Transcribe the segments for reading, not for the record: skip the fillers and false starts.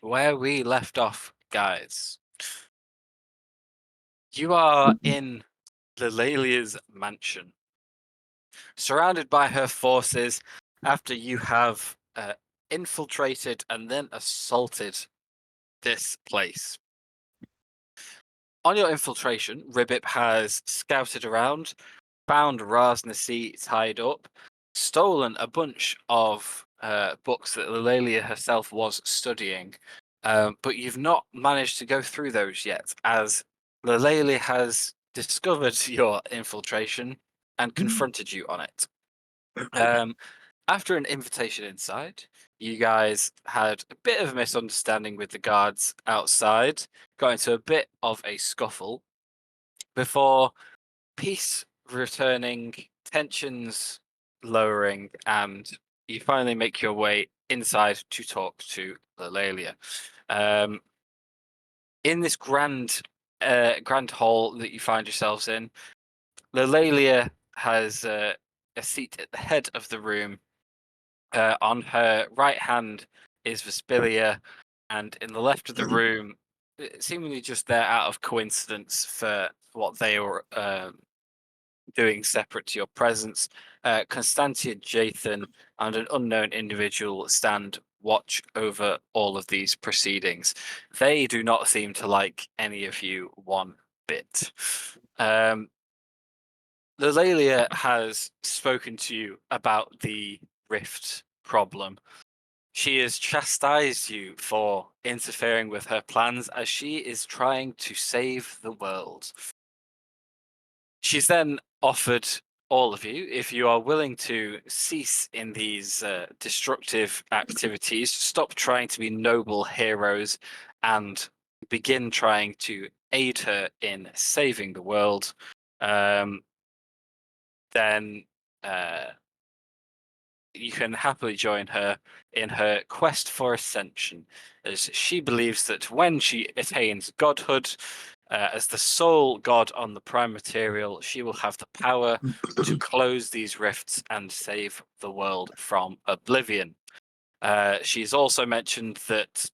where we left off, guys. You are in Lelalia's mansion, surrounded by her forces after you have infiltrated and then assaulted this place. On your infiltration, Ribbip has scouted around, found Raz Nasi tied up, stolen a bunch of books that Lelalia herself was studying, but you've not managed to go through those yet, as Lelalia has discovered your infiltration and confronted you on it. After an invitation inside, you guys had a bit of a misunderstanding with the guards outside, got into a bit of a scuffle before peace returning, tensions lowering, and you finally make your way inside to talk to Lelalia. In this grand hall that you find yourselves in, Lelalia has a seat at the head of the room. On her right hand is Vespilia, and in the left of the room, seemingly just there out of coincidence for what they were doing separate to your presence, Constantia Jathan and an unknown individual stand watch over all of these proceedings. They do not seem to like any of you one bit. Lelalia has spoken to you about the rift problem. She has chastised you for interfering with her plans as she is trying to save the world. She's then offered all of you, if you are willing to cease in these destructive activities, stop trying to be noble heroes, and begin trying to aid her in saving the world, then you can happily join her in her quest for ascension, as she believes that when she attains godhood, as the sole god on the prime material, she will have the power to close these rifts and save the world from oblivion. She's also mentioned that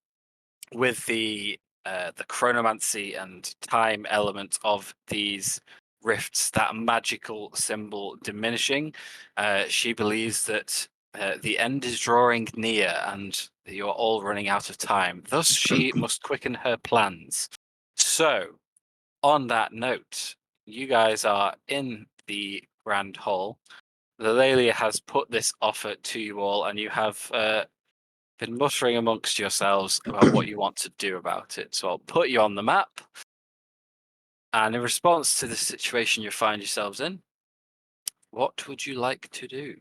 with the chronomancy and time element of these rifts, that magical symbol diminishing, she believes that the end is drawing near and you're all running out of time. Thus, she must quicken her plans. So, on that note, you guys are in the Grand Hall. Lelalia has put this offer to you all, and you have been muttering amongst yourselves about what you want to do about it. So I'll put you on the map. And in response to the situation you find yourselves in, what would you like to do?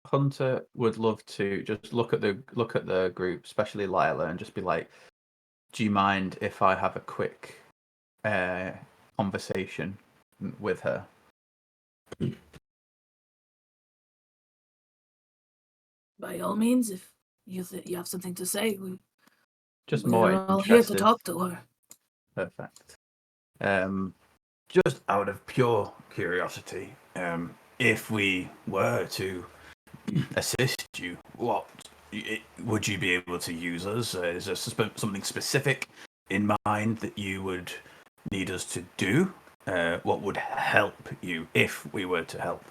Hunter would love to just look at the group, especially Lila, and just be like, "Do you mind if I have a quick conversation with her?" By all means, if you have something to say, Just we're more all here to interested. talk to her. Perfect. Just out of pure curiosity, if we were to assist you, what would you be able to use us? Is there something specific in mind that you would need us to do? What would help you if we were to help?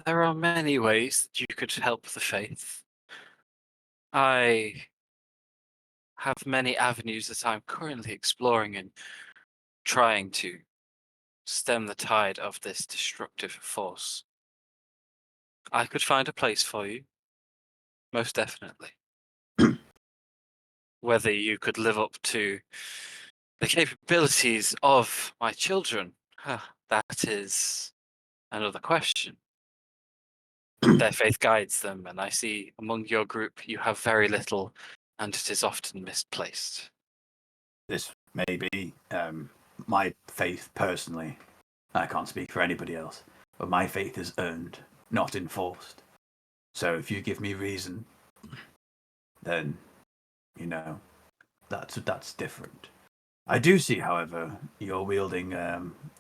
There are many ways that you could help the faith. I have many avenues that I'm currently exploring and trying to stem the tide of this destructive force. I could find a place for you, most definitely. Whether you could live up to the capabilities of my children, that is another question. Their faith guides them, and I see among your group you have very little, and it is often misplaced. This may be my faith personally. I can't speak for anybody else, but my faith is earned, not enforced. So if you give me reason, then, that's different. I do see, however, you're wielding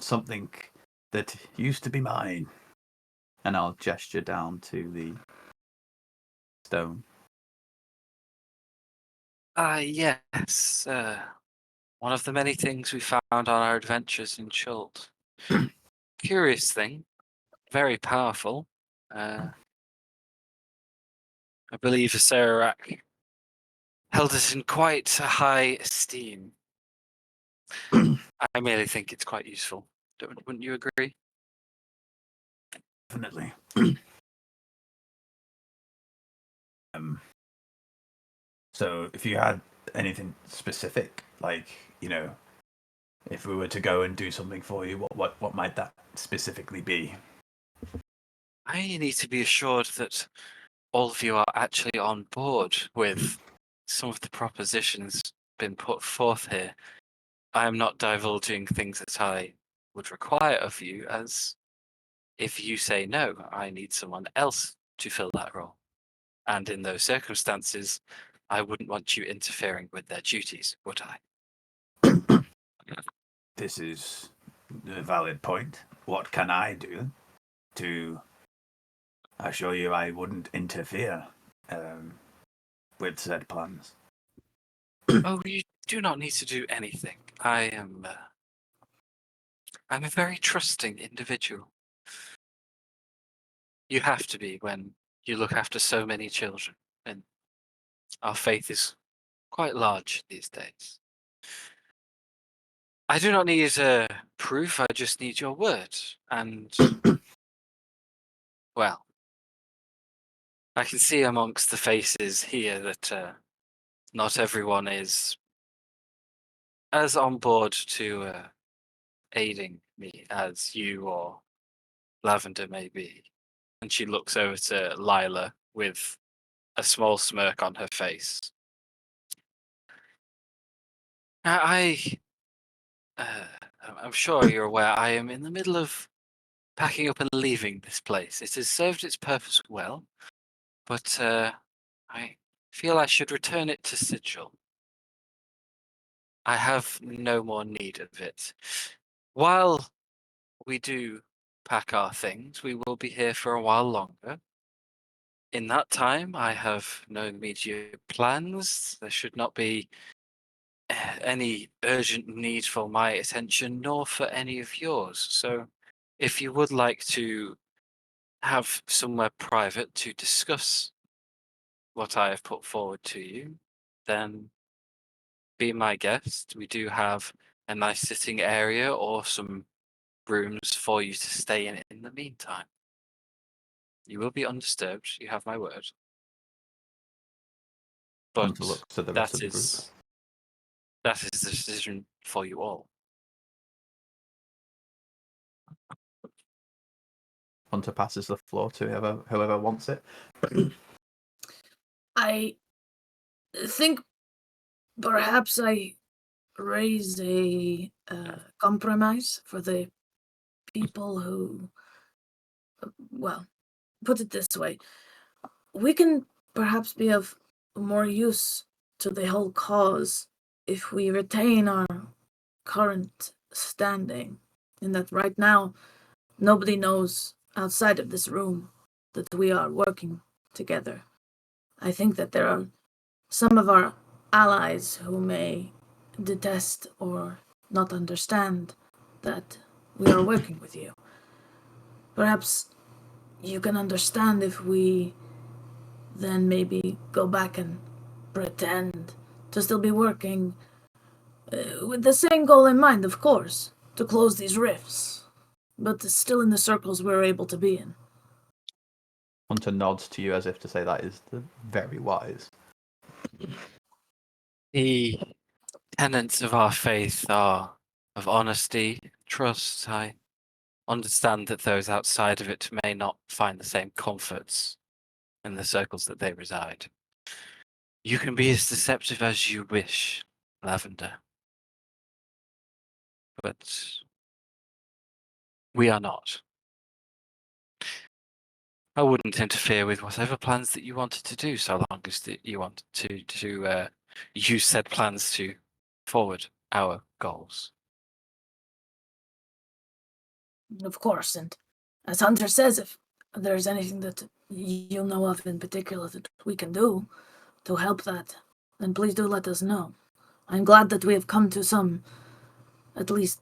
something that used to be mine. And I'll gesture down to the stone. Yes. One of the many things we found on our adventures in Schult. Curious thing, very powerful. I believe Acererak held it in quite a high esteem. I merely think it's quite useful. Wouldn't you agree? Definitely. So if you had anything specific, like, if we were to go and do something for you, what might that specifically be? I need to be assured that all of you are actually on board with some of the propositions been put forth here. I am not divulging things that I would require of you, as if you say no, I need someone else to fill that role. And in those circumstances, I wouldn't want you interfering with their duties, would I? This is a valid point. What can I do to assure you I wouldn't interfere with said plans? Oh, you do not need to do anything. I'm a very trusting individual. You have to be when you look after so many children, and our faith is quite large these days. I do not need proof, I just need your word. And, well, I can see amongst the faces here that not everyone is as on board to aiding me as you or Lavender may be. And she looks over to Lila with a small smirk on her face. Uh, I'm sure you're aware I am in the middle of packing up and leaving this place. It has served its purpose well, but I feel I should return it to Sigil. I have no more need of it. While we do pack our things, we will be here for a while longer. In that time, I have no immediate plans. There should not be any urgent need for my attention, nor for any of yours. So, if you would like to have somewhere private to discuss what I have put forward to you, then be my guest. We do have a nice sitting area or some rooms for you to stay in the meantime. You will be undisturbed, you have my word. Hunter But looks to the rest that of the group. is that is the decision for you all. Hunter passes the floor to whoever wants it. I think perhaps I raise a compromise for the people who, well, put it this way. We can perhaps be of more use to the whole cause if we retain our current standing, in that right now nobody knows outside of this room that we are working together. I think that there are some of our allies who may detest or not understand that we are working with you. Perhaps you can understand if we then maybe go back and pretend to still be working with the same goal in mind, of course, to close these rifts, but still in the circles we're able to be in. Hunter nods to you as if to say that is very wise. The tenets of our faith are of honesty, trust. I understand that those outside of it may not find the same comforts in the circles that they reside. You can be as deceptive as you wish, Lavender. But we are not. I wouldn't interfere with whatever plans that you wanted to do, so long as that you wanted to use said plans to forward our goals. Of course, and as Hunter says, if there's anything that you know of in particular that we can do to help that, then please do let us know. I'm glad that we have come to some, at least,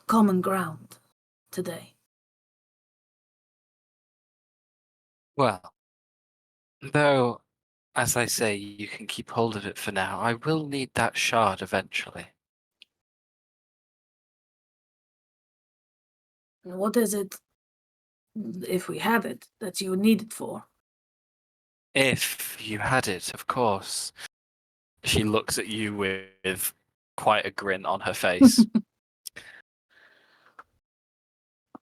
common ground today. Well, though, as I say, you can keep hold of it for now. I will need that shard eventually. What is it, if we have it, that you would need it for? If you had it, of course. She looks at you with quite a grin on her face.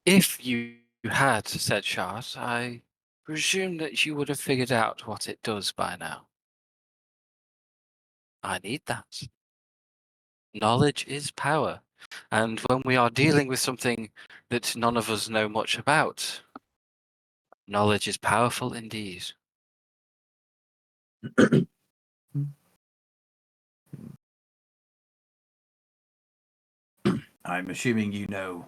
If you had said shard, I presume that you would have figured out what it does by now. I need that. Knowledge is power. And when we are dealing with something that none of us know much about, knowledge is powerful indeed. I'm assuming you know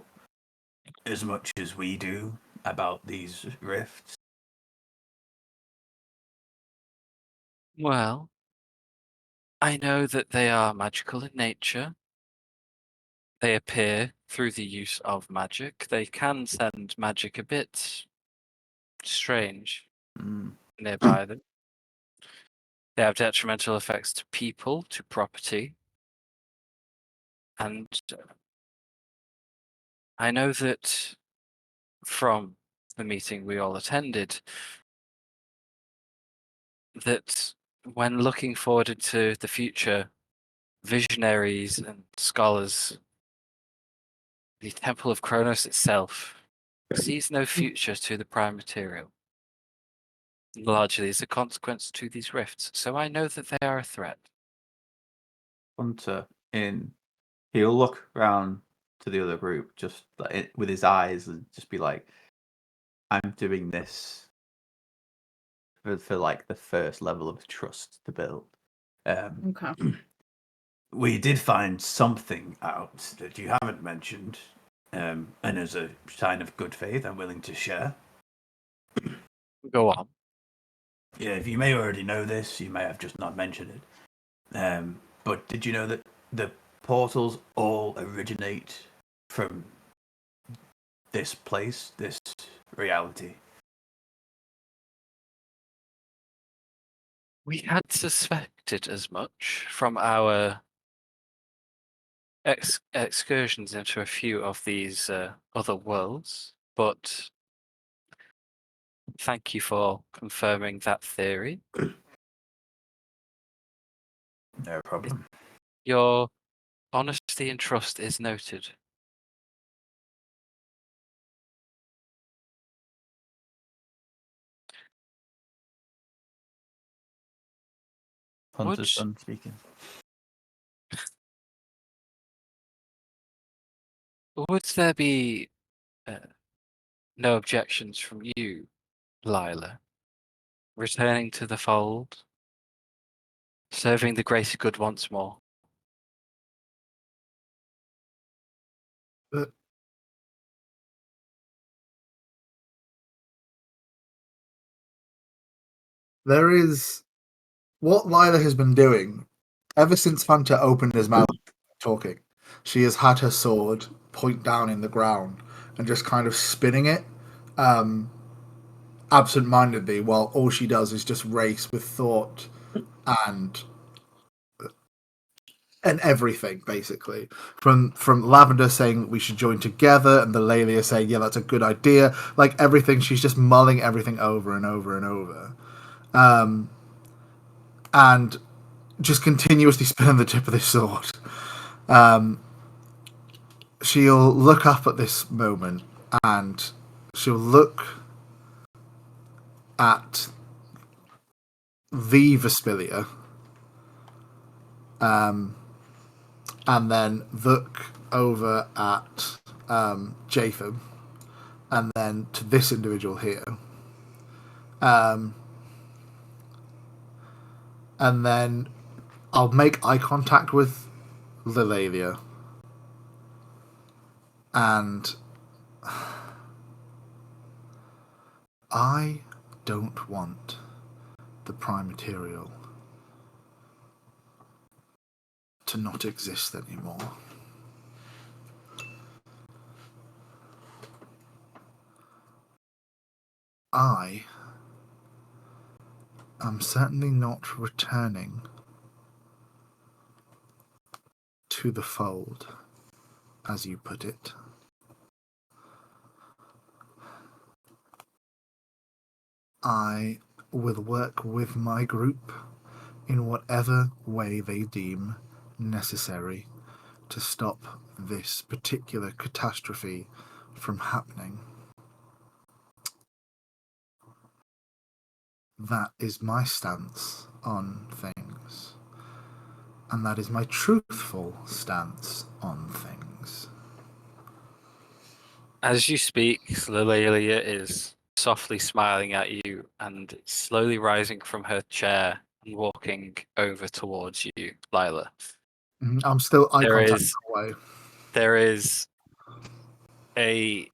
as much as we do about these rifts. Well, I know that they are magical in nature. They appear through the use of magic. They can send magic a bit strange Mm. nearby them. They have detrimental effects to people, to property. And I know that from the meeting we all attended, that when looking forward into the future, visionaries and scholars, the Temple of Kronos itself sees no future to the prime material. Largely as a consequence to these rifts, so I know that they are a threat. Hunter he'll look around to the other group just like, with his eyes and just be like, I'm doing this for like the first level of trust to build. Okay. We did find something out that you haven't mentioned, and as a sign of good faith, I'm willing to share. Go on. Yeah, if you may already know this, you may have just not mentioned it. But did you know that the portals all originate from this place, this reality? We had suspected as much from our excursions into a few of these other worlds, but thank you for confirming that theory. No problem. Your honesty and trust is noted. Hunter's done speaking. Would there be no objections from you, Lila, returning to the fold, serving the greater good once more? But there is what Lila has been doing ever since Fanta opened his mouth talking. She has had her sword point down in the ground and just kind of spinning it absent-mindedly while all she does is just race with thought and everything basically from Lavender saying that we should join together and the Lelia saying yeah that's a good idea, like everything she's just mulling everything over and over and over and just continuously spinning the tip of this sword. She'll look up at this moment and she'll look at the Vespilia and then look over at Japham and then to this individual here. And then I'll make eye contact with Lilalia and I don't want the prime material to not exist anymore. I am certainly not returning to the fold, as you put it. I will work with my group in whatever way they deem necessary to stop this particular catastrophe from happening. That is my stance on things. And that is my truthful stance on things. As you speak, Lilelia is softly smiling at you and slowly rising from her chair and walking over towards you, Lila. I'm still eye There contact is- away. There is a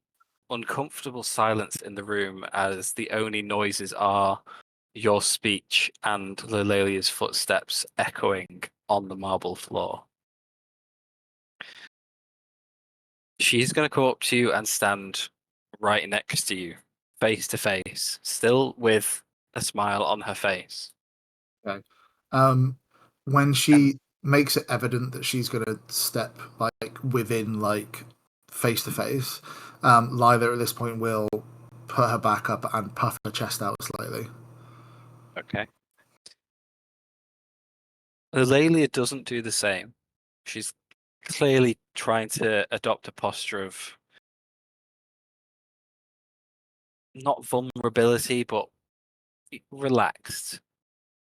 uncomfortable silence in the room as the only noises are your speech and Lilelia's footsteps echoing on the marble floor. She's going to come up to you and stand right next to you, face to face, still with a smile on her face. Okay. When she makes it evident that she's going to step like within like face to face, Lila at this point will put her back up and puff her chest out slightly. Okay. Lilelia doesn't do the same. She's clearly trying to adopt a posture of not vulnerability, but relaxed,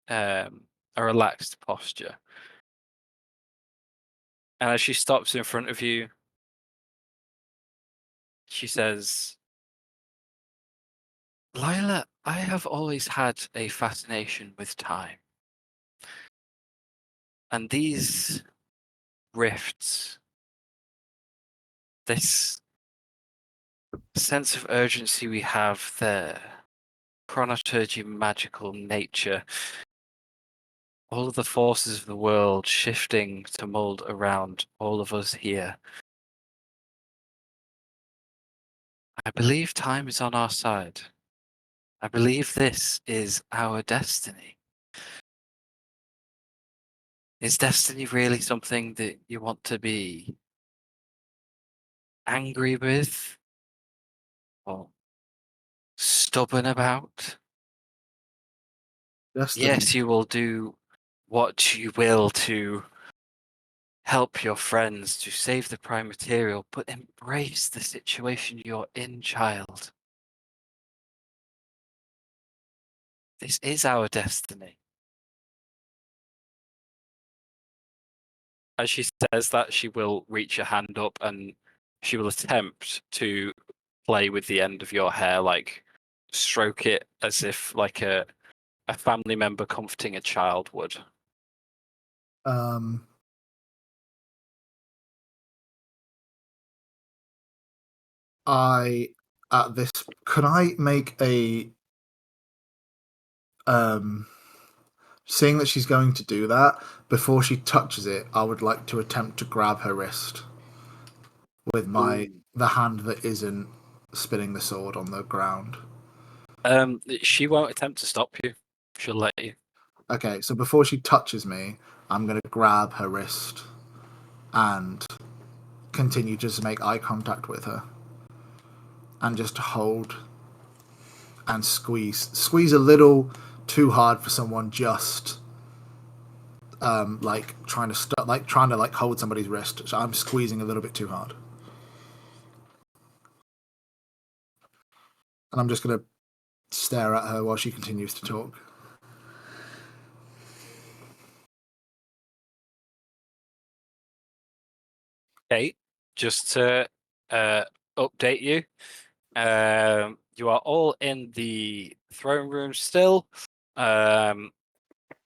a relaxed posture. And as she stops in front of you, she says, Lila, I have always had a fascination with time. And these rifts, this sense of urgency we have, the chronoturgy magical nature, all of the forces of the world shifting to mold around all of us here. I believe time is on our side. I believe this is our destiny. Is destiny really something that you want to be angry with or stubborn about? Destiny. Yes, you will do what you will to help your friends to save the prime material, but embrace the situation you're in, child. This is our destiny. As she says that, she will reach a hand up and she will attempt to play with the end of your hair, like stroke it as if like a family member comforting a child would. I at this Can I make a seeing that she's going to do that, before she touches it, I would like to attempt to grab her wrist with the hand that isn't spinning the sword on the ground. She won't attempt to stop you. She'll let you. Okay, so before she touches me, I'm going to grab her wrist and continue just to make eye contact with her. And just hold and squeeze a little too hard for someone just like trying to hold somebody's wrist. So I'm squeezing a little bit too hard, and I'm just gonna stare at her while she continues to talk. Okay, just to update you, you are all in the throne room still.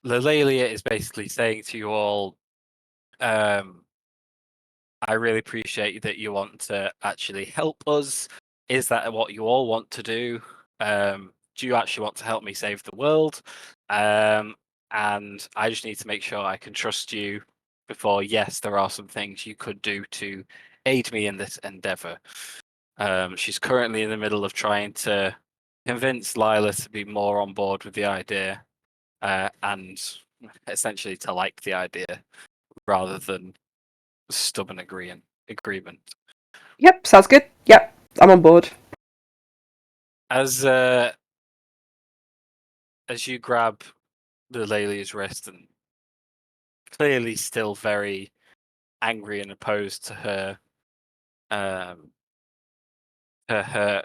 Lilelia is basically saying to you all, I really appreciate that you want to actually help us. Is that what you all want to do? Do you actually want to help me save the world? And I just need to make sure I can trust you before, yes, there are some things you could do to aid me in this endeavor. She's currently in the middle of trying to convince Lila to be more on board with the idea, and essentially to like the idea rather than stubborn agreement. Yep, sounds good. Yep, I'm on board. As you grab the Lelia's wrist and clearly still very angry and opposed to her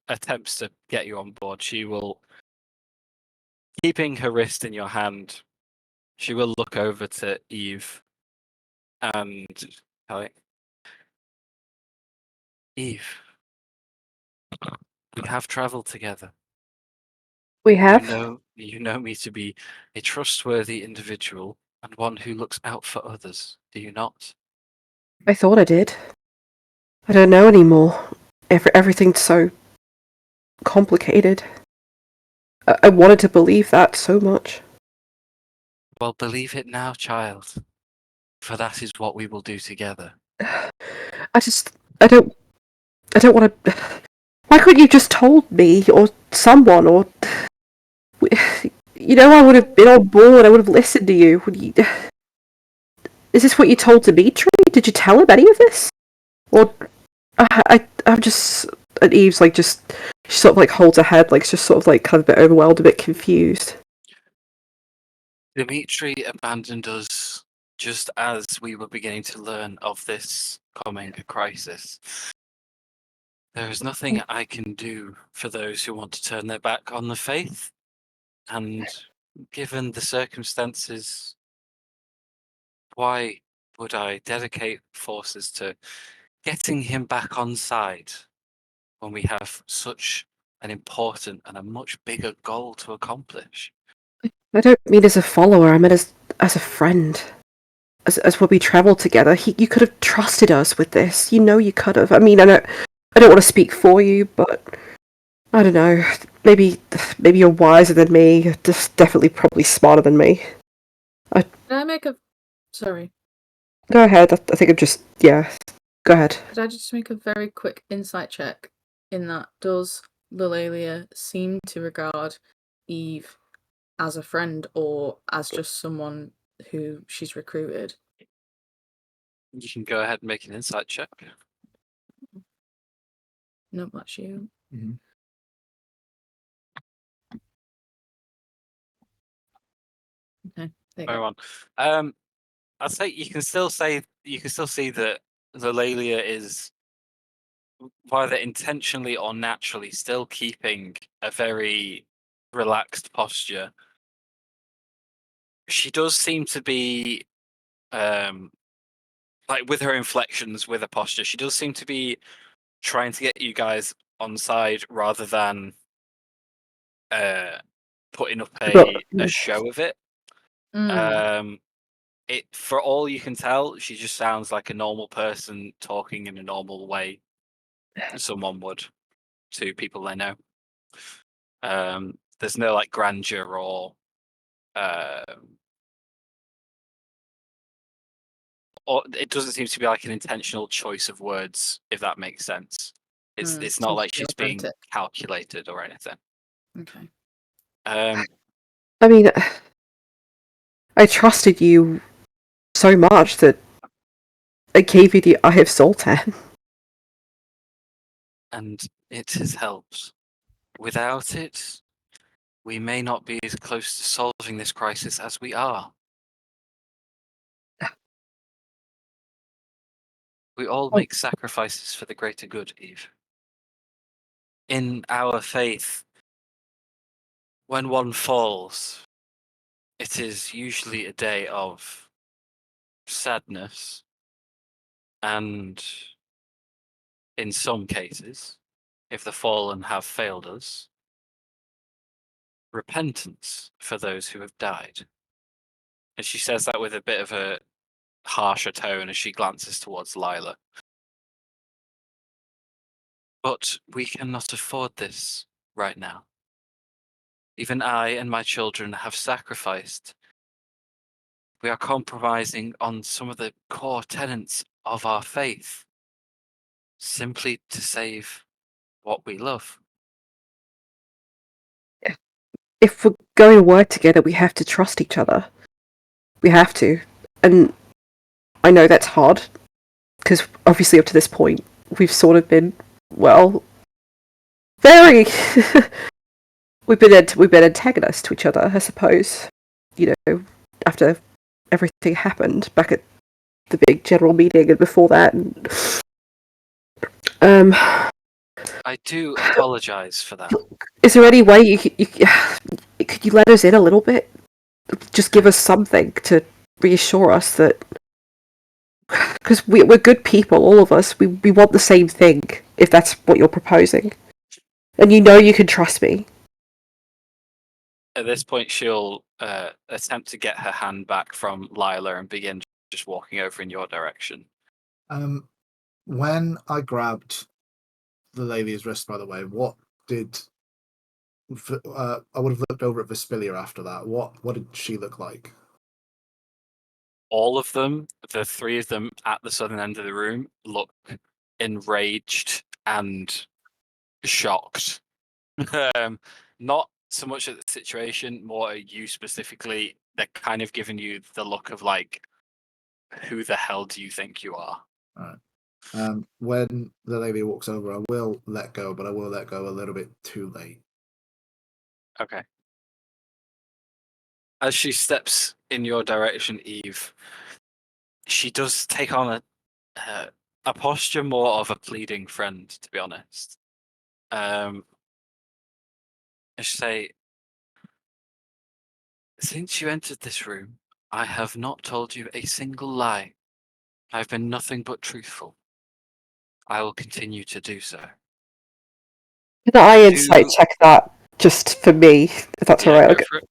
attempts to get you on board, she will, keeping her wrist in your hand, she will look over to Eve and tell it, Eve, we have traveled together. We have. You know me to be a trustworthy individual and one who looks out for others, do you not? I thought I did. I don't know anymore. Everything's so complicated. I wanted to believe that so much. Well, believe it now, child, for that is what we will do together. I don't want to. Why couldn't you just told me or someone or? You know, I would have been on board. I would have listened to you. Is this what you told Dimitri? Did you tell him any of this? Or I'm just. And Eve's like just. She sort of like holds her head, like just sort of like kind of a bit overwhelmed, a bit confused. Dimitri abandoned us just as we were beginning to learn of this coming crisis. There is nothing I can do for those who want to turn their back on the faith, and given the circumstances, why would I dedicate forces to getting him back on side when we have such an important and a much bigger goal to accomplish? I don't mean as a follower. I meant as a friend. As when we travelled together, you could have trusted us with this. You know, you could have. I mean, I don't want to speak for you, but I don't know. Maybe you're wiser than me. Just definitely, probably smarter than me. Can I make a... Sorry. Go ahead. I think I'm just Go ahead. Could I just make a very quick insight check in that? Does Lilalia seem to regard Eve as a friend or as just someone who she's recruited? You can go ahead and make an insight check. No, that's you. Mm-hmm. Okay, there you Go go. on. I'd say you can still see that the Lelia is either intentionally or naturally still keeping a very relaxed posture. She does seem to be like with her inflections, with her posture, she does seem to be trying to get you guys on side rather than putting up a show of it. It, for all you can tell, she just sounds like a normal person talking in a normal way someone would to people they know. There's no like grandeur or it doesn't seem to be like an intentional choice of words, if that makes sense. It's not Seems like to be she's being authentic. calculated or anything. Okay. I mean, I trusted you so much that I gave you the Eye of Sultan. And it has helped. Without it, we may not be as close to solving this crisis as we are. We all make sacrifices for the greater good, Eve. In our faith, when one falls, it is usually a day of sadness and, in some cases, if the fallen have failed us, repentance for those who have died. And she says that with a bit of a harsher tone as she glances towards Lila. But we cannot afford this right now. Even I and my children have sacrificed We are compromising on some of the core tenets of our faith simply to save what we love. If we're going to work together, we have to trust each other. We have to. And I know that's hard, because obviously up to this point, we've sort of been, well, very... we've been antagonists to each other, I suppose. You know, after everything happened back at the big general meeting and before that. And, I do apologise for that. is there any way could you let us in a little bit? Just give us something to reassure us that, because we're good people, all of us. We want the same thing, if that's what you're proposing. And you know you can trust me. At this point, she'll attempt to get her hand back from Lila and begin just walking over in your direction. When I grabbed the lady's wrist, by the way, what did I would have looked over at Vespilia after that? What did she look like? All of them, the three of them at the southern end of the room, look enraged and shocked. Not so much at the situation, more at you specifically. They're kind of giving you the look of like, who the hell do you think you are? All right. When the lady walks over, I will let go, but I will let go a little bit too late. Okay. As she steps in your direction, Eve, she does take on a posture more of a pleading friend, to be honest. I should say, since you entered this room, I have not told you a single lie. I've been nothing but truthful. I will continue to do so. Can I insight check that, just for me, if that's Yeah, alright? go for it.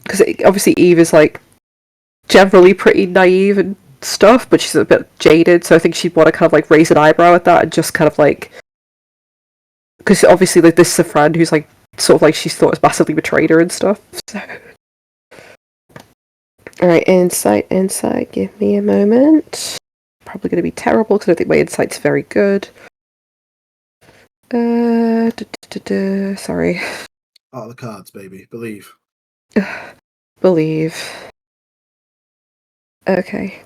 Because obviously Eve is like generally pretty naive and stuff, but she's a bit jaded, so I think she'd want to kind of like raise an eyebrow at that and just kind of like, because obviously like this is a friend who's like sort of like she's thought has massively betrayed her and stuff. So. Alright, insight, give me a moment. Probably going to be terrible because I don't think my insight's very good. Sorry. Out of the cards, baby. Believe. Believe. Okay.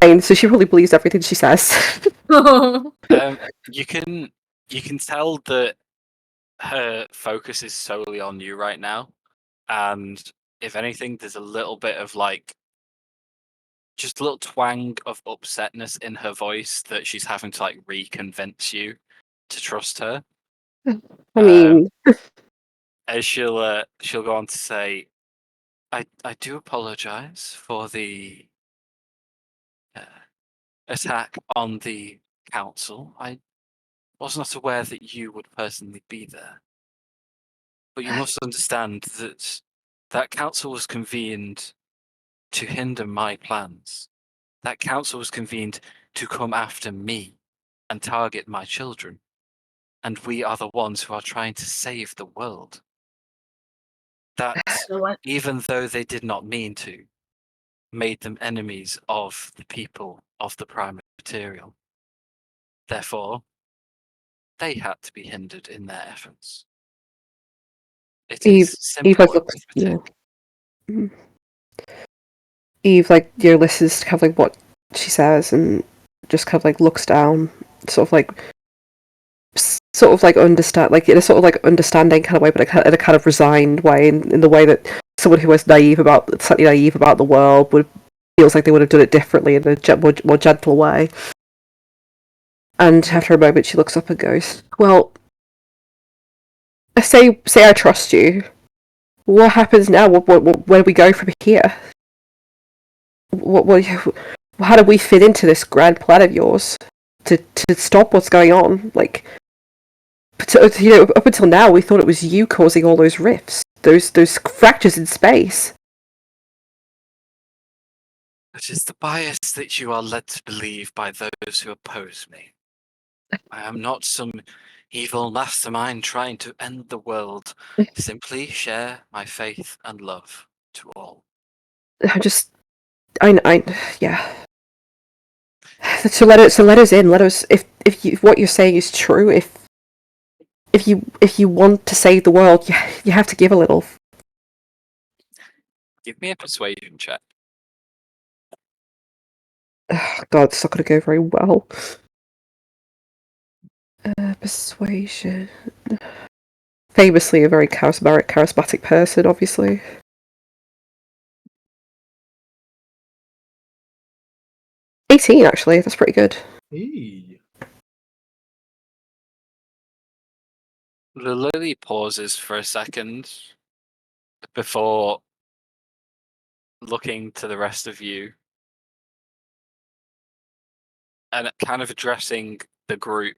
Nine, so she probably believes everything she says. You can tell that her focus is solely on you right now, and if anything, there's a little bit of like, just a little twang of upsetness in her voice that she's having to like reconvince you to trust her. I mean, As she'll go on to say, I do apologize for the attack on the council. I was not aware that you would personally be there. But you must understand that that council was convened to hinder my plans. That council was convened to come after me and target my children. And we are the ones who are trying to save the world. That, even though they did not mean to, made them enemies of the people of the prime material. Therefore, they had to be hindered in their efforts. It is Eve simple looks, arithmetic. yeah. Eve listens to kind of like what she says and just kind of like looks down, sort of like understand, like in a sort of like understanding kind of way, but in a kind of resigned way, in the way that someone who was slightly naive about the world feels like they would have done it differently in a more gentle way. And after a moment, she looks up and goes, "Well, say I trust you. What happens now? Where do we go from here? How do we fit into this grand plan of yours to stop what's going on? Like, up until now, we thought it was you causing all those rifts, those fractures in space." It is the bias that you are led to believe by those who oppose me. I am not some evil mastermind trying to end the world. Simply share my faith and love to all. Yeah. So let us in. Let us, if what you're saying is true, if you want to save the world, you have to give a little. Give me a persuasion check. God, it's not going to go very well. Persuasion. Famously a very charismatic person, obviously. 18, actually. That's pretty good. Eee. The lily pauses for a second before looking to the rest of you and kind of addressing the group,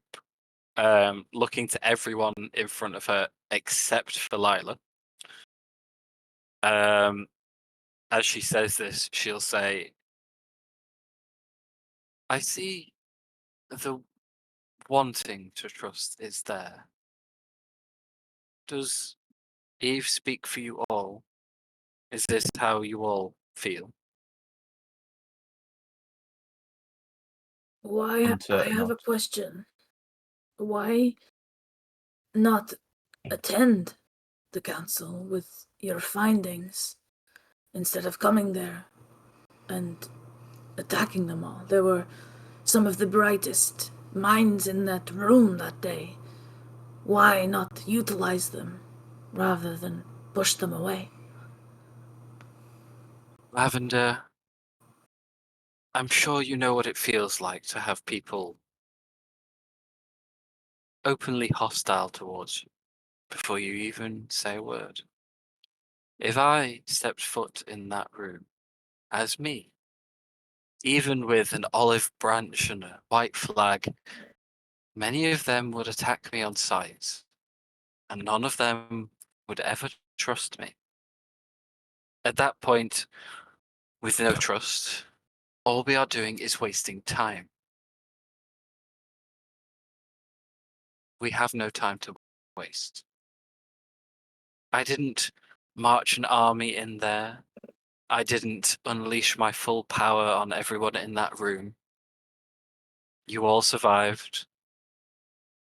looking to everyone in front of her except for Lila. As she says this, she'll say, I see the wanting to trust is there. Does Eve speak for you all? Is this how you all feel? Why? Hunter I have a nods. question. Why not attend the council with your findings instead of coming there and attacking them all? There were some of the brightest minds in that room that day. Why not utilize them rather than push them away? Lavender, I'm sure you know what it feels like to have people openly hostile towards you before you even say a word. If I stepped foot in that room as me, even with an olive branch and a white flag, many of them would attack me on sight, and none of them would ever trust me. At that point, with no trust, all we are doing is wasting time. We have no time to waste. I didn't march an army in there. I didn't unleash my full power on everyone in that room. You all survived,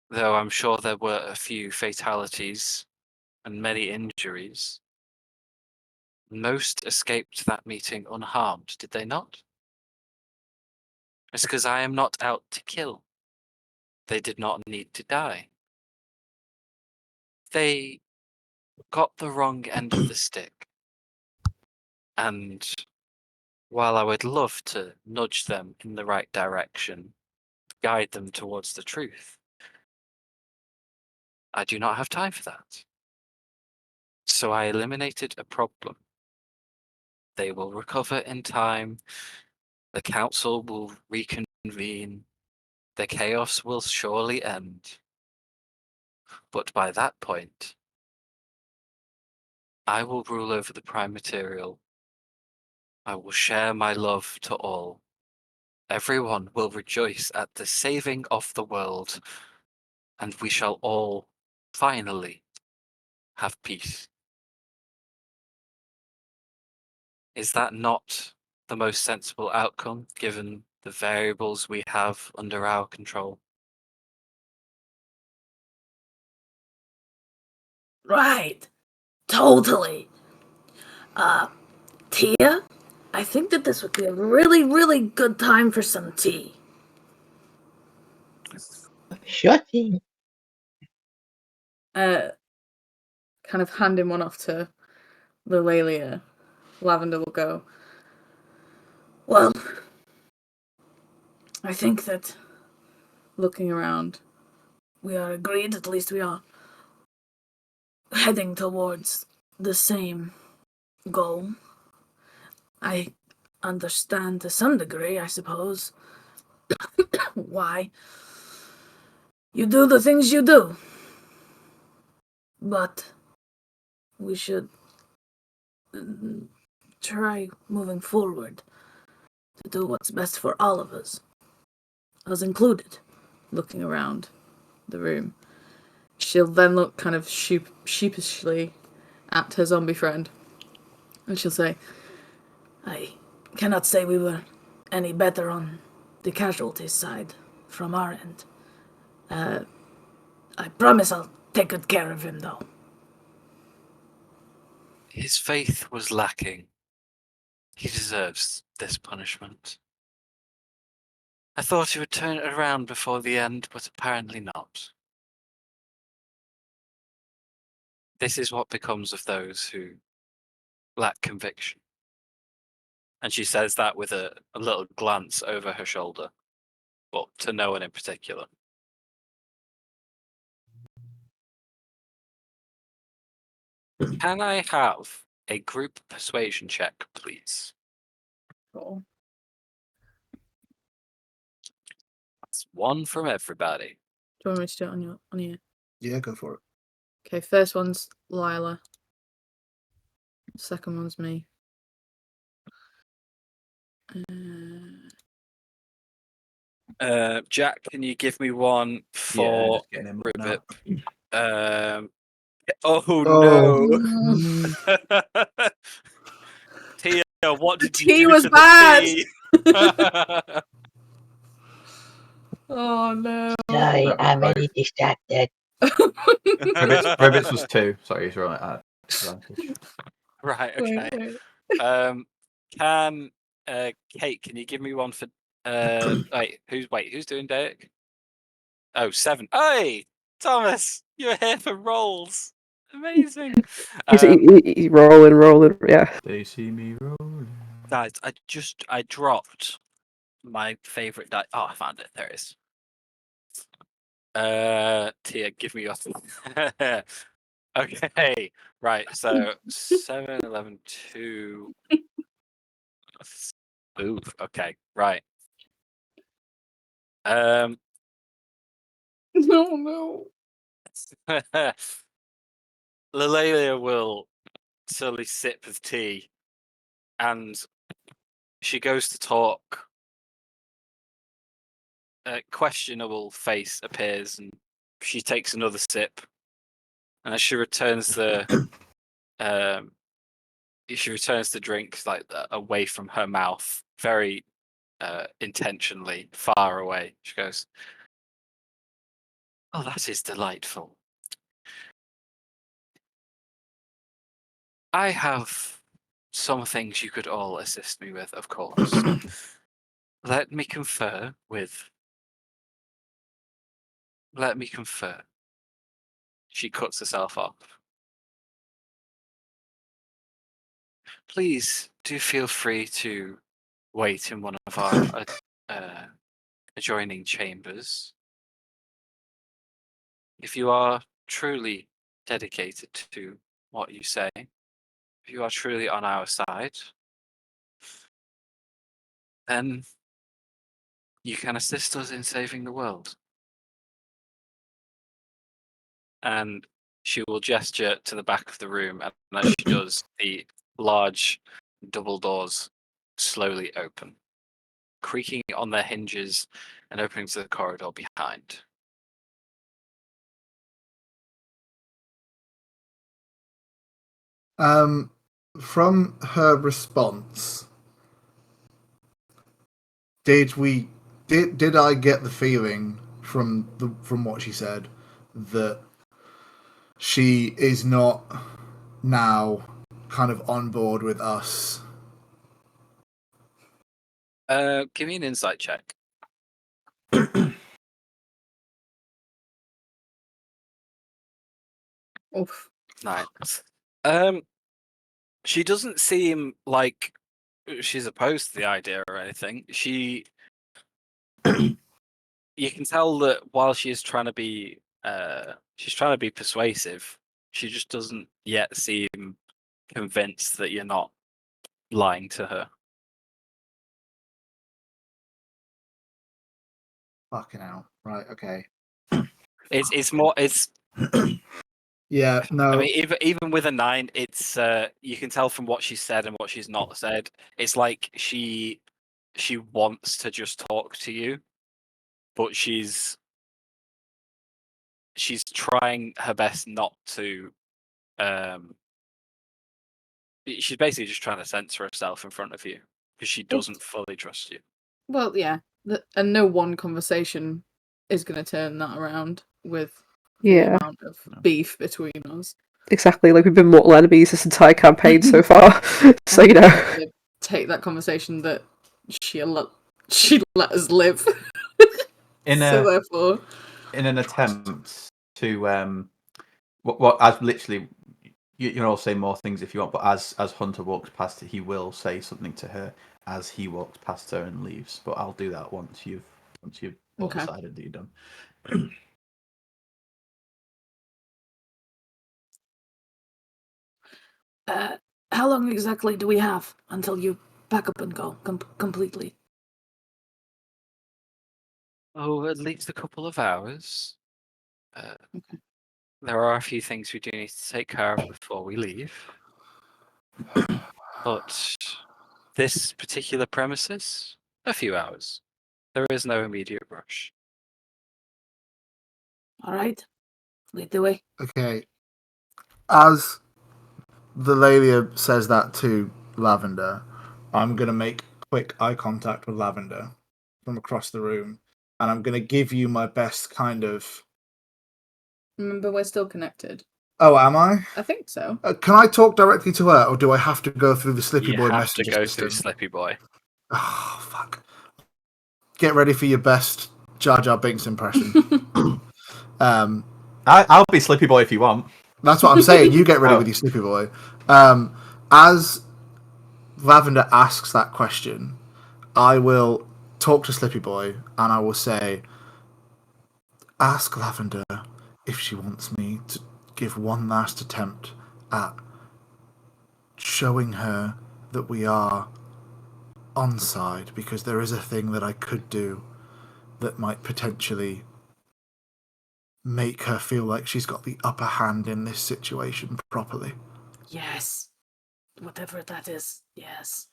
though I'm sure there were a few fatalities and many injuries. Most escaped that meeting unharmed, did they not? It's because I am not out to kill. They did not need to die. They got the wrong end of the stick. And while I would love to nudge them in the right direction, guide them towards the truth, I do not have time for that. So I eliminated a problem. They will recover in time. The council will reconvene. The chaos will surely end. But by that point, I will rule over the prime material. I will share my love to all. Everyone will rejoice at the saving of the world, and we shall all finally have peace. Is that not the most sensible outcome given the variables we have under our control? Right. Totally. Tia, I think that this would be a really, really good time for some tea. Sure thing. Kind of handing one off to Lilalia. Lavender will go, Well, I think that looking around. we are agreed, at least we are heading towards the same goal. I understand to some degree, I suppose, why you do the things you do. But we should try moving forward to do what's best for all of us included. looking around the room. She'll then look kind of sheepishly at her zombie friend, and she'll say, I cannot say we were any better on the casualties side from our end. I promise I'll take good care of him, though. His faith was lacking. He deserves this punishment. I thought he would turn it around before the end, but apparently not. This is what becomes of those who lack conviction. And she says that with a little glance over her shoulder, but to no one in particular. Can I have a group persuasion check, please? "Oh, That's one from everybody. do you want me to do it on you? Yeah, go for it. Okay, first one's Lila. Second one's me. Jack, can you give me one Yeah, for just getting him up now. Ribbit? Oh Oh. no! Tia, what The did you tea do was to bad! the tea? Oh no. Sorry, Right, I'm right. really distracted. Ribbits was 2. Sorry, he's right at advantage. Right, okay. Wait. Can Kate, can you give me one for who's doing Derek? Oh, 7. Hey, Thomas, you're here for rolls. Amazing. He's rolling, yeah. They see me rolling. Guys, I dropped my favorite die. Oh, I found it. There it is. Tia, give me your okay. Right, so 7, 11, 2. Ooh, okay, right. No, no. Lelelia will slowly sip of tea, and she goes to talk. A questionable face appears, and she takes another sip. And as she returns the drink away from her mouth, very intentionally far away. She goes, "Oh, that is delightful. I have some things you could all assist me with, of course. Let me confer. She cuts herself off. Please do feel free to wait in one of our adjoining chambers. If you are truly dedicated to what you say, if you are truly on our side, then you can assist us in saving the world." And she will gesture to the back of the room, and as she does, the large double doors slowly open, creaking on their hinges and opening to the corridor behind. From her response, did I get the feeling from what she said that she is not now kind of on board with us? Give me an insight check. Oof. Nice. She doesn't seem like she's opposed to the idea or anything. You can tell that while she's trying to be persuasive, she just doesn't yet seem convinced that you're not lying to her. Fucking hell. Right, okay. It's more. It's. Yeah, no. I mean, even with a 9, it's you can tell from what she said and what she's not said. It's like she wants to just talk to you, but she's she's trying her best not to. She's basically just trying to censor herself in front of you because she doesn't fully trust you. Well, yeah, and no one conversation is going to turn that around with the Yeah, amount of beef between us. exactly. Like we've been mortal enemies this entire campaign so far. So I'm you know. gonna take that conversation that she let us live. In Therefore, in an attempt to what as literally you can all say more things if you want, but as Hunter walks past it, he will say something to her as he walks past her and leaves. But I'll do that once you've all Okay. decided that you're done. How long exactly do we have until you pack up and go completely? Oh, at least a couple of hours. There are a few things we do need to take care of before we leave. But this particular premises, a few hours. There is no immediate rush. All right, lead the way. Okay. As the lady says that to Lavender, I'm going to make quick eye contact with Lavender from across the room, and I'm going to give you my best kind of. remember we're still connected. Oh, am I? I think so. Can I talk directly to her, or do I have to go through the Slippy You Boy have to messenger go system? through Slippy Boy. Oh, fuck. Get ready for your best Jar Jar Binks impression. I'll be Slippy Boy if you want. That's what I'm saying. You get ready Oh. with your Slippy Boy. As Lavender asks that question, I will talk to Slippy Boy and I will say, ask Lavender if she wants me to give one last attempt at showing her that we are on side, because there is a thing that I could do that might potentially make her feel like she's got the upper hand in this situation properly. Yes, whatever that is. Yes,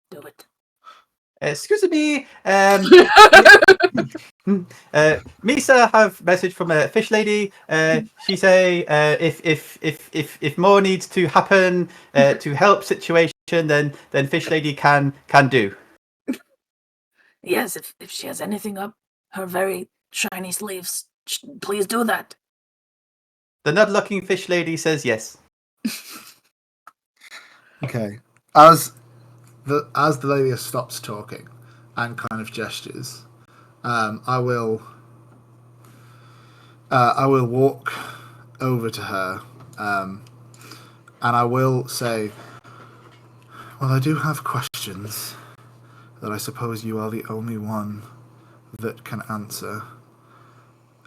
do it. Excuse me. Misa have message from a fish lady. She say if more needs to happen to help situation, then fish lady can do. Yes, if she has anything up her very shiny sleeves, please do that. The nut-looking fish lady says yes. Okay. As the lady stops talking and kind of gestures, I will walk over to her, and I will say, well, I do have questions that I suppose you are the only one that can answer.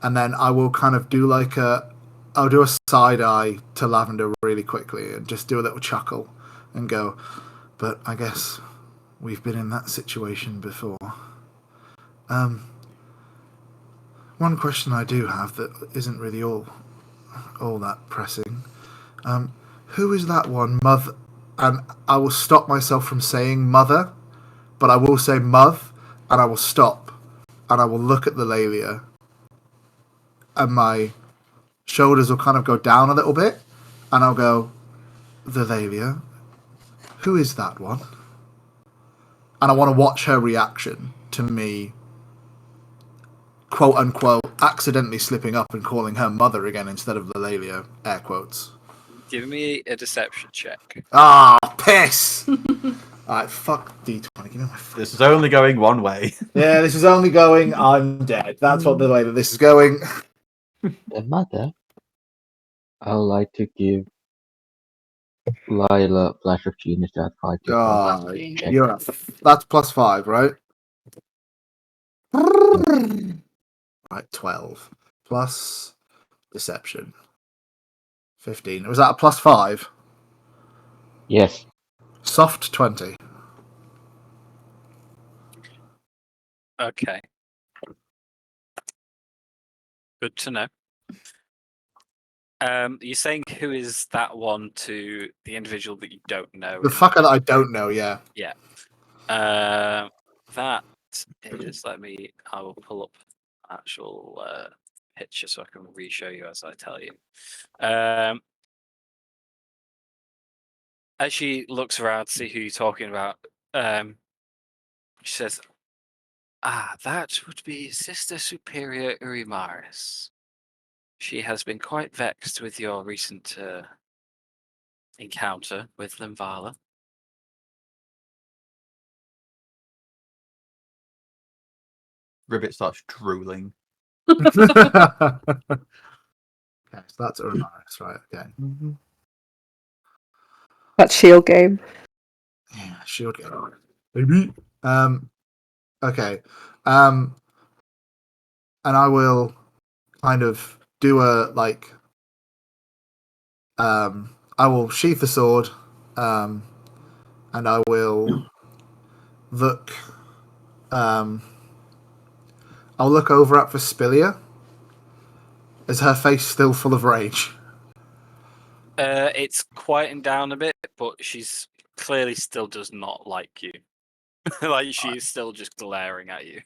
And then I will kind of do I'll do a side eye to Lavender really quickly and just do a little chuckle and go, but I guess we've been in that situation before. One question I do have that isn't really all that pressing. Who is that one, Mother? And I will stop myself from saying Mother, but I will say Mother, and I will stop, and I will look at the Lelia, and my shoulders will kind of go down a little bit, and I'll go, the Lelia, who is that one? And I want to watch her reaction to me, quote unquote, accidentally slipping up and calling her mother again instead of the Lelia, air quotes. Give me a deception check. Ah, piss! Alright, fuck D20. Give me my This is only going one way. Yeah, this is only going, I'm dead. That's what the way that this is going. The mother. I would like to give Lila Flash of Genius to add 5 to God, check. that's +5, right? Right, 12. Plus deception. 15. Was that a +5? Yes. Soft 20. Okay. Good to know. You're saying who is that one to the individual that you don't know? The fucker that I don't know, yeah. Yeah. That is. I will pull up actual picture so I can re-show you as I tell you. As she looks around to see who you're talking about, she says, that would be Sister Superior Urimaris. She has been quite vexed with your recent encounter with Limvala. Ribbit starts drooling. Okay, so that's Urimaris, right? Okay. That shield game. Yeah, shield game. Maybe. Okay. And I will kind of do a I will sheath the sword, and I will look. I'll look over at Vespilia. Is her face still full of rage? It's quieting down a bit, but she's clearly still does not like you. Like she's still just glaring at you.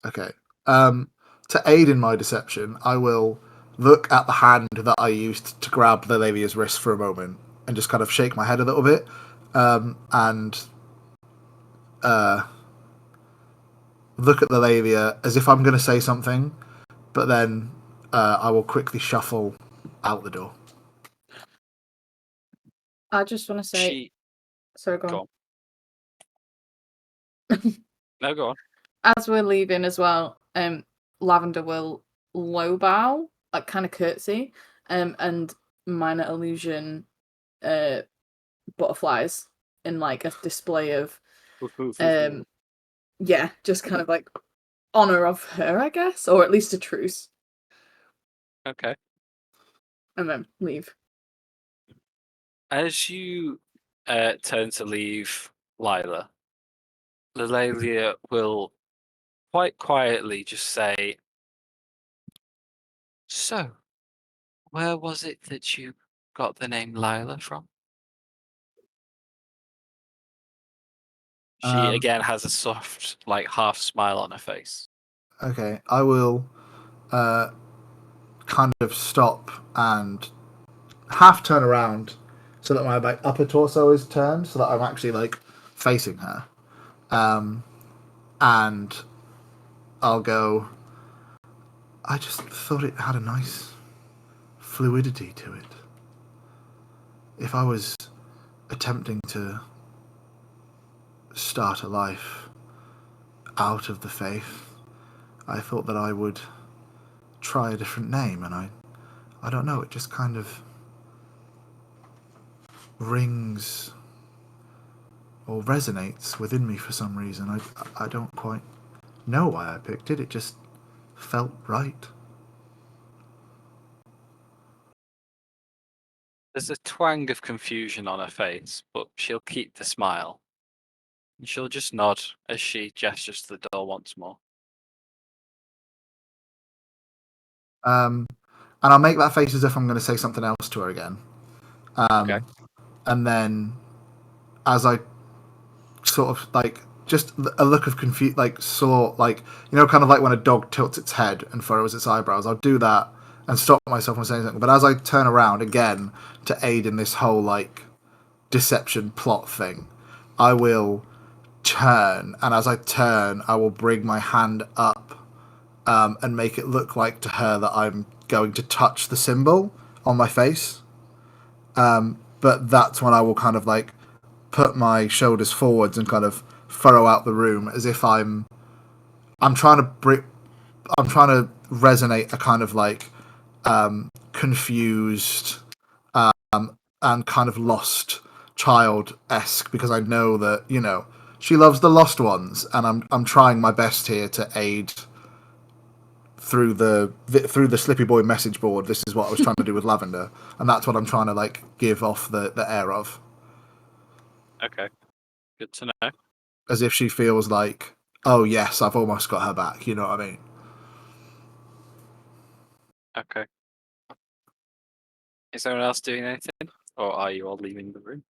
Okay. To aid in my deception, I will look at the hand that I used to grab the Levia's wrist for a moment and just kind of shake my head a little bit, and look at the Levia as if I'm going to say something, but then I will quickly shuffle out the door. I just want to say. She Sorry, go go on. on. No, go on. As we're leaving as well, Lavender will low bow, like kind of curtsy, and minor illusion butterflies in like a display of yeah, just kind of like honor of her, I guess, or at least a truce. Okay. And then leave. As you turn to leave Lila, Lelalia will quite quietly just say, "So, where was it that you got the name Lila from?" She again has a soft, like half smile on her face. Okay, I will kind of stop and half turn around so that my upper torso is turned so that I'm actually facing her. And I'll go, I just thought it had a nice fluidity to it. If I was attempting to start a life out of the faith, I thought that I would try a different name, and I don't know, it just kind of rings or resonates within me for some reason. I don't quite know why I picked it. It just felt right. There's a twang of confusion on her face, but she'll keep the smile. And she'll just nod as she gestures to the door once more. And I'll make that face as if I'm going to say something else to her again. Okay. And then, as I sort of just a look of confusion, kind of like when a dog tilts its head and furrows its eyebrows. I'll do that and stop myself from saying something. But as I turn around again to aid in this whole deception plot thing, I will turn, and as I turn, I will bring my hand up and make it look like to her that I'm going to touch the symbol on my face. But that's when I will kind of put my shoulders forwards and kind of furrow out the room as if I'm trying to resonate a kind of confused and kind of lost child-esque, because I know that she loves the lost ones, and I'm trying my best here to aid through the Slippy Boy message board. This is what I was trying to do with Lavender, and that's what I'm trying to give off the air of. Okay. Good to know. As if she feels like, oh yes, I've almost got her back. You know what I mean? Okay. Is anyone else doing anything? Or are you all leaving the room?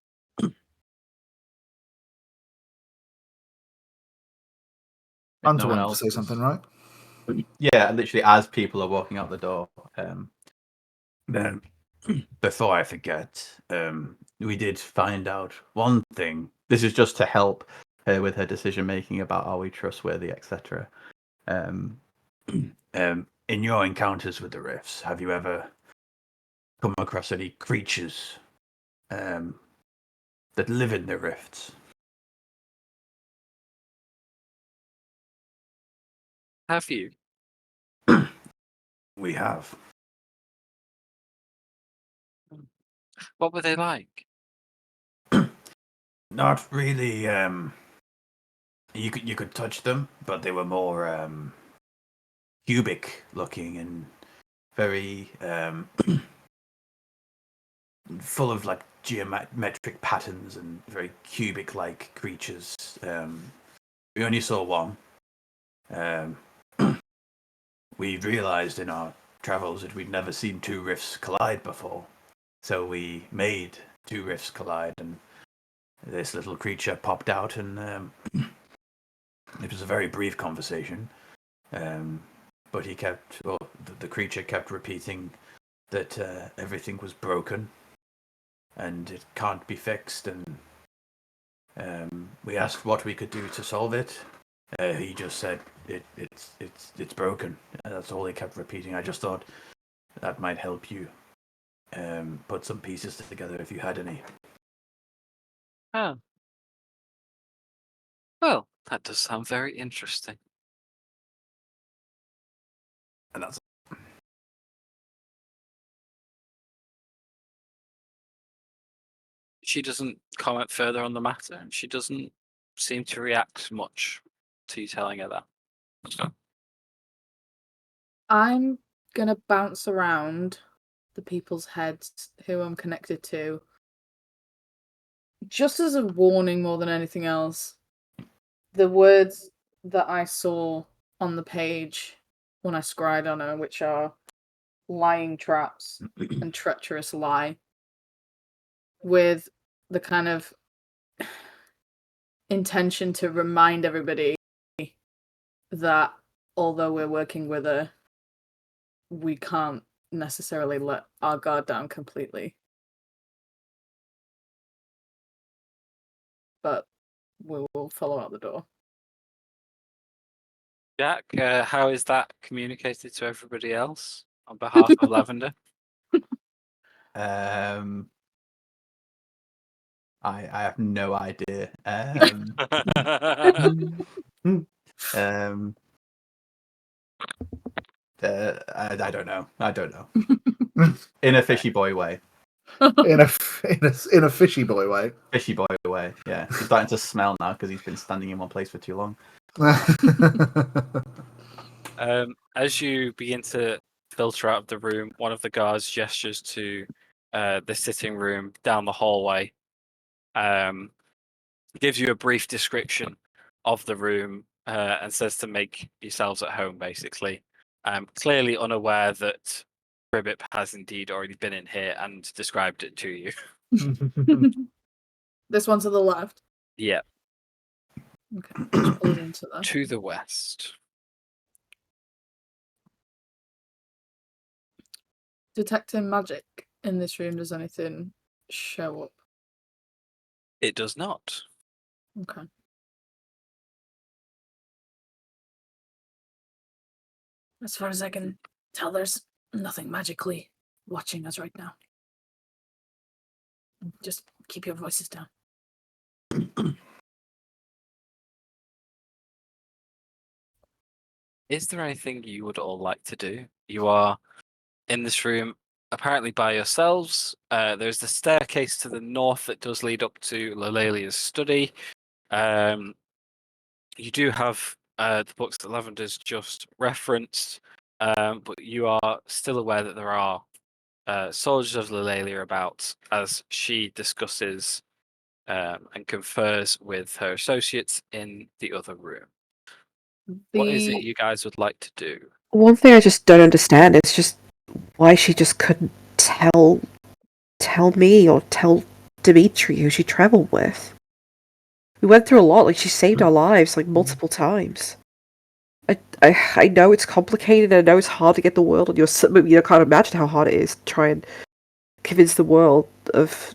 Hunter no one wanted to else say is- something, right? Yeah, literally as people are walking out the door. Then, before I forget, we did find out one thing. This is just to help her with her decision making about are we trustworthy, etc. In your encounters with the rifts, have you ever come across any creatures that live in the rifts? Have you? We have. What were they like? Not really. You could touch them, but they were more cubic looking and very full of like geometric patterns and very cubic like creatures. We only saw one. We realized in our travels that we'd never seen two rifts collide before, so we made two rifts collide, and this little creature popped out, and it was a very brief conversation. But the creature kept repeating that everything was broken and it can't be fixed, and we asked what we could do to solve it. He just said it's broken. That's all he kept repeating. I just thought that might help you put some pieces together if you had any. Oh. Well, that does sound very interesting. And that's She doesn't comment further on the matter, and she doesn't seem to react much to you telling her that. So, I'm gonna bounce around the people's heads who I'm connected to, just as a warning more than anything else. The words that I saw on the page when I scried on her, which are lying traps and treacherous lie, with the kind of intention to remind everybody that although we're working with her, we can't necessarily let our guard down completely. But we will follow out the door. Jack, how is that communicated to everybody else on behalf of Lavender? I have no idea. I don't know. I don't know. In a fishy boy way. In a fishy boy way. Fishy boy way. Yeah, he's starting to smell now because he's been standing in one place for too long. As you begin to filter out of the room, one of the guards gestures to the sitting room down the hallway. Gives you a brief description of the room and says to make yourselves at home, basically. Clearly unaware that Ribbit has indeed already been in here and described it to you. This one to the left. Yeah. Okay, just pull it into that. To the west. Detecting magic in this room, does anything show up? It does not. Okay. As far as I can tell, there's nothing magically watching us right now. Just keep your voices down. Is there anything you would all like to do? You are in this room apparently by yourselves. There's the staircase to the north that does lead up to Lelalia's study. You do have the books that Lavender's just referenced, but you are still aware that there are soldiers of Lelalia about as she discusses and confers with her associates in the other room. What is it you guys would like to do? One thing I just don't understand is just why she just couldn't tell me or tell Dimitri who she travelled with. We went through a lot, like she saved our lives like multiple times. I know it's complicated. I know it's hard to get the world on your side. I can't imagine how hard it is to try and convince the world of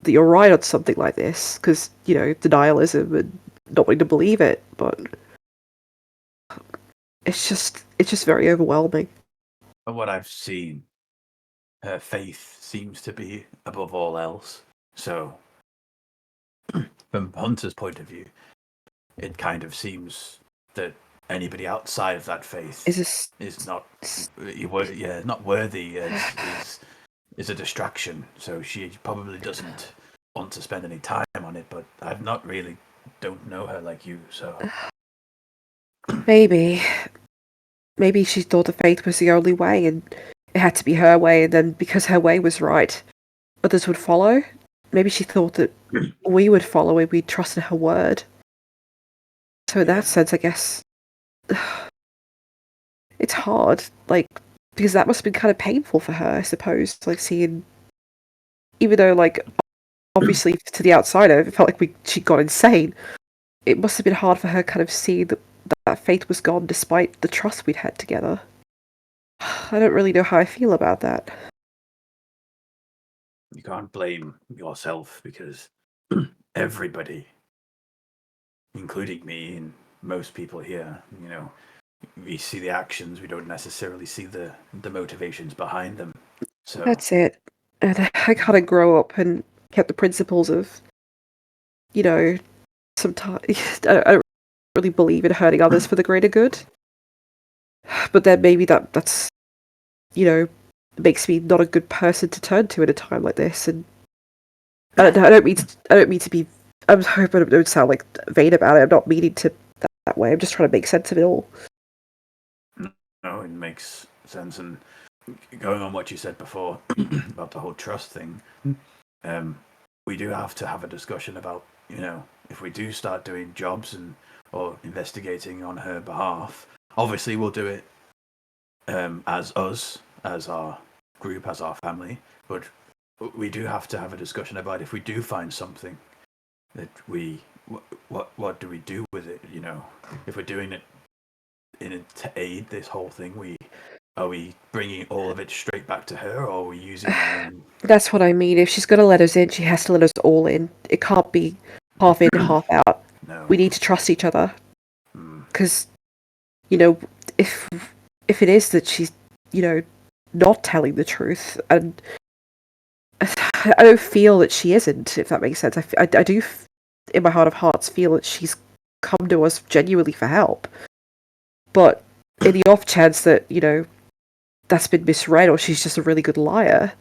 that you're right on something like this, because denialism and not wanting to believe it. But it's just very overwhelming. From what I've seen, her faith seems to be above all else. So, from Hunter's point of view, it kind of seems that anybody outside of that faith is not not worthy. Is a distraction. So she probably doesn't want to spend any time on it. But I've not really don't know her like you. So maybe she thought the faith was the only way, and it had to be her way. And then because her way was right, others would follow. Maybe she thought that we would follow it. We trusted her word. So in that sense, I guess it's hard, like, because that must have been kind of painful for her, I suppose, like seeing, even though, like, obviously to the outsider, it felt like she got insane. It must have been hard for her kind of see that faith was gone despite the trust we'd had together. I don't really know how I feel about that. You can't blame yourself because everybody, including me and most people here, we see the actions, we don't necessarily see the motivations behind them. So that's it. And I kind of grow up and kept the principles of, sometimes I don't really believe in hurting others for the greater good. But then maybe that's makes me not a good person to turn to at a time like this. And I don't mean to be. I'm hoping I don't sound like vain about it. I'm not meaning to that way. I'm just trying to make sense of it all. No, it makes sense. And going on what you said before about the whole trust thing, we do have to have a discussion about, if we do start doing jobs or investigating on her behalf, obviously we'll do it as us, as our group, as our family, but we do have to have a discussion about if we do find something that what do we do with it? If we're doing it to aid this whole thing, are we bringing all of it straight back to her, or are we using our own? That's what I mean. If she's going to let us in, she has to let us all in. It can't be half in, half out. No. We need to trust each other. Because, if it is that she's, not telling the truth, and I don't feel that she isn't, if that makes sense. I do, in my heart of hearts, feel that she's come to us genuinely for help. But in the off chance that, that's been misread, or she's just a really good liar,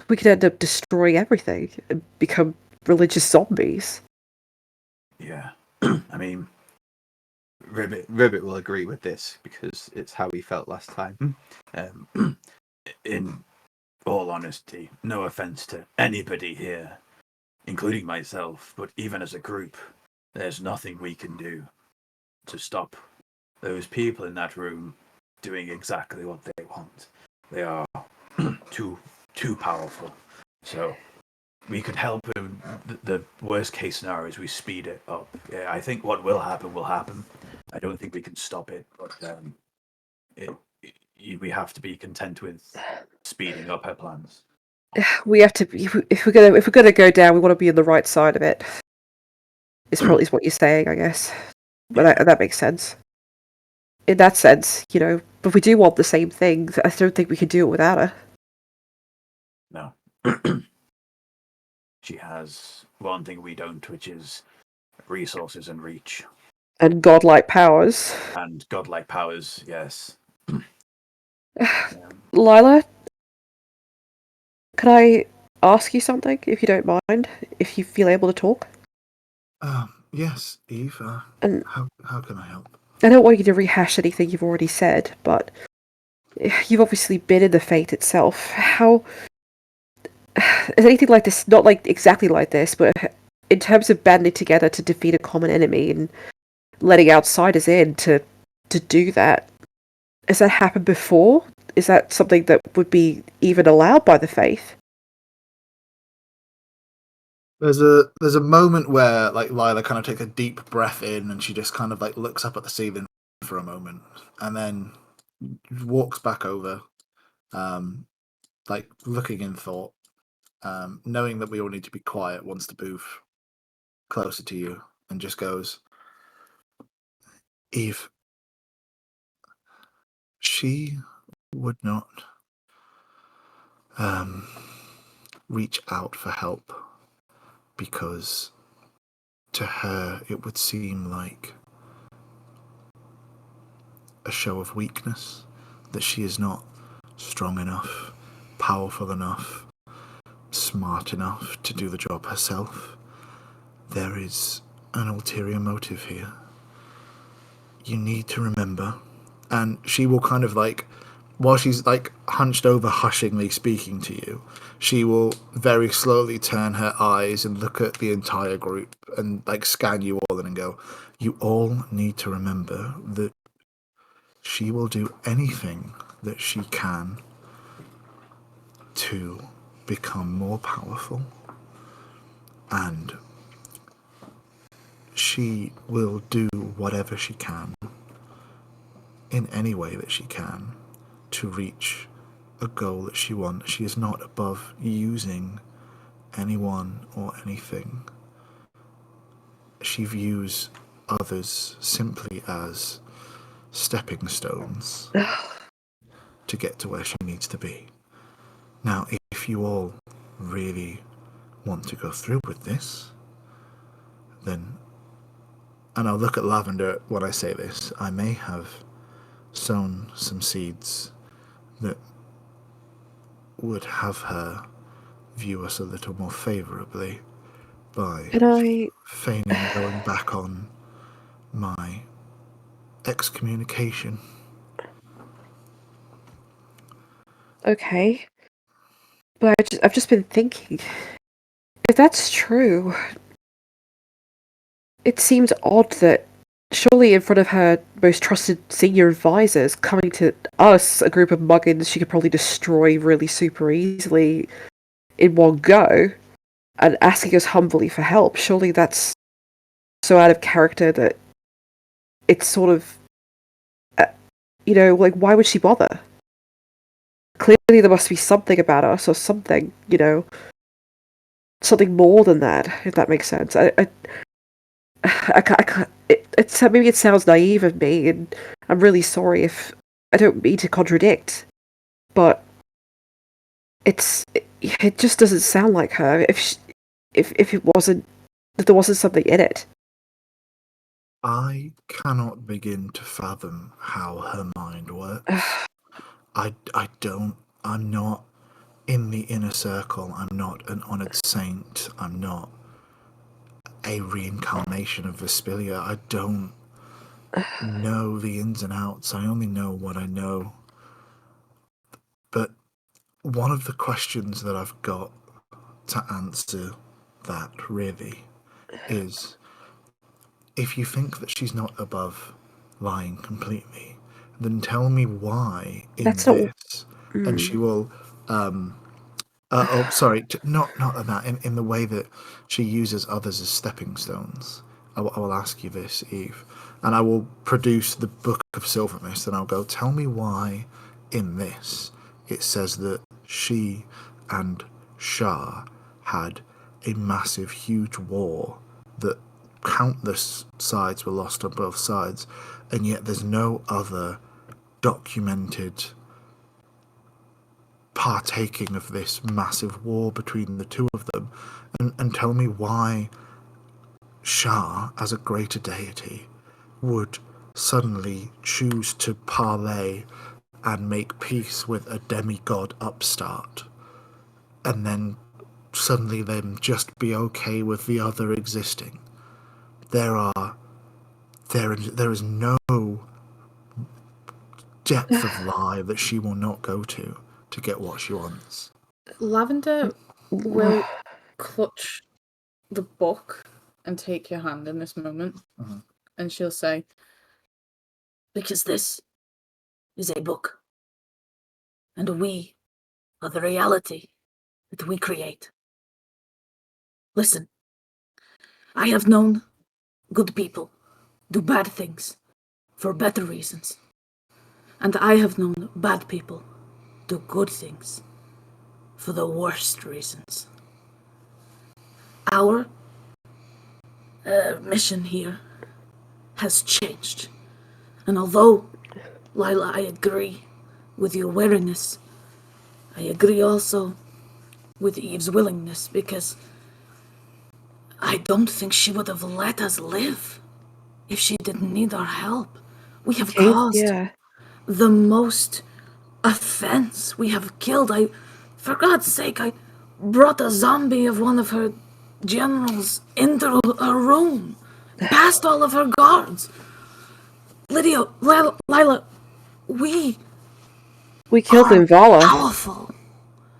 we could end up destroying everything and become religious zombies. Yeah. I mean, Ribbit will agree with this because it's how he felt last time. In all honesty, no offense to anybody here, including myself, but even as a group, there's nothing we can do to stop those people in that room doing exactly what they want. They are too powerful. So we could help him. The worst case scenario is we speed it up. Yeah, I think what will happen. I don't think we can stop it, but we have to be content with speeding up her plans. We have to. If we're gonna go down, we want to be on the right side of it. It's probably what you're saying, I guess. But that makes sense. In that sense, but we do want the same thing. I don't think we can do it without her. No. She has one thing we don't, which is resources and reach. And godlike powers. And godlike powers, yes. Lila, could I ask you something, if you don't mind? If you feel able to talk? Yes, Eve. And how can I help? I don't want you to rehash anything you've already said, but you've obviously been in the Fate itself. How is anything like this, not like exactly like this, but in terms of banding together to defeat a common enemy and letting outsiders in to do that, has that happened before? Is that something that would be even allowed by the Faith? There's a moment where like Lila kind of takes a deep breath in and she just kind of like looks up at the ceiling for a moment and then walks back over, like looking in thought, knowing that we all need to be quiet, wants to move closer to you, and just goes, Eve, she would not reach out for help because to her it would seem like a show of weakness, that she is not strong enough, powerful enough, smart enough to do the job herself. There is an ulterior motive here. You need to remember. And she will kind of like, while she's like hunched over, hushingly speaking to you, she will very slowly turn her eyes and look at the entire group and like scan you all in and go, you all need to remember that she will do anything that she can to become more powerful, and she will do whatever she can in any way that she can to reach a goal that she wants. She is not above using anyone or anything. She views others simply as stepping stones to get to where she needs to be. Now, if you all really want to go through with this, then, and I'll look at Lavender when I say this, I may have sown some seeds that would have her view us a little more favourably by Can I? feigning going back on my excommunication. Okay. But I've just been thinking, if that's true, it seems odd that surely in front of her most trusted senior advisors, coming to us, a group of muggins she could probably destroy really super easily in one go, and asking us humbly for help, surely that's so out of character that it's sort of, like, why would she bother? Clearly there must be something about us, or something, something more than that, if that makes sense. Maybe it sounds naive of me, and I'm really sorry if I don't mean to contradict, but it just doesn't sound like her. If it wasn't, if there wasn't something in it. I cannot begin to fathom how her mind works. I don't. I'm not in the inner circle. I'm not an honoured saint. I'm not a reincarnation of Vespilia. I don't know the ins and outs. I only know what I know. But one of the questions that I've got to answer that really is, if you think that she's not above lying completely, then tell me why in That's not. this. And she will not that, in the way that she uses others as stepping stones. I will ask you this, Eve, and I will produce the Book of Silver Mist, and I'll go, tell me why in this it says that she and Shah had a massive, huge war, that countless sides were lost on both sides, and yet there's no other documented partaking of this massive war between the two of them, and tell me why Shah, as a greater deity, would suddenly choose to parley and make peace with a demigod upstart, and then suddenly then just be okay with the other existing. There is no depth of lie that she will not go to get what she wants. Lavender will clutch the book and take your hand in this moment, and she'll say, Because this is a book, and we are the reality that we create. Listen, I have known good people do bad things for better reasons. And I have known bad people do good things for the worst reasons. Our mission here has changed. And although, Lila, I agree with your wariness, I agree also with Eve's willingness, because I don't think she would have let us live if she didn't need our help. We have caused Yeah. the most offense. We have killed. For God's sake, I brought a zombie of one of her generals into her room, past all of her guards. Lydia, Lila, we killed are Linvala. powerful.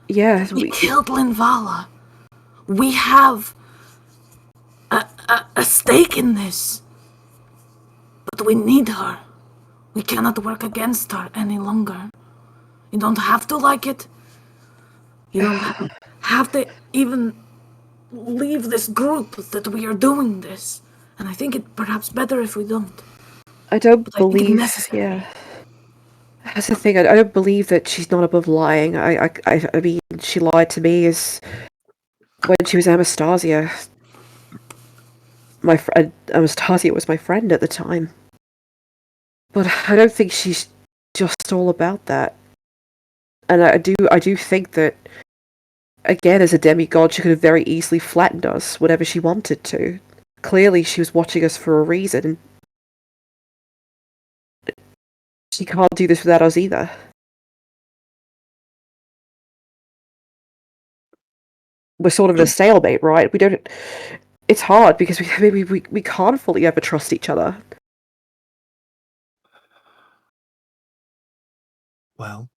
Yeah, We killed Linvala. We have a stake in this. But we need her. We cannot work against her any longer. You don't have to like it. You don't have to even leave this group that we are doing this. And I think it perhaps better if we don't. I don't But I think it's believe. necessary. Yeah, that's the thing. I don't believe that she's not above lying. I mean, she lied to me as when she was Anastasia. Anastasia was my friend at the time. But I don't think she's just all about that. And I do think that, again, as a demigod, she could have very easily flattened us whenever she wanted to. Clearly, she was watching us for a reason. She can't do this without us either. We're sort of in a stalemate, right? We don't. It's hard because we can't fully ever trust each other. Well,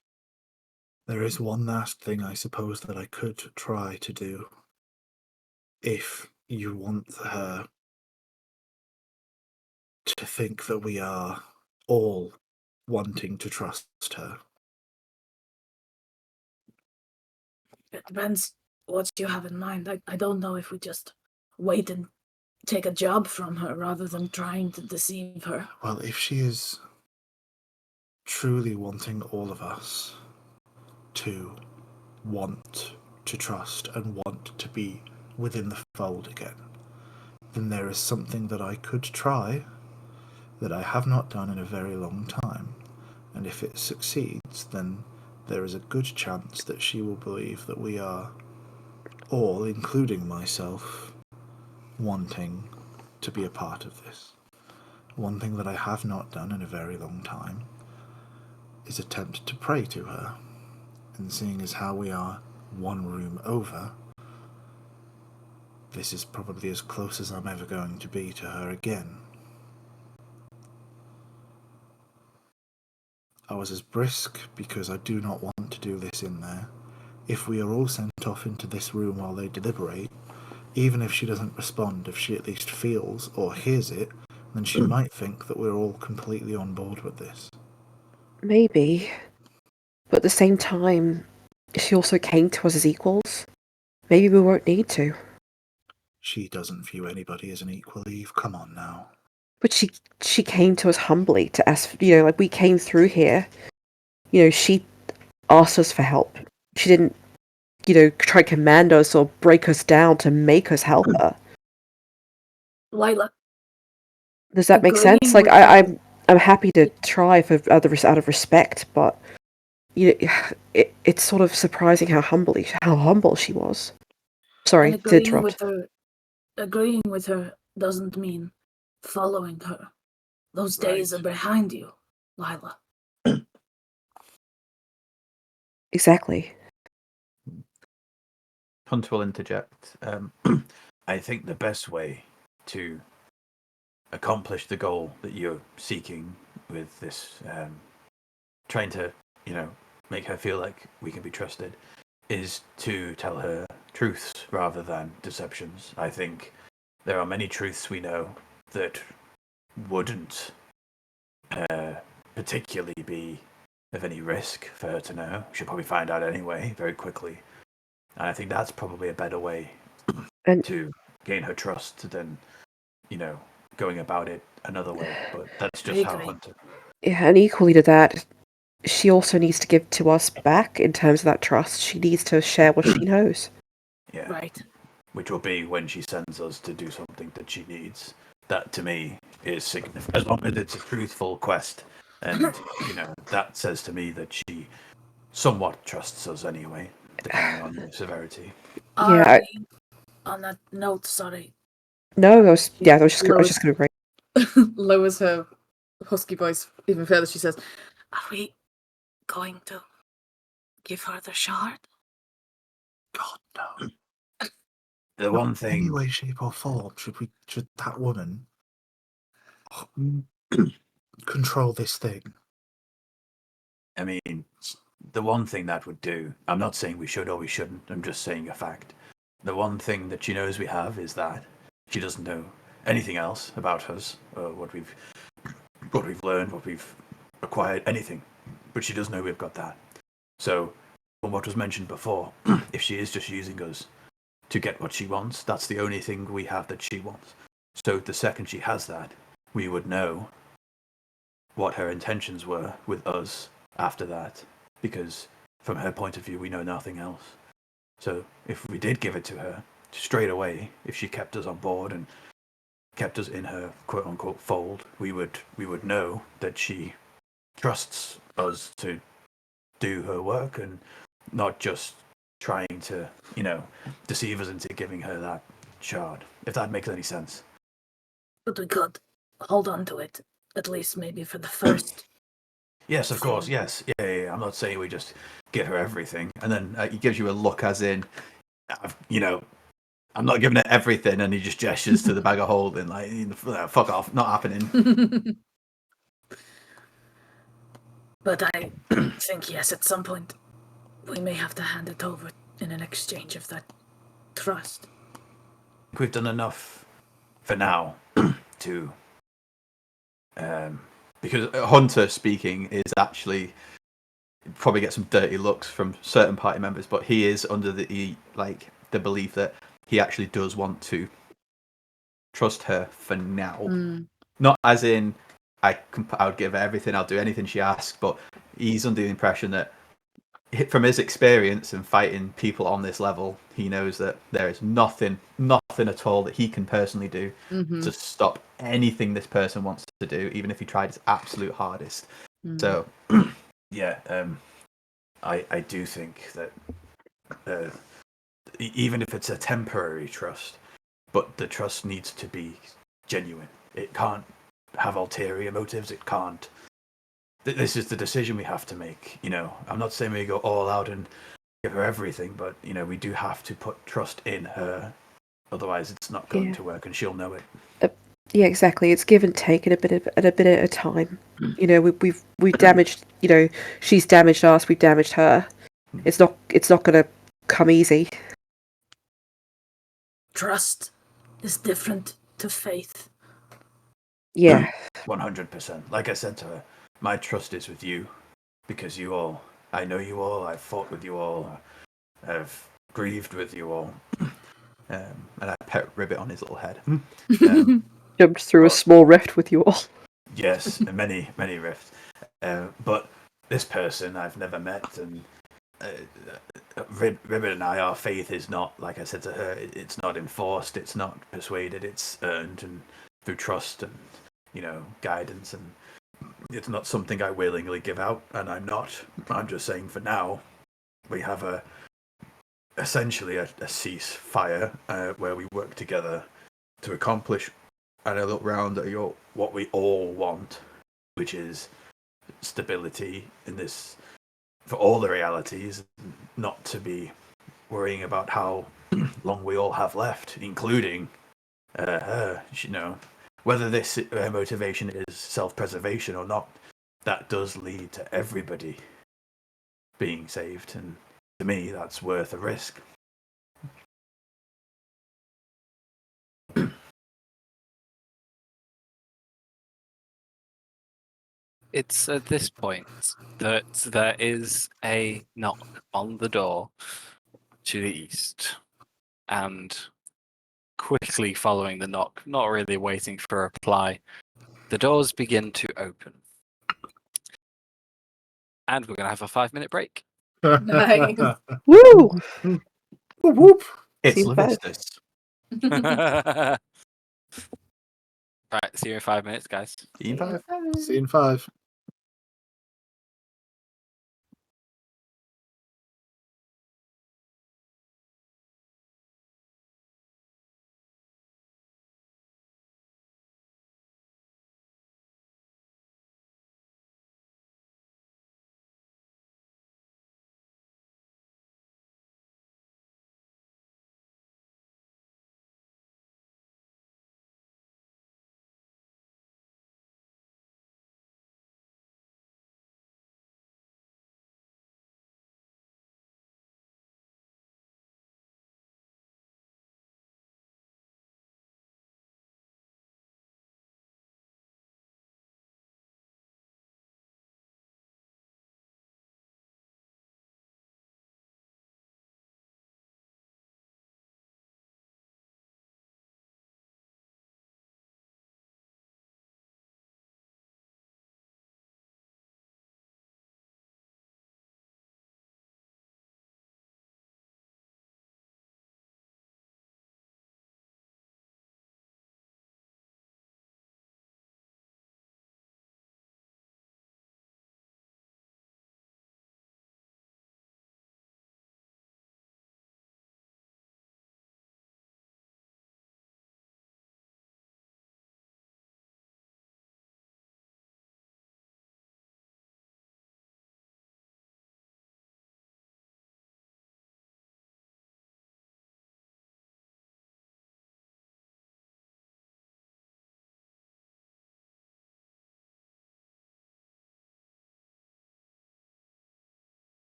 there is one last thing I suppose that I could try to do. If you want her to think that we are all wanting to trust her. It depends what you have in mind. I don't know if we just wait and take a job from her rather than trying to deceive her. Well, if she is truly wanting all of us to want to trust and want to be within the fold again, then there is something that I could try that I have not done in a very long time. And if it succeeds, then there is a good chance that she will believe that we are all, including myself, wanting to be a part of this. One thing that I have not done in a very long time is attempt to pray to her. And seeing as how we are one room over, this is probably as close as I'm ever going to be to her again. I was as brisk because I do not want to do this in there. If we are all sent off into this room while they deliberate, even if she doesn't respond, if she at least feels or hears it, then she might think that we're all completely on board with this. Maybe. But at the same time, she also came to us as equals. Maybe we won't need to. She doesn't view anybody as an equal, Eve. Come on now. But she came to us humbly to ask, like we came through here. She asked us for help. She didn't, try to command us or break us down to make us help her. Lila. Does that make Agreeing sense? Like with I'm happy to try out of respect, but it's sort of surprising how humble she was. Sorry And to interrupt. agreeing with her doesn't mean following her. Those days Right. are behind you, Lila. Exactly. Hunter will interject. I think the best way to accomplish the goal that you're seeking with this, trying to, make her feel like we can be trusted, is to tell her truths rather than deceptions. I think there are many truths we know that wouldn't particularly be of any risk for her to know. She'll probably find out anyway, very quickly. And I think that's probably a better way And to gain her trust than, going about it another way. But that's just how agree. Hunter. Yeah, and equally to that, she also needs to give to us back in terms of that trust. She needs to share what she knows. Yeah. Right. Which will be when she sends us to do something that she needs. That to me is significant. As long as it's a truthful quest, and that says to me that she somewhat trusts us anyway, depending on the severity. Yeah, Are we, on that note, sorry, no, I was just Lowers, gonna agree. lowers her husky voice even further. She says, are we going to give her the shard? God no. The one thing, Any way, shape, or form should that woman control this thing? I mean, the one thing that would do, I'm not saying we should or we shouldn't, I'm just saying a fact. The one thing that she knows we have is that she doesn't know anything else about us, or what we've learned, what we've acquired, anything. But she does know we've got that. So, from what was mentioned before, if she is just using us to get what she wants, that's the only thing we have that she wants. So the second she has that, we would know what her intentions were with us after that, because from her point of view, we know nothing else. So if we did give it to her straight away, if she kept us on board and kept us in her quote unquote fold, we would know that she trusts us to do her work and not just trying to, deceive us into giving her that shard, if that makes any sense. But we could hold on to it, at least maybe for the first. Yes, of course, yes. Yeah. I'm not saying we just give her everything. And then he gives you a look as in, I'm not giving her everything, and he just gestures to the bag of holding, like, fuck off, not happening. But I think, yes, at some point, we may have to hand it over in an exchange of that trust. We've done enough for now to because Hunter speaking is actually probably get some dirty looks from certain party members, but he is under the belief that he actually does want to trust her for now. Not as in I would give her everything, I'll do anything she asks, but he's under the impression that from his experience in fighting people on this level, he knows that there is nothing at all that he can personally do to stop anything this person wants to do, even if he tried his absolute hardest. So, yeah, I do think that even if it's a temporary trust, but the trust needs to be genuine. It can't have ulterior motives. It can't. This is the decision we have to make. I'm not saying we go all out and give her everything, but we do have to put trust in her. Otherwise, it's not going to work, and she'll know it. Yeah, exactly. It's give and take at a bit at a time. We've damaged. She's damaged us. We've damaged her. It's not going to come easy. Trust is different to faith. Yeah. 100%. Like I said to her, my trust is with you because I know you all. I've fought with you all. I've grieved with you all. And I pet Ribbit on his little head. Jumped through a small rift with you all. Yes, many rifts. But this person I've never met, and Ribbit and I, our faith is not, like I said to her, it's not enforced, it's not persuaded, it's earned and through trust and guidance, and it's not something I willingly give out, and I'm just saying for now we have essentially a ceasefire where we work together to accomplish, and I look round at what we all want, which is stability in this for all the realities, not to be worrying about how long we all have left, including her. Whether this motivation is self-preservation or not, that does lead to everybody being saved, and to me, that's worth a risk. It's at this point that there is a knock on the door to the east, and quickly following the knock, not really waiting for a reply. The doors begin to open. And we're going to have a 5-minute break. Nice. Woo! Whoop, whoop. It's Scene five. Levistus. Right, see you in 5 minutes, guys. E5. Scene 5.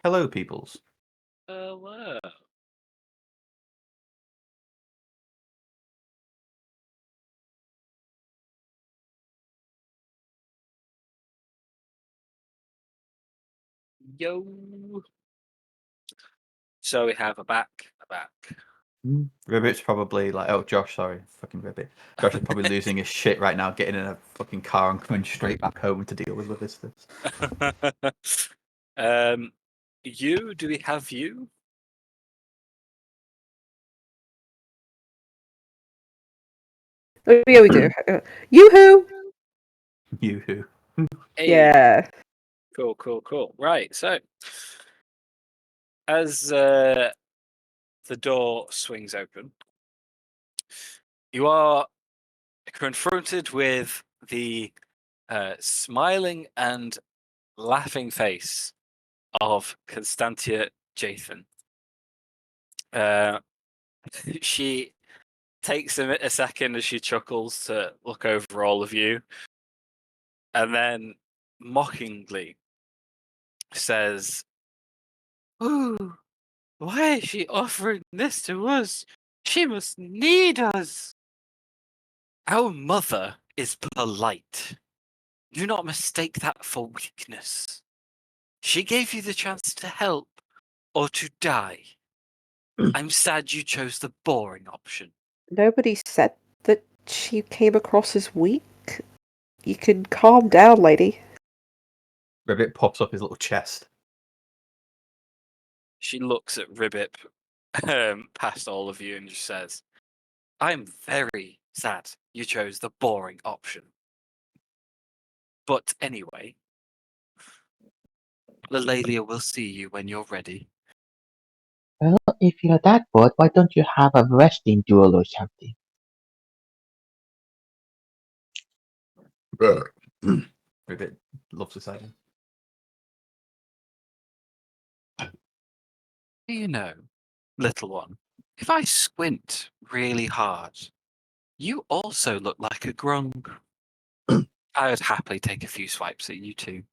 Hello, peoples. Hello. Yo. So we have a back. Ribbit's probably like, oh, Josh, sorry, fucking Ribbit. Josh is probably losing his shit right now, getting in a fucking car and coming straight back home to deal with this. You? Do we have you? Yeah, we do. Yoo-hoo! You who? Hey. Yeah. Cool. Right. So, as the door swings open, you are confronted with the smiling and laughing face of Constantia Jathan. She takes a second as she chuckles to look over all of you, and then mockingly says, "Ooh, why is she offering this to us? She must need us. Our mother is polite. Do not mistake that for weakness. She gave you the chance to help or to die. I'm sad you chose the boring option." Nobody said that she came across as weak. You can calm down, lady. Ribbit pops up his little chest. She looks at Ribbip past all of you and just says, "I'm very sad you chose the boring option. But anyway, Lelalia will see you when you're ready." Well, if you're that bored, why don't you have a wrestling duel or something? Ribbit loves this idea. You know, little one, if I squint really hard, you also look like a grung. I would happily take a few swipes at you too.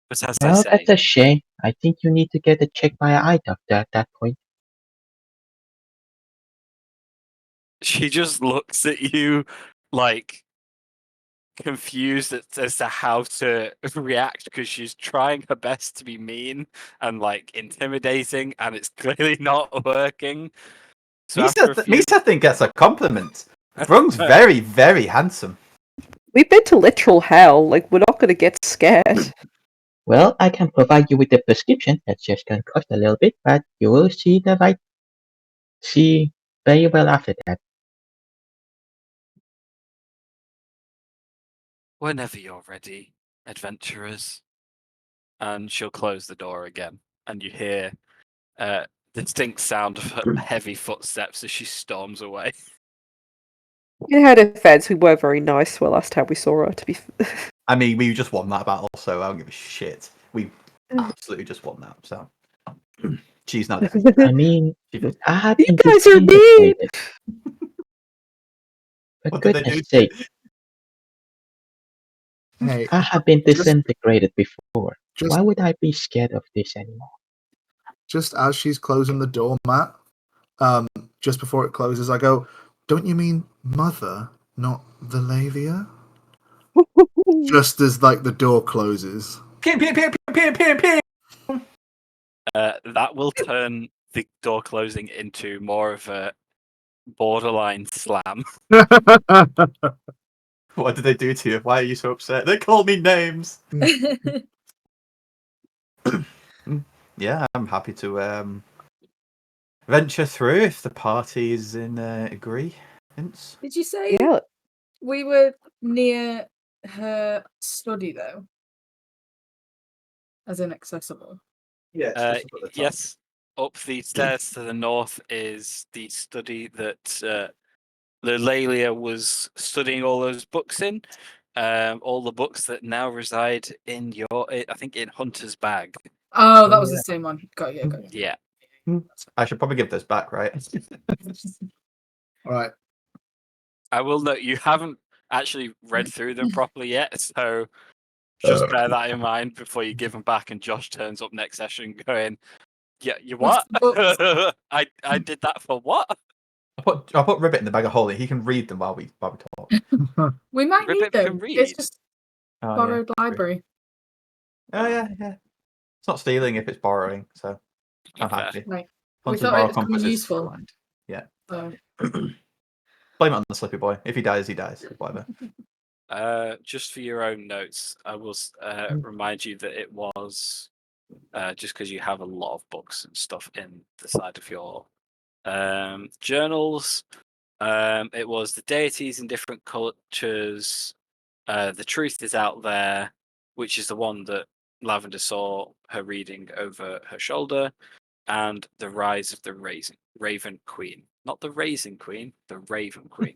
But as I Well, say, that's a shame. I think you need to get a check by eye doctor at that point. she just looks at you like confused as to how to react because she's trying her best to be mean and like intimidating, and it's clearly not working. So after a few, Misa think that's a compliment. Grung's very, very handsome. We've been to literal hell. Like, we're not gonna get scared. Well, I can provide you with a prescription. That's just going to cost a little bit, but you will see very well after that. whenever you're ready, adventurers. And she'll close the door again, and you hear distinct sound of her heavy footsteps as she storms away. In her defense, we were very nice the last time we saw her, to be I mean, we just won that battle, so I don't give a shit. We absolutely just won that, so. She's not there. I mean, I have You been guys are mean! disintegrated. For What did they goodness do? sake, Hey, I have been Just- disintegrated before. just Why would I be scared of this anymore? just as she's closing the door, Matt, just before it closes, I go, "Don't you mean mother, not the Lavia?" Just as like the door closes. Pew, pew, pew, pew, pew, pew, pew. That will turn the door closing into more of a borderline slam. What did they do to you? Why are you so upset? They call me names. Yeah, I'm happy to venture through if the party is in agreement. Did you say Yeah, we were near her study though? As inaccessible. Yeah, Yes, up the stairs to the north is the study that Lelalia was studying all those books in. All the books that now reside in I think in Hunter's bag. Oh, that was the same one. Got you. Yeah. I should probably give those back, right? All right. I will note you haven't actually read through them properly yet, so Just bear that in mind before you give them back, and Josh turns up next session going, "Yeah, you what? What's the I did that for what?" I'll put Ribbit in the bag of holding. He can read them while we talk. We might need Ribbit can them. read. It's just Oh, borrowed yeah. library. Oh yeah. It's not stealing if it's borrowing, so I'm Fair. happy. Right. We Hunters thought borrow it was coming compasses. useful. Blind. Yeah. So Blame it on the Slippy Boy. If he dies, he dies. Whatever. Just for your own notes, I will remind you that it was just because you have a lot of books and stuff in the side of your journals. It was the deities in different cultures. The truth is out there, which is the one that Lavender saw her reading over her shoulder, and the rise of the Raven Queen. Not the Raisin Queen, the Raven Queen.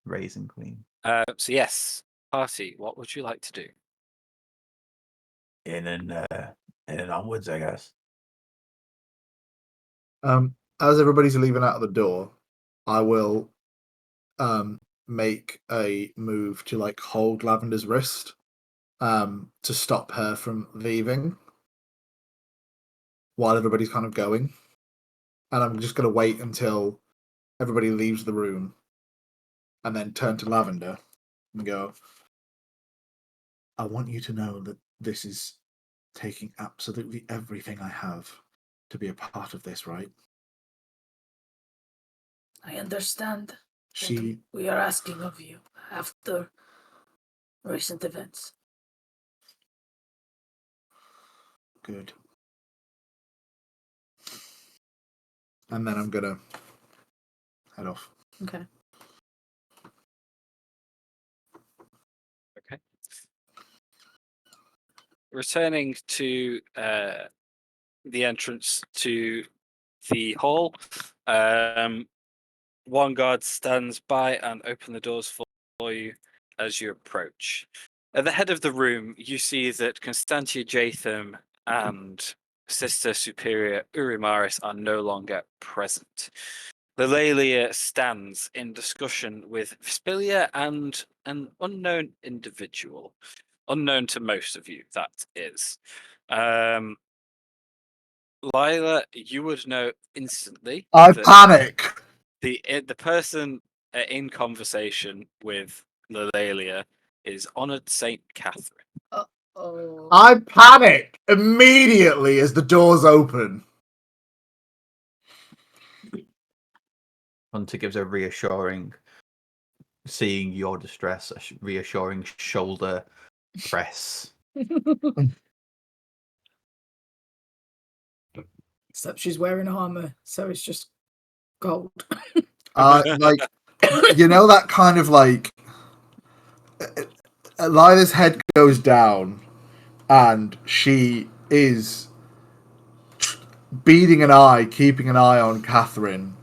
Raisin Queen. So yes, party. What would you like to do? In and onwards, I guess. As everybody's leaving out of the door, I will make a move to like hold Lavender's wrist to stop her from leaving while everybody's kind of going. And I'm just going to wait until everybody leaves the room and then turn to Lavender and go, I want you to know that this is taking absolutely everything I have to be a part of this, right? I understand. She We are asking of you after recent events. good. And then I'm gonna head off. okay. Okay. Returning to the entrance to the hall, one guard stands by and opens the doors for you as you approach. At the head of the room, you see that Constantia Jatham and Sister Superior Urimaris are no longer present. Lelalia stands in discussion with Vespilia and an unknown individual. Unknown to most of you, that is. Lila, you would know instantly I that panic. the person in conversation with Lelalia is Honoured Saint Catherine. Oh. I panic immediately as the doors open. Hunter gives a reassuring, seeing your distress, a reassuring shoulder press. Except she's wearing armor, so it's just gold. Like, you know, that kind of like Lila's head goes down and she is beating an eye, keeping an eye on Catherine,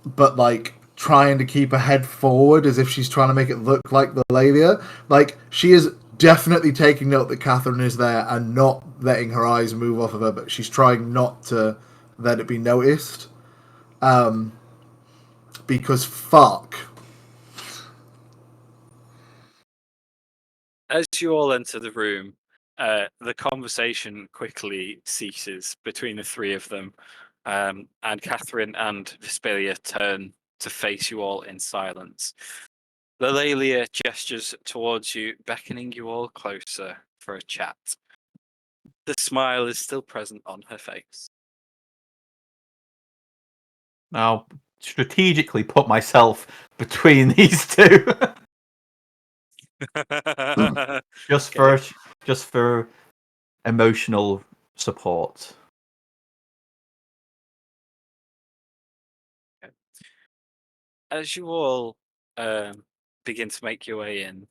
but like trying to keep her head forward as if she's trying to make it look like the Lelia. Like, she is definitely taking note that Catherine is there and not letting her eyes move off of her, but she's trying not to let it be noticed. Because fuck. As you all enter the room, the conversation quickly ceases between the three of them, and Catherine and Vespelia turn to face you all in silence. Lelalia gestures towards you, beckoning you all closer for a chat. The smile is still present on her face. I'll strategically put myself between these two. just for emotional support. As you all begin to make your way in,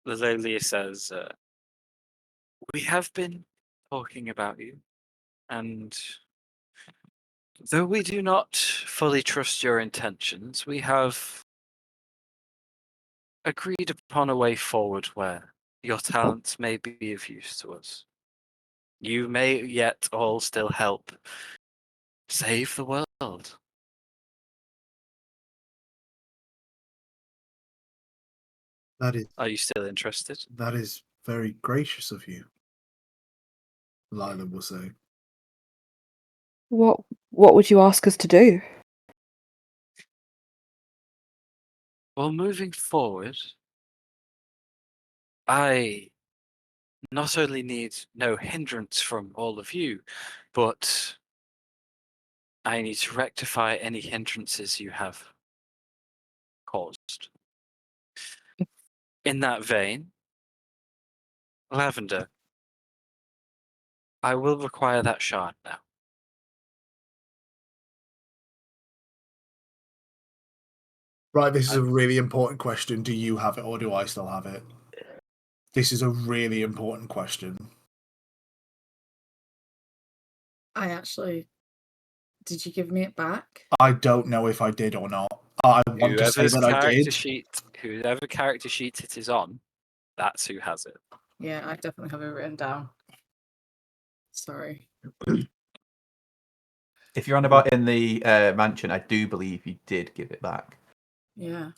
Lelalia says, we have been talking about you, and though we do not fully trust your intentions, we have agreed upon a way forward where your talents may be of use to us. You may yet all still help save the world. That is Are you still interested? very gracious of you, Lila will say. What would you ask us to do? Well, moving forward, I not only need no hindrance from all of you, but I need to rectify any hindrances you have caused. In that vein, Lavender, I will require that shard now. Right, this is a really important question. Do you have it or do I still have it? This is a really important question. I actually. Did you give me it back? I don't know if I did or not. I want to say that I did. Whoever character sheet it is on, that's who has it. Yeah, I definitely have it written down. Sorry. If you're on about in the mansion, I do believe you did give it back. Yeah.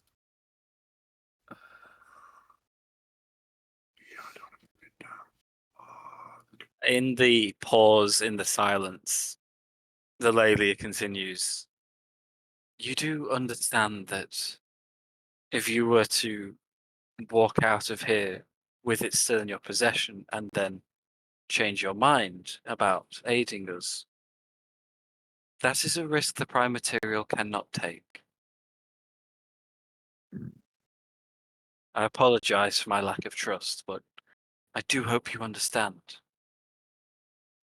In the pause, in the silence, the Lelia continues. You do understand that if you were to walk out of here with it still in your possession and then change your mind about aiding us, that is a risk the Prime Material cannot take. I apologize for my lack of trust, but I do hope you understand.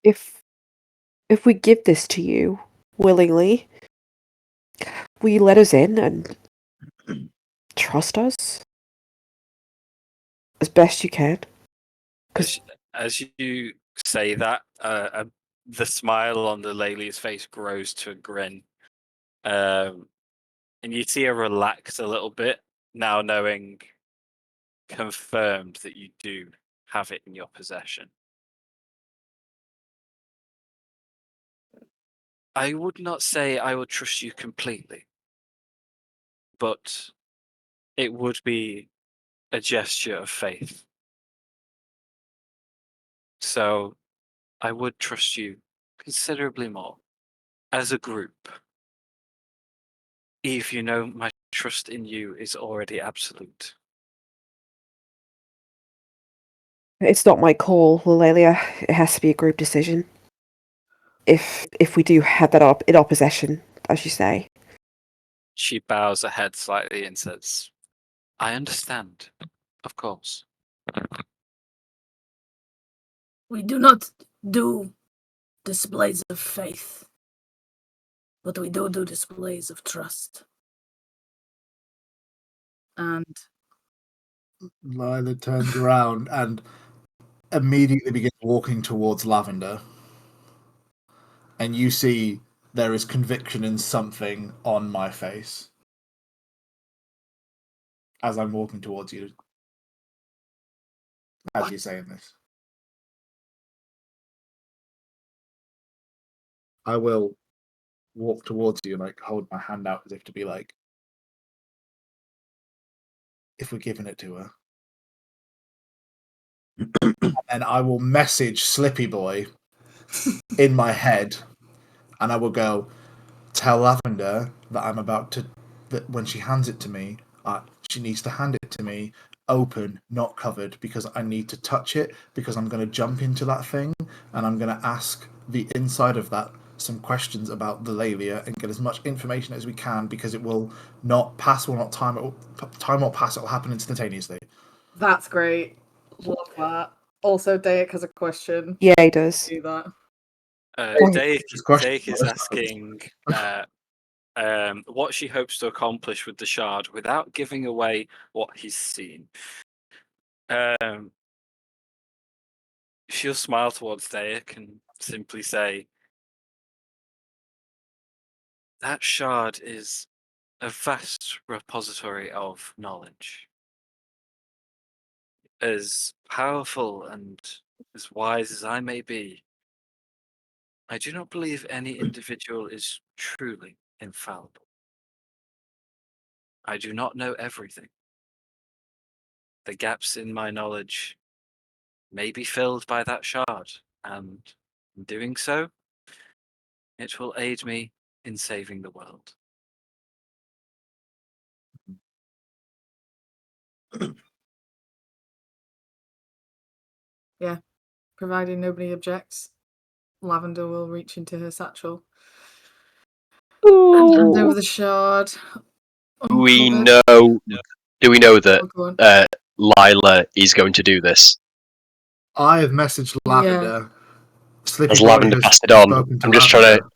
If we give this to you willingly, will you let us in and trust us as best you can? As you say that, the smile on the Lelia's face grows to a grin. And you see her relax a little bit, now knowing confirmed that you do have it in your possession. I would not say I would trust you completely, but it would be a gesture of faith. So I would trust you considerably more as a group. Eve, you know my trust in you is already absolute. It's not my call, Lilelia. It has to be a group decision. If we do have that in our possession, as you say. She bows her head slightly and says, I understand, of course. We do not do displays of faith, but we do displays of trust. And Lila turns around and immediately begins walking towards Lavender. And you see there is conviction in something on my face as I'm walking towards you. As you're saying this, I will walk towards you and like hold my hand out as if to be like, if we're giving it to her. And I will message Slippy Boy in my head, and I will go, tell Lavender that I'm about to, that when she hands it to me, she needs to hand it to me open, not covered, because I need to touch it, because I'm going to jump into that thing and I'm going to ask the inside of that some questions about the Lelia and get as much information as we can, because it will not pass, will not time, time won't pass, it will happen instantaneously. that's great. Love that. Also, Dayak has a question. Yeah, he does. Do that. Dayak is asking what she hopes to accomplish with the shard without giving away what he's seen. She'll smile towards Dayak and simply say, that shard is a vast repository of knowledge. As powerful and as wise as I may be, I do not believe any individual is truly infallible. I do not know everything. the gaps in my knowledge may be filled by that shard, and in doing so, it will aid me in saving the world. Yeah, providing nobody objects, Lavender will reach into her satchel and hand over the shard. Do we uncovered. know? Do we know that Oh, go on. Lila is going to do this? I have messaged Yeah. Lavender. Sleepy Has Boy Lavender has passed it on? spoken to I'm just trying Lavender. to.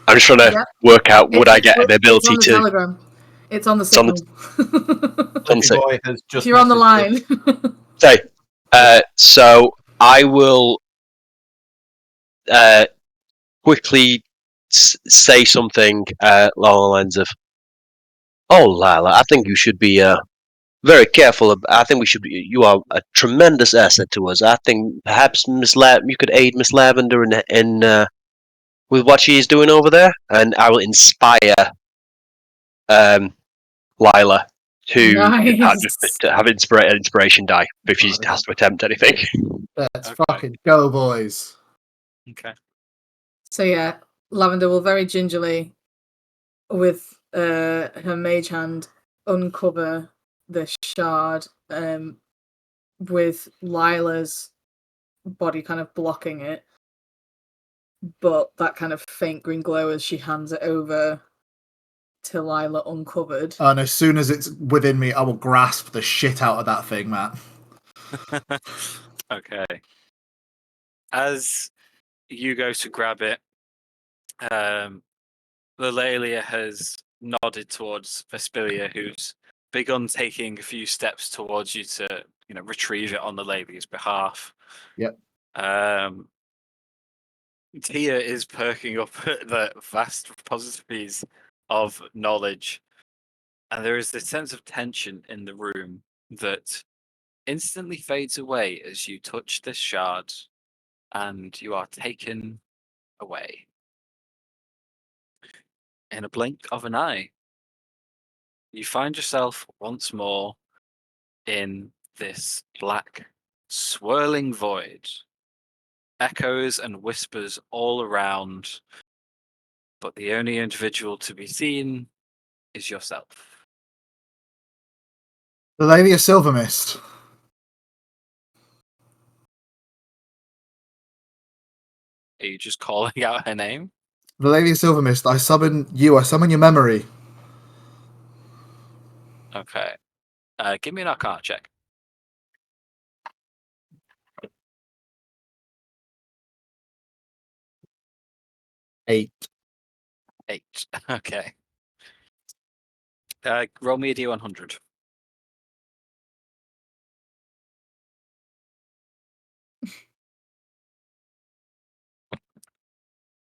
I'm just trying to Yeah. work out. Would I get the It's ability on the to? telegram. It's on the It's on the- signal. on Sleepy the- Boy has If just you're on the messaged us. line. Say. So I will quickly say something along the lines of, "Oh, Lila, I think you should be very careful. I think we should be. You are a tremendous asset to us. I think perhaps you could aid Miss Lavender in with what she is doing over there, and I will inspire Lila to Nice. to have inspiration die if she has to attempt anything." Let's Okay. fucking go, boys. Okay. So yeah, Lavender will very gingerly, with her mage hand, uncover the shard, with Lila's body kind of blocking it, but that kind of faint green glow as she hands it over to Lila uncovered. And as soon as it's within me, I will grasp the shit out of that thing, Matt. Okay. As you go to grab it, Lelalia has nodded towards Vespilia, who's begun taking a few steps towards you to, retrieve it on Lelalia's behalf. Yep. Tia is perking up at the vast repositories of knowledge, and there is this sense of tension in the room that instantly fades away as you touch this shard and you are taken away. In a blink of an eye, you find yourself once more in this black, swirling void. Echoes and whispers all around, but the only individual to be seen is yourself. The Lady of Silver Mist. Are you just calling out her name? The Lady of Silver Mist, I summon you. I summon your memory. Okay. Give me an Arcana check. 8. 8. Okay. Roll me a D100.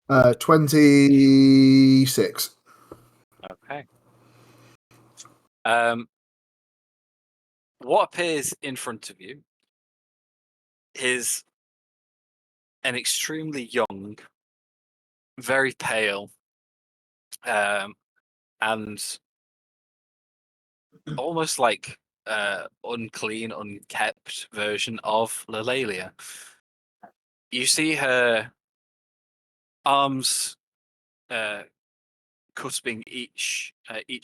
Uh, 26. Okay. What appears in front of you is an extremely young, very pale, and almost like unclean, unkept version of Lelalia. You see her arms cusping each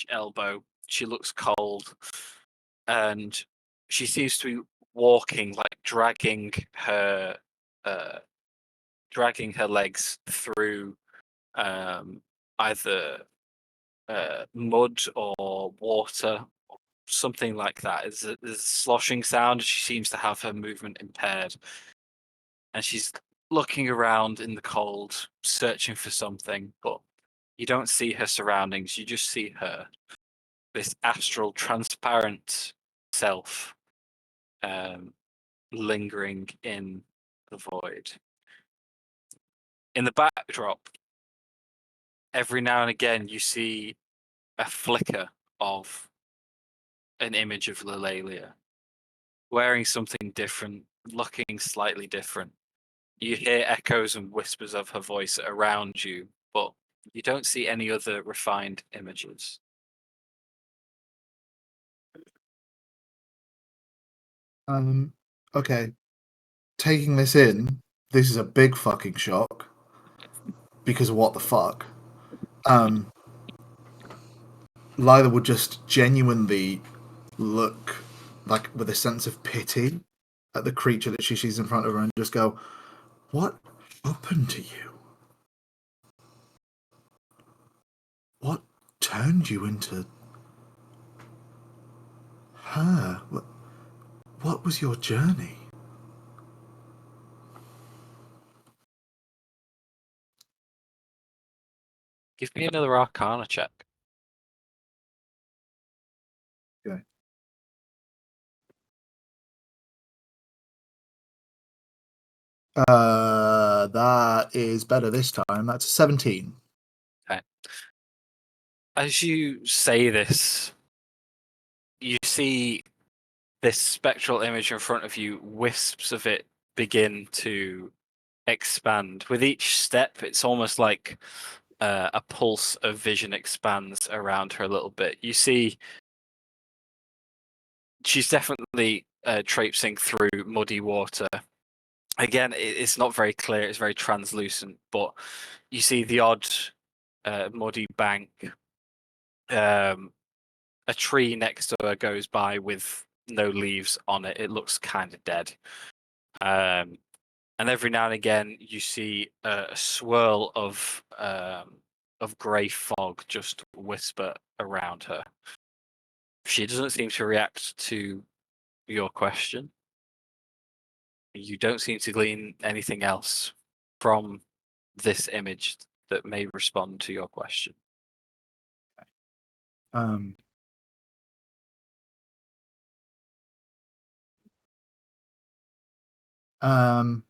elbow. She looks cold, and she seems to be walking, like uh, dragging her legs through either mud or water, something like that. There's a sloshing sound. She seems to have her movement impaired, and she's looking around in the cold, searching for something, but you don't see her surroundings. You just see her, this astral, transparent self, lingering in the void. In the backdrop, every now and again, you see a flicker of an image of Lelalia, wearing something different, looking slightly different. You hear echoes and whispers of her voice around you, but you don't see any other refined images. Okay. Taking this in, this is a big fucking shock. Because what the fuck? Lila would just genuinely look like with a sense of pity at the creature that she sees in front of her and just go, "What happened to you? What turned you into her? What was your journey?" Give me another Arcana check. Okay. That is better this time. That's 17. Okay. As you say this, you see this spectral image in front of you, wisps of it begin to expand. With each step, it's almost like a pulse of vision expands around her a little bit. You see she's definitely traipsing through muddy water. Again, it's not very clear, it's very translucent, but you see the odd muddy bank. A tree next to her goes by with no leaves on it. It looks kind of dead. And every now and again, you see a swirl of grey fog just whisper around her. She doesn't seem to react to your question. You don't seem to glean anything else from this image that may respond to your question. Um, um,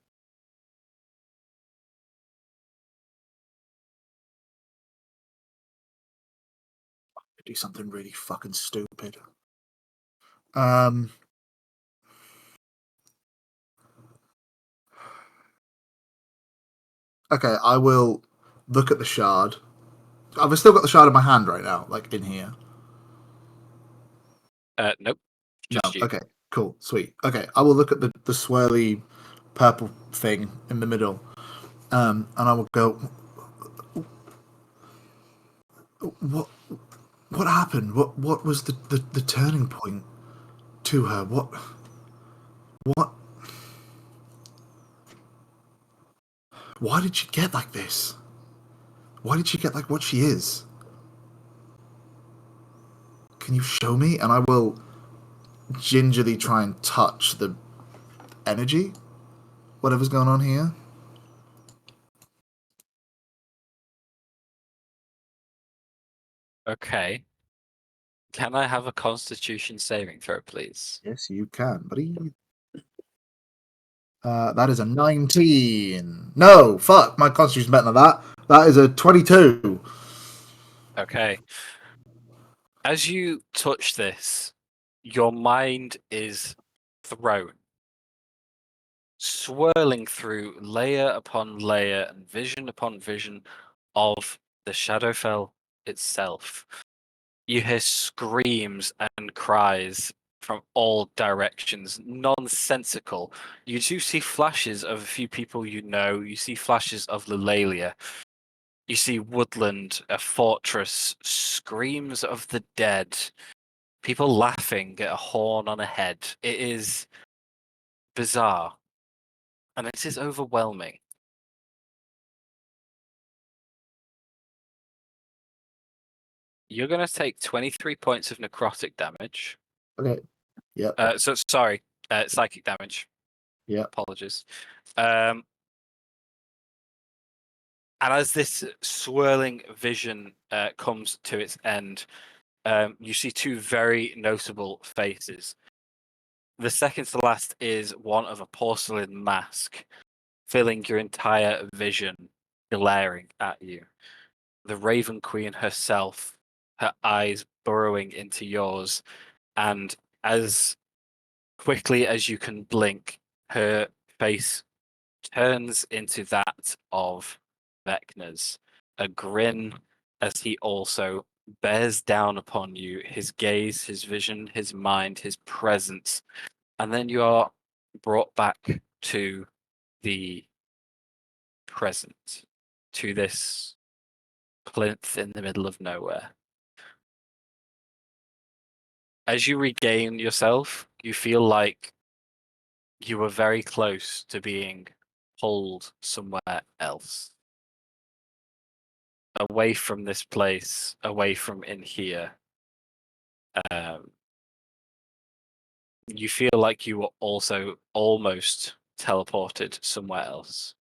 do something really fucking stupid. Okay, I will look at the shard. I've still got the shard in my hand right now, like in here. Nope. Just you. Okay, cool, sweet. Okay, I will look at the swirly purple thing in the middle, and I will go. What happened? What was the turning point to her? What? Why did she get like this? Why did she get like what she is? Can you show me? And I will gingerly try and touch the energy, whatever's going on here. Okay. Can I have a Constitution saving throw, please? Yes, you can, buddy. That is a 19. No, fuck, my constitution's better than that. That is a 22. Okay. As you touch this, your mind is thrown, swirling through layer upon layer and vision upon vision of the Shadowfell itself. You hear screams and cries from all directions, nonsensical. You do see flashes of a few people you know. You see flashes of Lulalia. You see woodland, a fortress, screams of the dead, people laughing at a horn on a head. It is bizarre, and it is overwhelming. You're going to take 23 points of necrotic damage. Okay. Yep. Sorry, psychic damage. Yep. Apologies. And as this swirling vision comes to its end, you see two very notable faces. The second to last is one of a porcelain mask, filling your entire vision, glaring at you. The Raven Queen herself, her eyes burrowing into yours, and as quickly as you can blink, her face turns into that of Vecna's, a grin as he also bears down upon you, his gaze, his vision, his mind, his presence, And then you are brought back to the present, to this plinth in the middle of nowhere. As you regain yourself, you feel like you were very close to being pulled somewhere else. Away from this place, away from in here. You feel like you were also almost teleported somewhere else.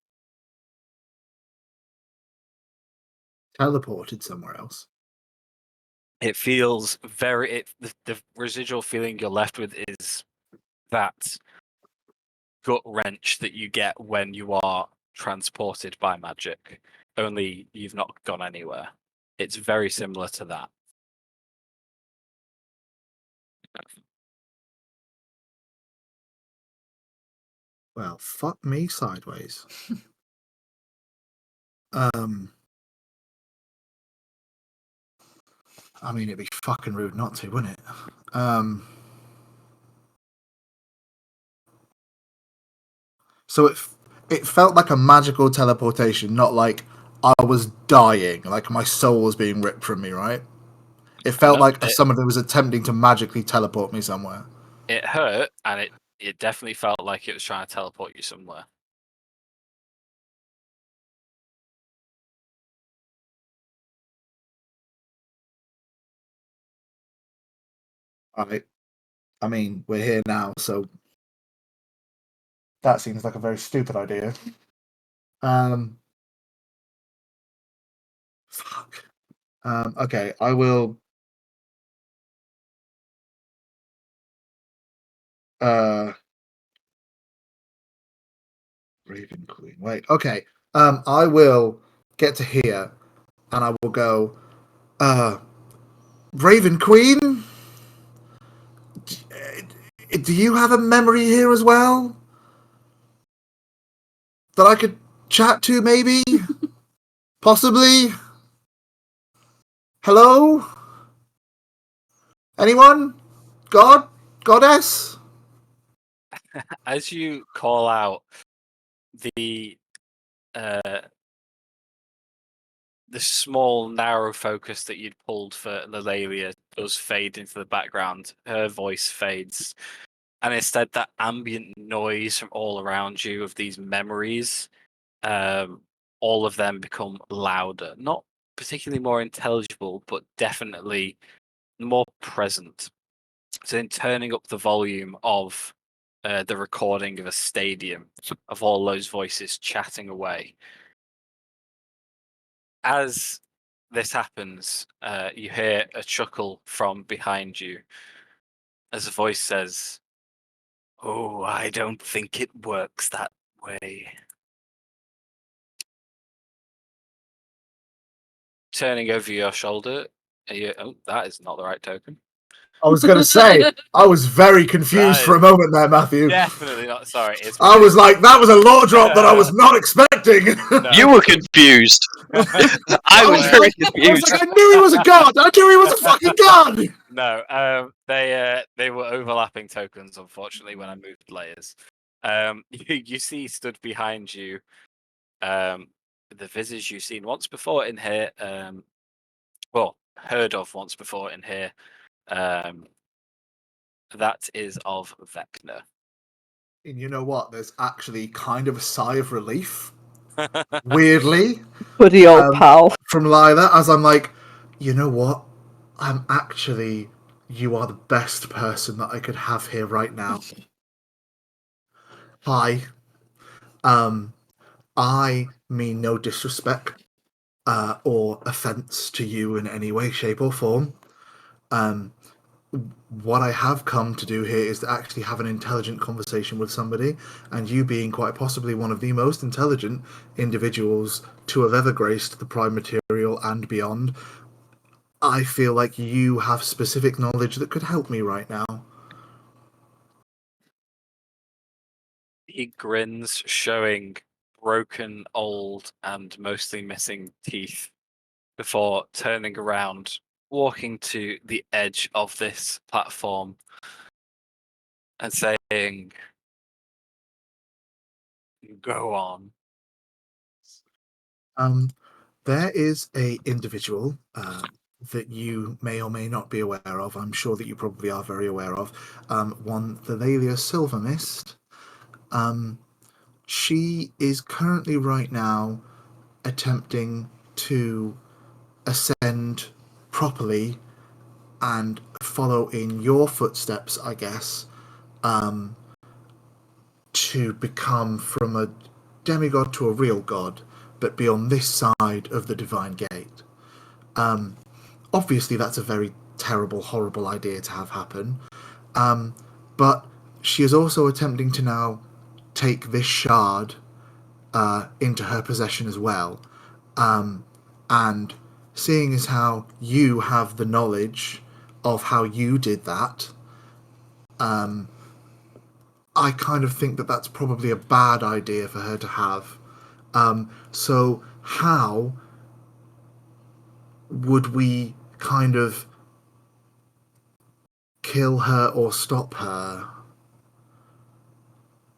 Teleported somewhere else. It feels very. The residual feeling you're left with is that gut wrench that you get when you are transported by magic. Only you've not gone anywhere. It's very similar to that. Well, fuck me sideways. I mean, it'd be fucking rude not to, wouldn't it? So it felt like a magical teleportation, not like I was dying, like my soul was being ripped from me, right? It felt No, like somebody was attempting to magically teleport me somewhere. it hurt, and it definitely felt like it was trying to teleport you somewhere. All right. I mean, we're here now, so that seems like a very stupid idea. Fuck. Okay, I will. Raven Queen. Wait. Okay. I will get to here, and I will go. Raven Queen. Do you have a memory here as well that I could chat to? Maybe, possibly. Hello. Anyone? God? Goddess? As you call out, the uh, the small narrow focus that you'd pulled for Lelalia does fade into the background. Her voice fades, and instead that ambient noise from all around you of these memories, all of them become louder. Not particularly more intelligible, but definitely more present. So in turning up the volume of the recording of a stadium of all those voices chatting away. As this happens, you hear a chuckle from behind you as a voice says, "Oh, I don't think it works that way." Turning over your shoulder, oh, that is not the right token. I was going to say, I was very confused for a moment there, Matthew. Definitely not. Sorry, I was like, that was a law drop that I was not expecting. No. You were confused. I was very confused. I knew he was a god. I knew he was a fucking god. No, they were overlapping tokens, unfortunately, when I moved layers. You see stood behind you, the visage you've seen once before in here, well, heard of once before in here. That is of Vecna. And you know what? There's actually kind of a sigh of relief, weirdly, Buddy old pal. from Lila, as I'm like, you know what? You are the best person that I could have here right now. Hi. I mean no disrespect or offense to you in any way, shape, or form. What I have come to do here is to actually have an intelligent conversation with somebody, and you being quite possibly one of the most intelligent individuals to have ever graced the Prime Material and beyond, I feel like you have specific knowledge that could help me right now. He grins, showing broken, old, and mostly missing teeth before turning around, walking to the edge of this platform, and saying, "Go on." There is a individual that you may or may not be aware of. I'm sure that you probably are very aware of. One, the Thalia Silvermist. She is currently right now attempting to ascend properly and follow in your footsteps, I guess, to become from a demigod to a real god, but be on this side of the divine gate. Obviously, that's a very terrible, horrible idea to have happen. But she is also attempting to now take this shard into her possession as well. And seeing as how you have the knowledge of how you did that, I kind of think that that's probably a bad idea for her to have. So, how would we kind of kill her or stop her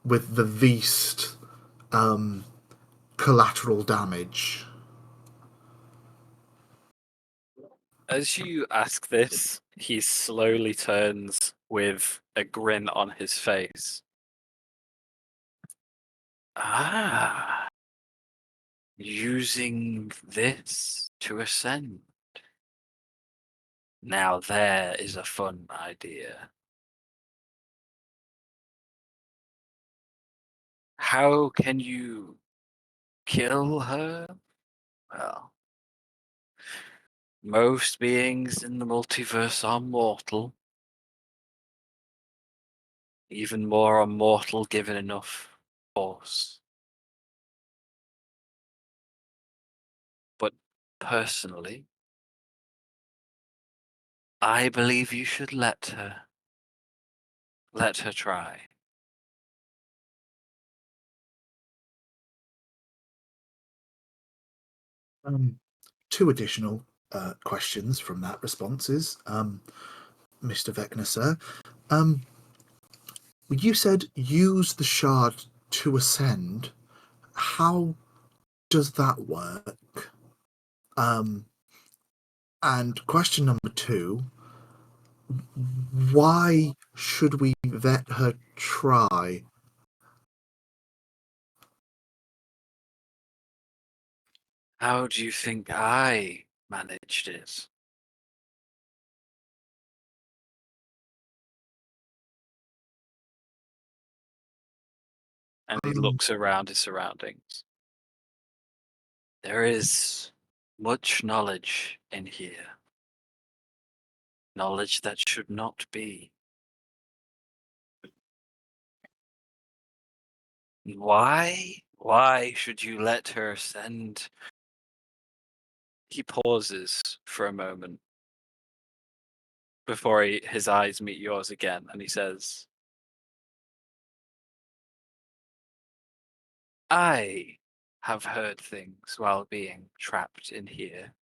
with the least collateral damage? As you ask this, he slowly turns with a grin on his face. Ah, using this to ascend. Now there is a fun idea. How can you kill her? Well, most beings in the multiverse are mortal. Even more are mortal given enough force. But personally, I believe you should let her. Let her try. Two additional questions from that responses, Mr. Vecna, sir. You said use the shard to ascend. How does that work? And question number two, why should we let her try? How do you think I managed it? And he looks around his surroundings. There is much knowledge in here. Knowledge that should not be. Why? Why should you let her ascend? He pauses for a moment before his eyes meet yours again, and he says, I have heard things while being trapped in here.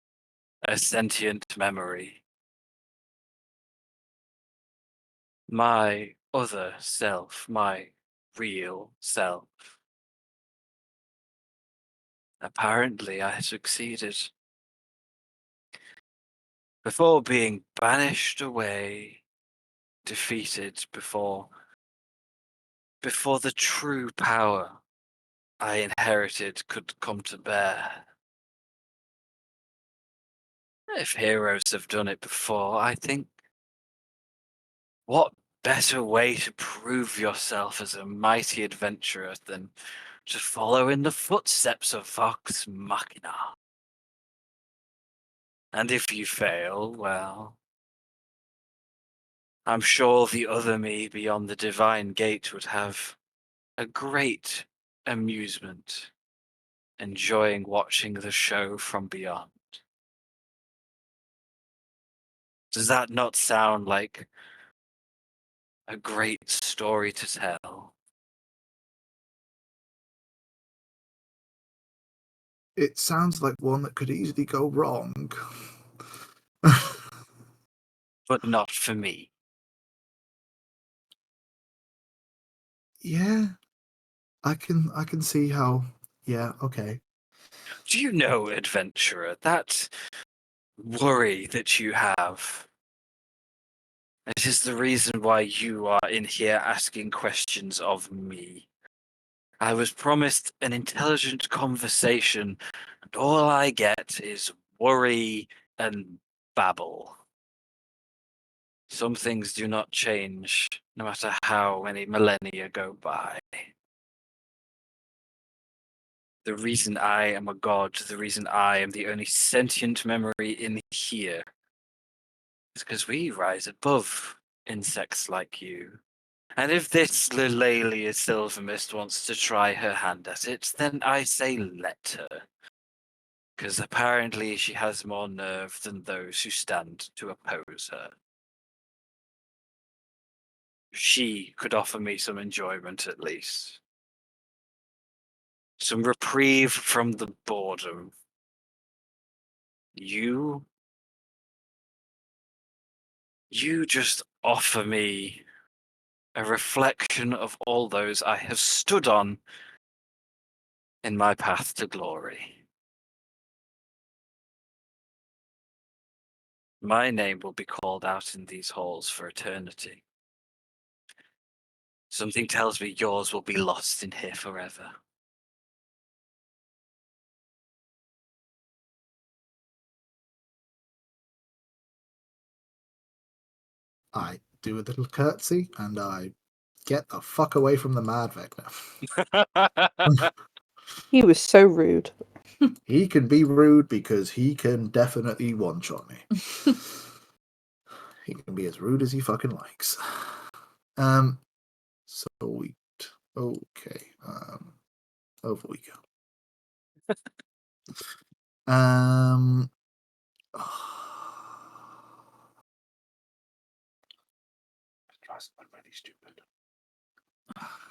A sentient memory. My other self, my real self. Apparently, I succeeded. Before being banished away, defeated before the true power I inherited could come to bear. If heroes have done it before, I think what better way to prove yourself as a mighty adventurer than to follow in the footsteps of Vox Machina? And if you fail, well, I'm sure the other me beyond the divine gate would have a great amusement enjoying watching the show from beyond. Does that not sound like a great story to tell? It sounds like one that could easily go wrong. But not for me. Yeah, I can see how. Yeah, okay. Do you know, adventurer, that worry that you have? It is the reason why you are in here asking questions of me. I was promised an intelligent conversation, and all I get is worry and babble. Some things do not change, no matter how many millennia go by. The reason I am a god, the reason I am the only sentient memory in here, is because we rise above insects like you. And if this Lilalia Silvermist wants to try her hand at it, then I say let her. Because apparently she has more nerve than those who stand to oppose her. She could offer me some enjoyment at least. Some reprieve from the boredom. You just offer me a reflection of all those I have stood on in my path to glory. My name will be called out in these halls for eternity. Something tells me yours will be lost in here forever. I do a little curtsy and I get the fuck away from the Mad Vecna. He was so rude. He can be rude because he can definitely one-shot me. He can be as rude as he fucking likes. Sweet. Okay. Over we go. Try something really stupid.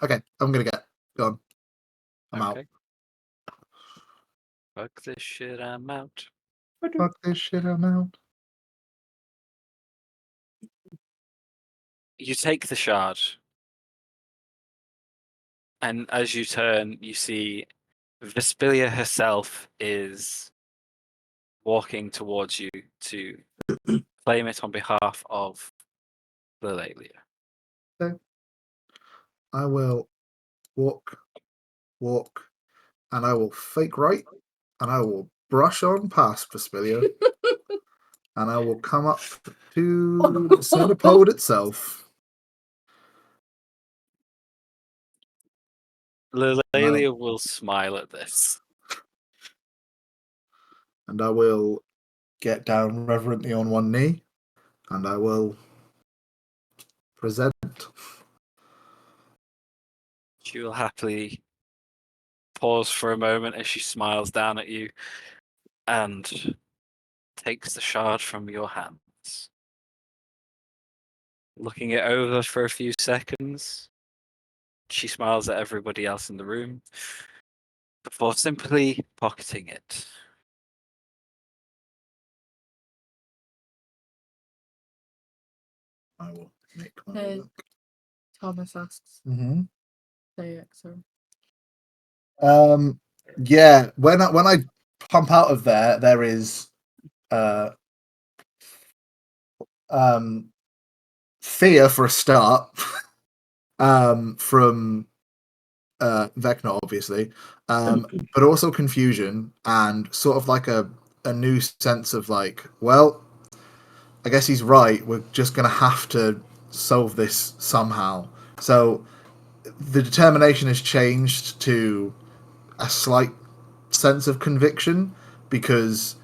Okay, I'm gonna get gone. I'm out. Fuck this shit, I'm out. Fuck this shit, I'm out. You take the shard, and as you turn, you see Vespilia herself is walking towards you to claim it on behalf of Lilalia. Okay. I will walk, and I will fake right, and I will brush on past Vespilia, and I will come up to the centipode itself. Lilalia will smile at this. And I will get down reverently on one knee, and I will present. She will happily pause for a moment as she smiles down at you and takes the shard from your hands. Looking it over for a few seconds, she smiles at everybody else in the room before simply pocketing it. I will make my look. Thomas asks. Mm-hmm. Say it, sorry. Yeah. When I pump out of there, there is fear for a start. From Vecna, obviously, but also confusion and sort of like a new sense of like, well, I guess he's right. We're just gonna have to solve this somehow. So the determination has changed to a slight sense of conviction because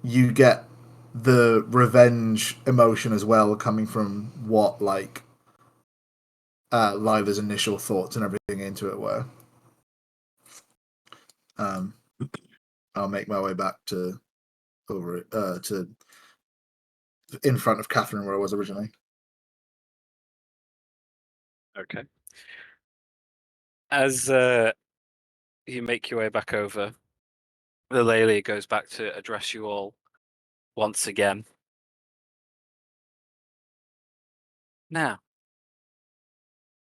you get the revenge emotion as well coming from what like Lila's initial thoughts and everything into it were. I'll make my way back to over to in front of Catherine where I was originally. Okay. As you make your way back over, Lilalia goes back to address you all once again. Now,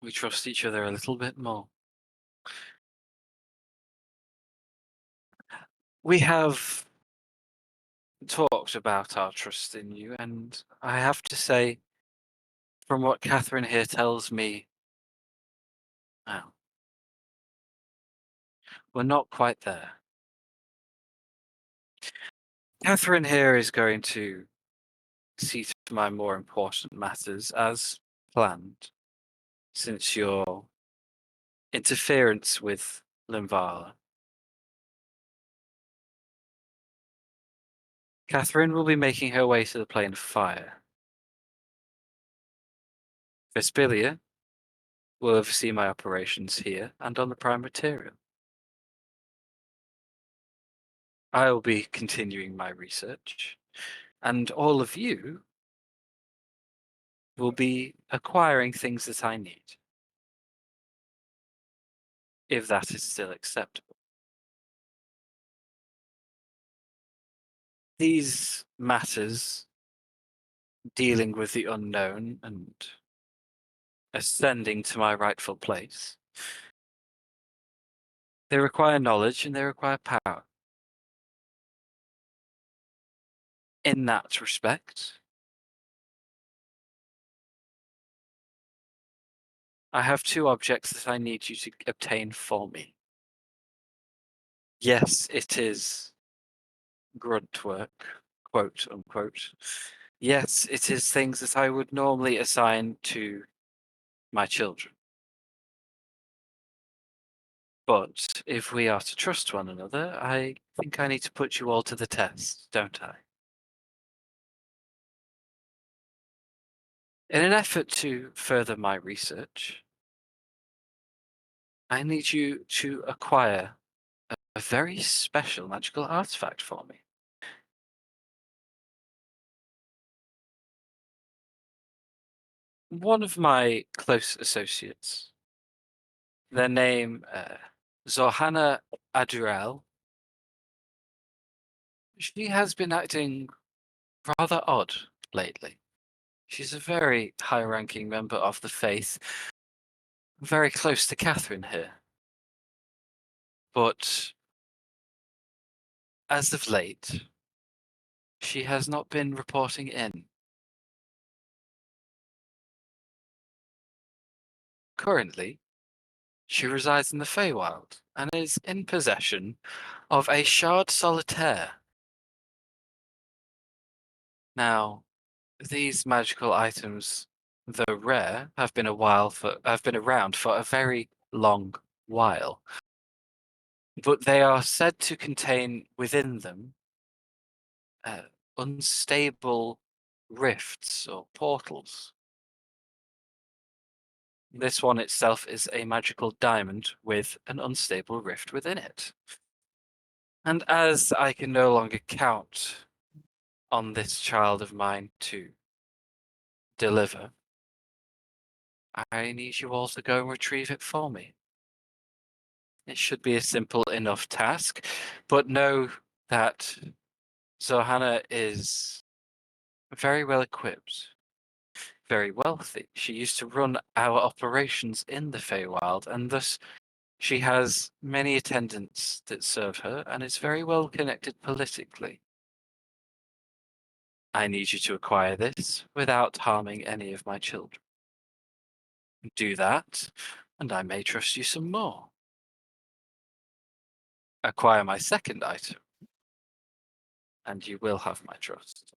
we trust each other a little bit more. We have talked about our trust in you, and I have to say, from what Catherine here tells me, well, we're not quite there. Catherine here is going to see to my more important matters as planned, since your interference with Limvala. Catherine will be making her way to the plane of fire. Vespilia will oversee my operations here and on the prime material. I will be continuing my research, and all of you will be acquiring things that I need, if that is still acceptable. These matters dealing with the unknown and ascending to my rightful place, they require knowledge and they require power. In that respect, I have 2 objects that I need you to obtain for me. Yes, it is grunt work, quote unquote. Yes, it is things that I would normally assign to my children. But if we are to trust one another, I think I need to put you all to the test, don't I? In an effort to further my research, I need you to acquire a very special magical artifact for me. One of my close associates, their name Zohana Adurel, she has been acting rather odd lately. She's a very high-ranking member of the faith, very close to Catherine here. But as of late, she has not been reporting in. Currently, she resides in the Feywild and is in possession of a shard solitaire. Now, these magical items, though rare, have been around for a very long while. But they are said to contain within them unstable rifts or portals. This one itself is a magical diamond with an unstable rift within it. And as I can no longer count on this child of mine to deliver, I need you all to go and retrieve it for me. It should be a simple enough task, but know that Zohana is very well equipped, very wealthy. She used to run our operations in the Feywild, and thus she has many attendants that serve her and is very well connected politically. I need you to acquire this without harming any of my children. Do that, and I may trust you some more. Acquire my second item, and you will have my trust.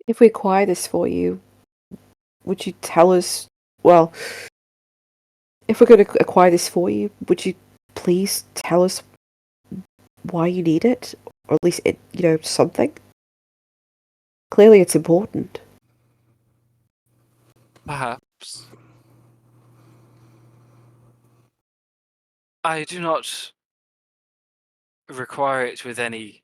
If we acquire this for you, would you tell us? Well, if we're going to acquire this for you, would you please tell us why you need it, or at least something? Clearly, it's important. Perhaps. I do not require it with any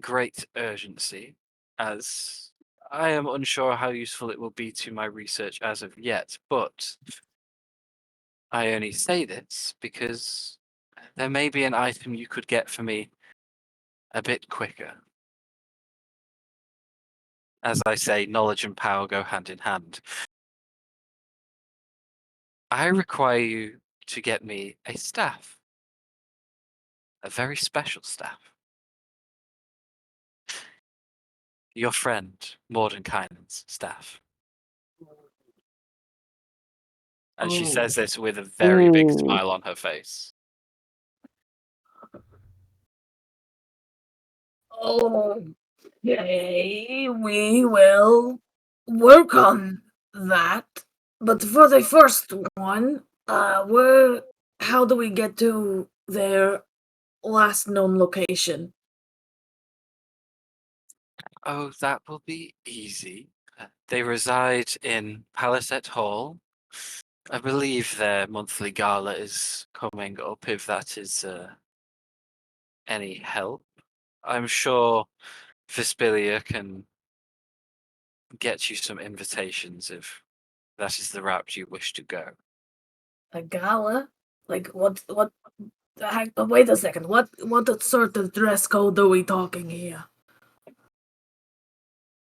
great urgency, as I am unsure how useful it will be to my research as of yet, but I only say this because there may be an item you could get for me a bit quicker. As I say, knowledge and power go hand in hand. I require you to get me a staff. A very special staff. Your friend, Mordenkainen's staff. And she says this with a very big Ooh. smile on her face. Okay, we will work on that. But for the first one, how do we get to their last known location? Oh, that will be easy. They reside in Palisade Hall. I believe their monthly gala is coming up, if that is any help. I'm sure Vespilia can get you some invitations if that is the route you wish to go. A gala? Like what? Wait a second. What sort of dress code are we talking here?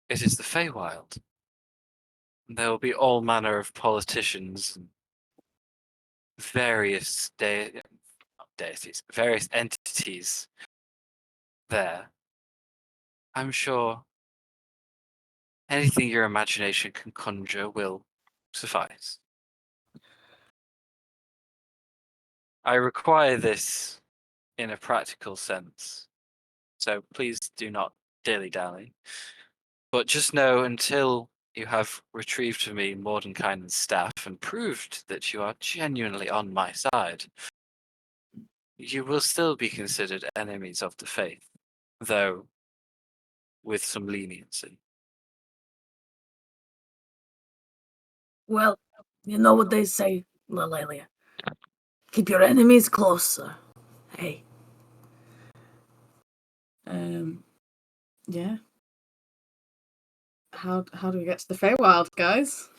It is the Feywild. There will be all manner of politicians and various deities, various entities there. I'm sure anything your imagination can conjure will suffice. I require this in a practical sense, so please do not dilly-dally. But just know, until you have retrieved for me Mordenkainen's staff and proved that you are genuinely on my side, you will still be considered enemies of the faith, though with some leniency. Well, you know what they say, Lalelia. Keep your enemies closer. Hey. Yeah. How do we get to the Feywild, guys?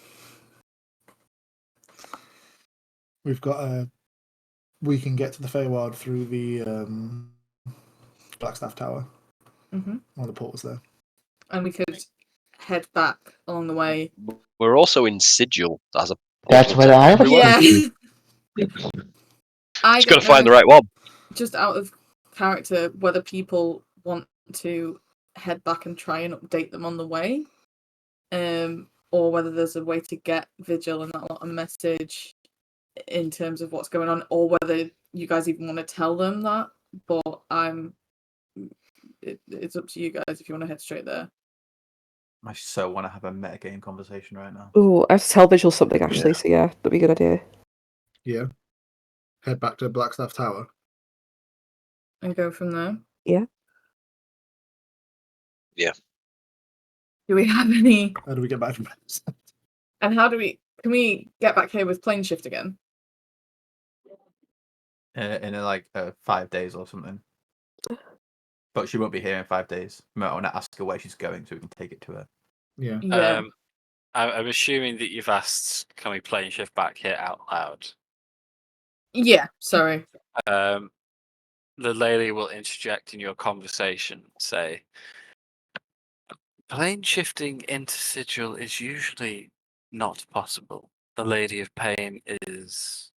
We've got we can get to the Feywild through the Blackstaff Tower. Mm-hmm. One of the portals there. And we could head back along the way. We're also in Sigil as a. That's what I was Yeah. thinking. I Just got don't to find know, the right one. just out of character, whether people want to head back and try and update them on the way, or whether there's a way to get Vigil and that a message in terms of what's going on, or whether you guys even want to tell them that. But it's up to you guys if you want to head straight there. I so want to have a metagame conversation right now. Ooh, I have to tell Vigil something actually, so yeah, that'd be a good idea. Yeah. Head back to Blackstaff Tower. And go from there. Yeah. Yeah. Do we have any? How do we get back to And can we get back here with plane shift again? In like 5 days or something. But she won't be here in 5 days. I want to ask her where she's going so we can take it to her. Yeah. Yeah. I'm assuming that you've asked, can we plane shift back here out loud? Yeah, sorry. The lady will interject in your conversation, say, plane shifting into Sigil is usually not possible. The Lady of Pain is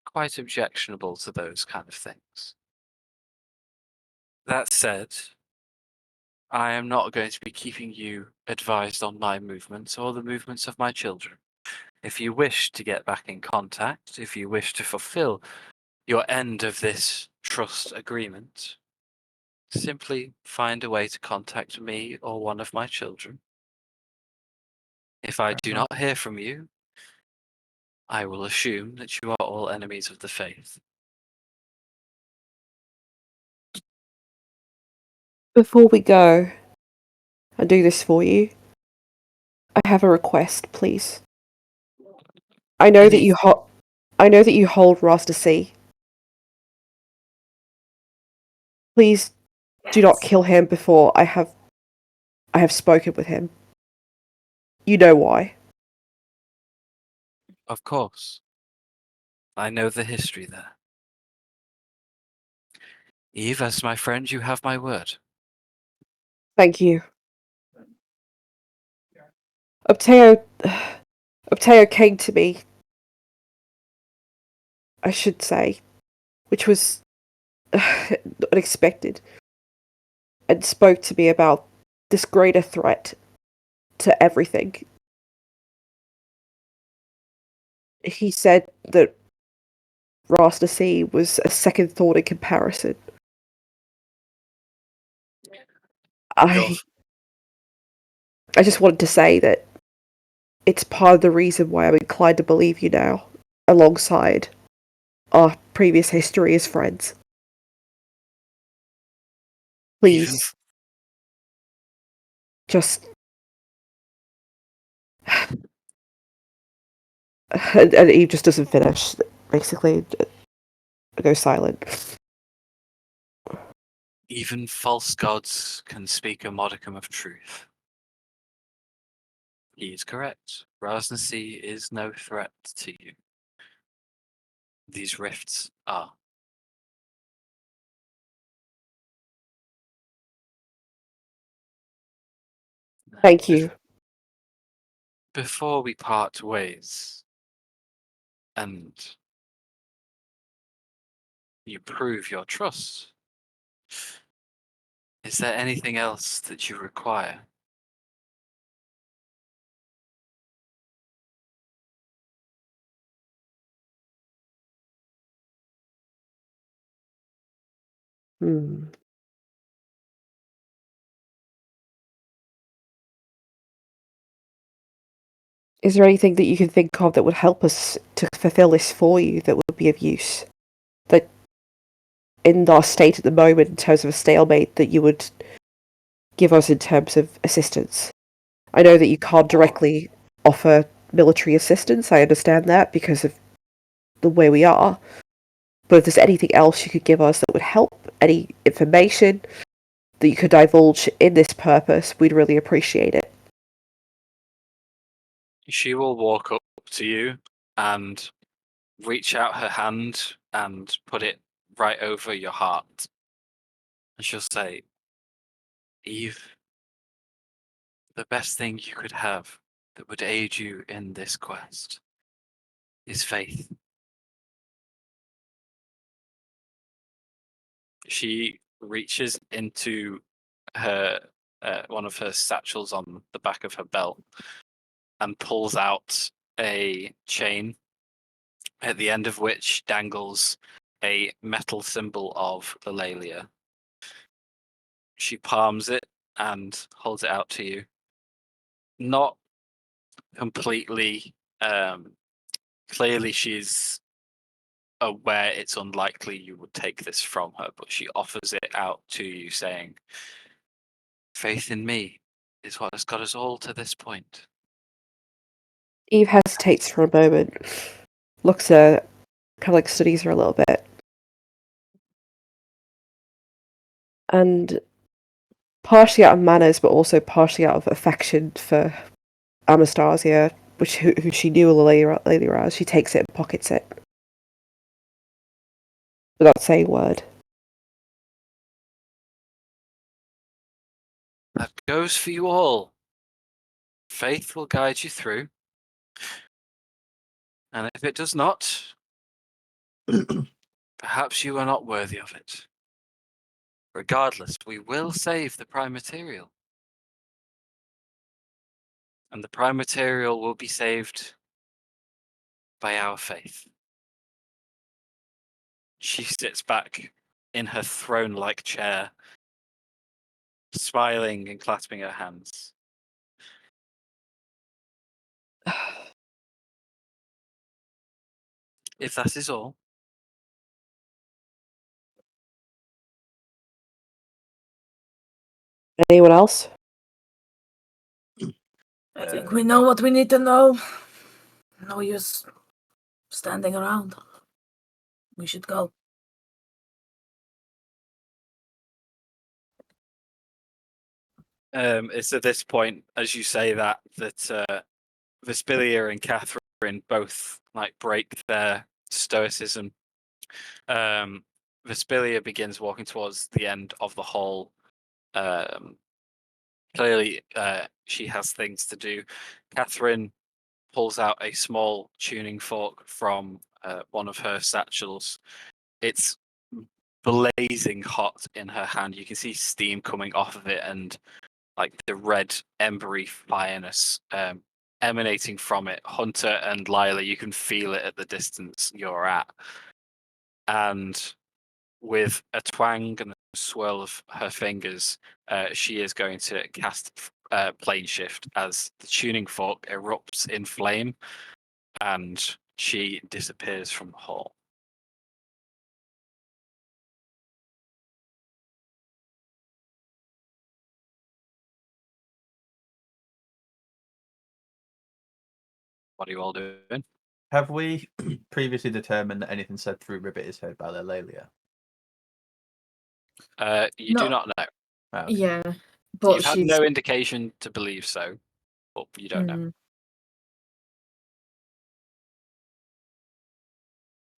quite objectionable to those kind of things. That said, I am not going to be keeping you advised on my movements or the movements of my children. If you wish to get back in contact, if you wish to fulfill your end of this trust agreement, simply find a way to contact me or one of my children. If I do not hear from you, I will assume that you are all enemies of the faith. Before we go and do this for you, I have a request, please. I know that you hold Rasta C. Please do not kill him before I have spoken with him. You know why. Of course. I know the history there. Eve, as my friend, you have my word. Thank you. Opteo came to me, I should say, which was unexpected, and spoke to me about this greater threat to everything. He said that Rasnasi was a second thought in comparison. I just wanted to say that it's part of the reason why I'm inclined to believe you now, alongside our previous history as friends. Please, just... and Eve just doesn't finish, basically. Go silent. Even false gods can speak a modicum of truth. He is correct. Rasnasi is no threat to you. These rifts are. Thank you. Before we part ways, and you prove your trust, is there anything else that you require? Hmm. Is there anything that you can think of that would help us to fulfill this for you that would be of use? That, in our state at the moment, in terms of a stalemate, that you would give us in terms of assistance? I know that you can't directly offer military assistance, I understand that, because of the way we are. But if there's anything else you could give us that would help, any information that you could divulge in this purpose, we'd really appreciate it. She will walk up to you and reach out her hand and put it right over your heart. And she'll say, Eve, the best thing you could have that would aid you in this quest is faith. She reaches into her one of her satchels on the back of her belt and pulls out a chain, at the end of which dangles a metal symbol of the Lelia. She palms it and holds it out to you. Not completely clearly, she's aware it's unlikely you would take this from her, but she offers it out to you, saying, faith in me is what has got us all to this point. Eve hesitates for a moment, looks at her, kind of like studies her a little bit. And partially out of manners, but also partially out of affection for Anastasia, who she knew earlier as, she takes it and pockets it. Without saying a word. That goes for you all. Faith will guide you through. And if it does not, perhaps you are not worthy of it. Regardless, we will save the prime material. And the prime material will be saved by our faith. She sits back in her throne-like chair, smiling and clasping her hands. If that is all, Anyone else? I think we know what we need to know. No use standing around. We should go. it's at this point, as you say that Vespilia and Catherine both like break their stoicism. Vespilia begins walking towards the end of the hall. Clearly, she has things to do. Catherine pulls out a small tuning fork from one of her satchels. It's blazing hot in her hand. You can see steam coming off of it, and like the red embery fireness emanating from it. Hunter and Lila, you can feel it at the distance you're at. And with a twang and a swirl of her fingers, she is going to cast plane shift as the tuning fork erupts in flame, and she disappears from the hall. What are you all doing? Have we previously determined that anything said through Ribbit is heard by Lelalia? You do No. not know. Oh, okay. Yeah, but You've had she's. no indication to believe so, but you don't know.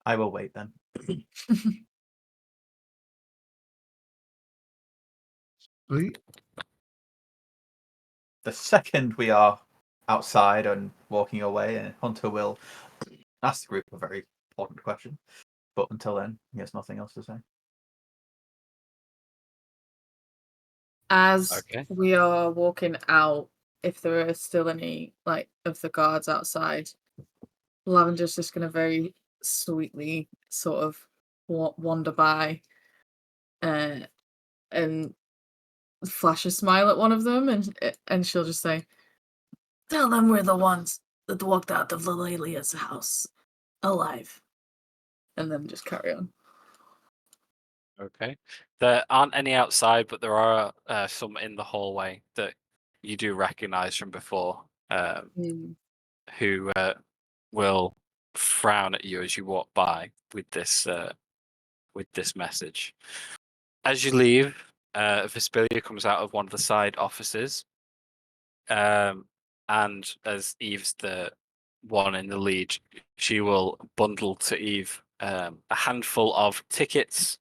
I will wait then. Sweet. The second we are outside and walking away, Hunter will ask the group a very important question. But until then, he has nothing else to say. As Okay. we are walking out, if there are still any like of the guards outside, Lavender's just gonna very sweetly sort of wander by, and flash a smile at one of them, and she'll just say, Tell them we're the ones that walked out of Lelalia's house alive. and then just carry on. Okay. There aren't any outside, but there are some in the hallway that you do recognize from before, who will frown at you as you walk by with this message. As you leave, Vespelia comes out of one of the side offices, and as Eve's the one in the lead, she will bundle to Eve a handful of tickets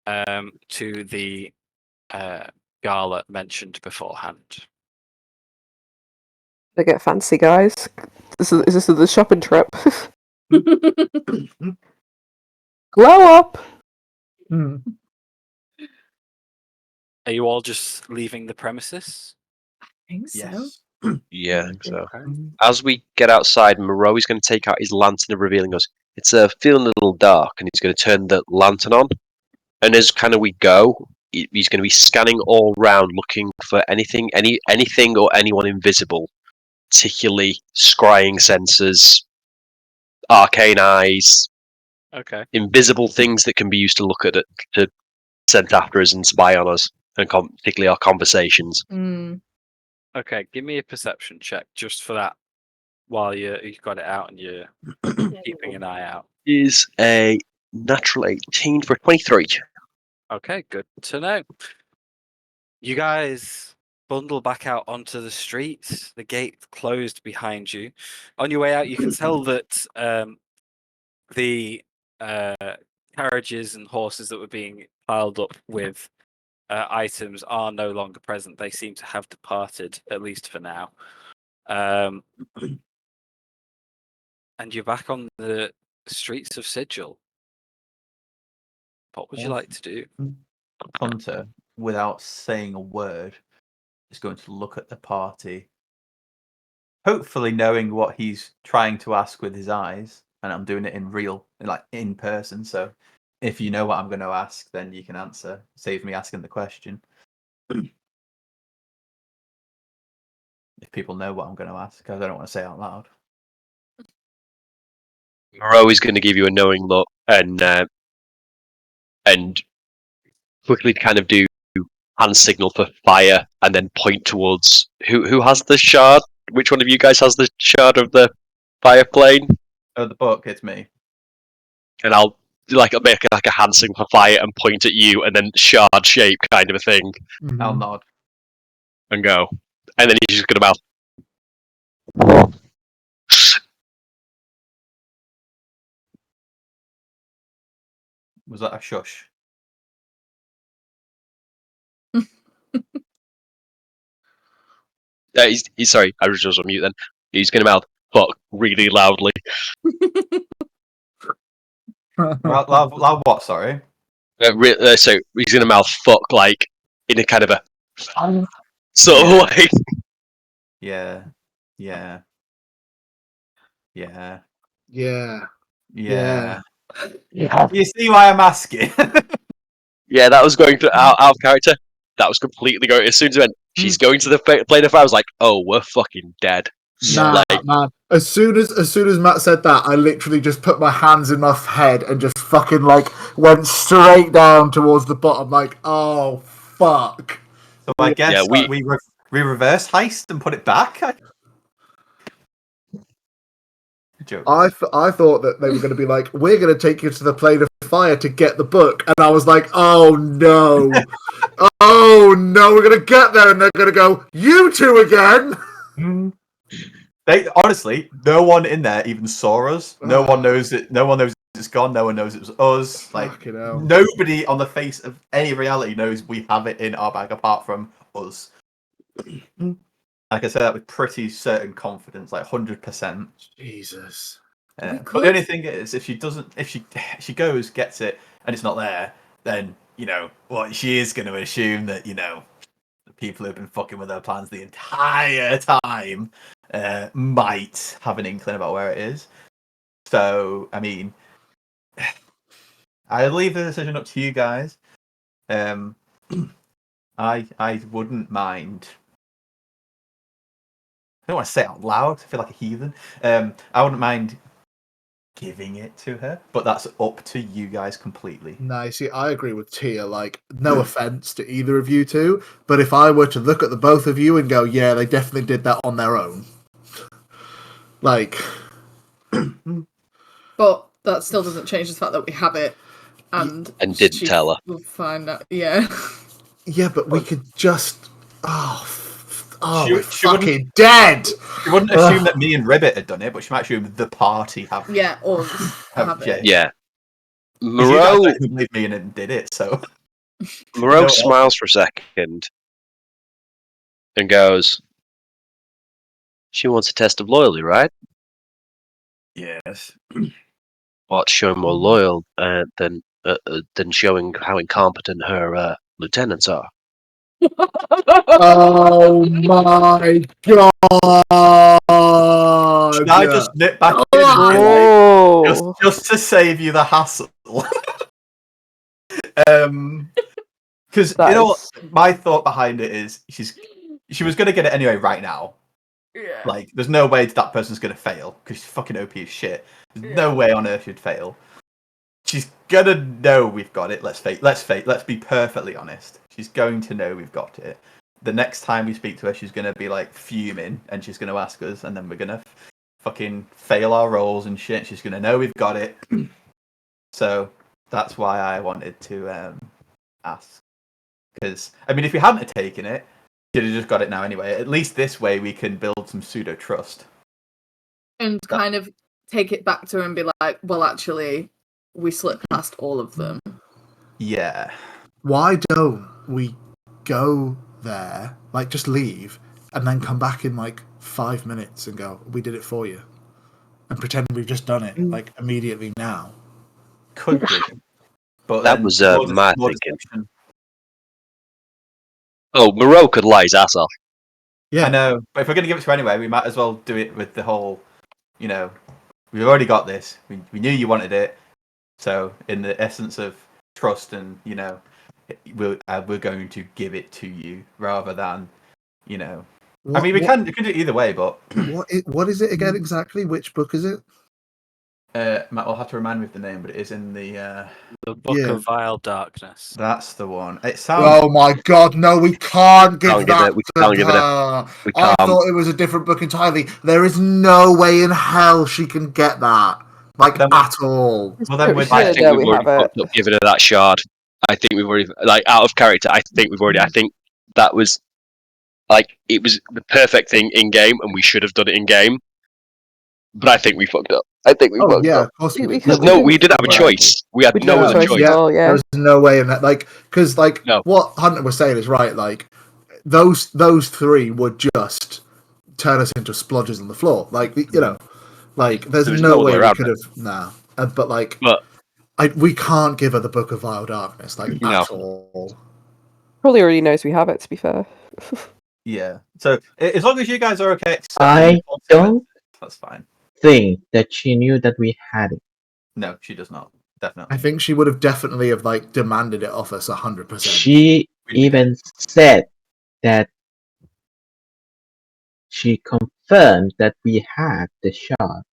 to the gala mentioned beforehand. They get fancy, guys. Is this the shopping trip? Glow up! Mm. Are you all just leaving the premises? I think so. Yes. Yeah, I think so. Okay. As we get outside, Moreau is going to take out his lantern and revealing us. It's feeling a little dark, and he's going to turn the lantern on. And as kind of we go, he's going to be scanning all round, looking for anything or anyone invisible, particularly scrying sensors, arcane eyes, Okay. invisible things that can be used to look at it, to scent after us and spy on us, and particularly our conversations. Okay. Give me a perception check just for that while you've got it out and you're keeping an eye out. Is a natural 18 for a 23. Okay, good to know. You guys bundle back out onto the street. The gate closed behind you. On your way out, you can tell that the carriages and horses that were being piled up with items are no longer present. They seem to have departed, at least for now. And you're back on the streets of Sigil. What would you like to do? Hunter, without saying a word, is going to look at the party, hopefully knowing what he's trying to ask with his eyes. And I'm doing it in person. So if you know what I'm going to ask, then you can answer. Save me asking the question. If people know what I'm going to ask, because I don't want to say it out loud. Moreau is going to give you a knowing look and quickly kind of do hand signal for fire and then point towards who has the shard. Which one of you guys has the shard of the fire plane? Oh, the book, it's me. And I'll make like a hand signal for fire and point at you, and then shard shape kind of a thing, I'll nod. and go. And then he's just going to mouth. Was that a shush? He's sorry, I was just on mute then. He's gonna mouth fuck really loudly. Loud what? Sorry. So he's gonna mouth fuck like in a kind of a sort Yeah. of way. Yeah. Yeah. Yeah. Yeah. Yeah. You see why I'm asking? Yeah, that was going to out of character. That was completely going. As soon as I went, she's going to the plane of fire. I was like, oh, we're fucking dead. Nah, Like, man. As soon as Matt said that, I literally just put my hands in my head and just fucking like went straight down towards the bottom. Like, oh fuck. So I guess Yeah, we reverse heist and put it back. Joke. I thought that they were going to be like, we're going to take you to the plane of fire to get the book, and I was like, oh no, oh no, we're going to get there, and they're going to go, you two again. They honestly, no one in there even saw us. No one knows it. No one knows it's gone. No one knows it was us. Like Fucking hell. nobody on the face of any reality knows we have it in our bag apart from us. Like I said that with pretty certain confidence, like 100%. Jesus. But the only thing is, if she goes, gets it, and it's not there, then what she is going to assume that the people who've been fucking with her plans the entire time might have an inkling about where it is. So I mean, I leave the decision up to you guys. I wouldn't mind. I don't want to say it out loud. I feel like a heathen. I wouldn't mind giving it to her, but that's up to you guys completely. No, see, I agree with Tia. Like, no offense to either of you two, but if I were to look at the both of you and go, yeah, they definitely did that on their own. Like, But that still doesn't change the fact that we have it, and didn't tell her. We'll find out. Yeah. yeah, but we could just. She we're fucking dead. She wouldn't assume that me and Ribbit had done it, but she might assume the party have. Yeah, or have it. Yeah. Moreau who believed me and did it, so. Moreau smiles for a second and goes, "She wants a test of loyalty, right? Yes. What's showing more loyal than showing how incompetent her lieutenants are?" Oh my god! Should I just nip back in just to save you the hassle? Because my thought behind it is she was going to get it anyway right now. Yeah. Like, there's no way that person's going to fail because she's fucking OP as shit. There's no way on earth she'd fail. She's gonna know we've got it. Let's be perfectly honest. She's going to know we've got it. The next time we speak to her, she's gonna be like fuming, and she's gonna ask us, and then we're gonna fucking fail our rolls and shit. She's gonna know we've got it. So that's why I wanted to ask. Because I mean, if we hadn't taken it, she'd have just got it now anyway. At least this way, we can build some pseudo trust and kind of take it back to her and be like, well, actually, we slipped past all of them. Yeah. Why don't we go there, like just leave, and then come back in like 5 minutes and go, we did it for you, and pretend we've just done it like immediately now? Could do. But that was my thinking. Discussion. Oh, Moreau could lie his ass off. Yeah, I know. But if we're going to give it to her anyway, we might as well do it with the whole, we've already got this. We knew you wanted it. So, in the essence of trust and, we're going to give it to you rather than, I mean, we can do it either way, but... What is it again exactly? Which book is it? Matt will have to remind me of the name, but it is in the Book of Vile Darkness. That's the one. It sounds. Oh my god, no, we can't give We that. can't give it. We can't. I thought it was a different book entirely. There is no way in hell she can get that, at all. Well, then I think we've already fucked up giving her that shard. I think we've already, out of character. I think that was, it was the perfect thing in game, and we should have done it in game. But I think we fucked up. I think we fucked up. Of course we didn't have a choice. We had no other choice. There's no way in that. Because what Hunter was saying is right. Those three were just turn us into splodges on the floor. Like, you know, like there's There's no no way way we around could it. have. Nah, but like, But we can't give her the Book of Vile Darkness, like No. at all. Probably already knows we have it, to be fair. Yeah. So as long as you guys are okay, I don't that's fine. think that she knew that we had it. No, she does not. Definitely. I think she would have definitely have like demanded it off us 100%. She even said that she confirmed that we had the shard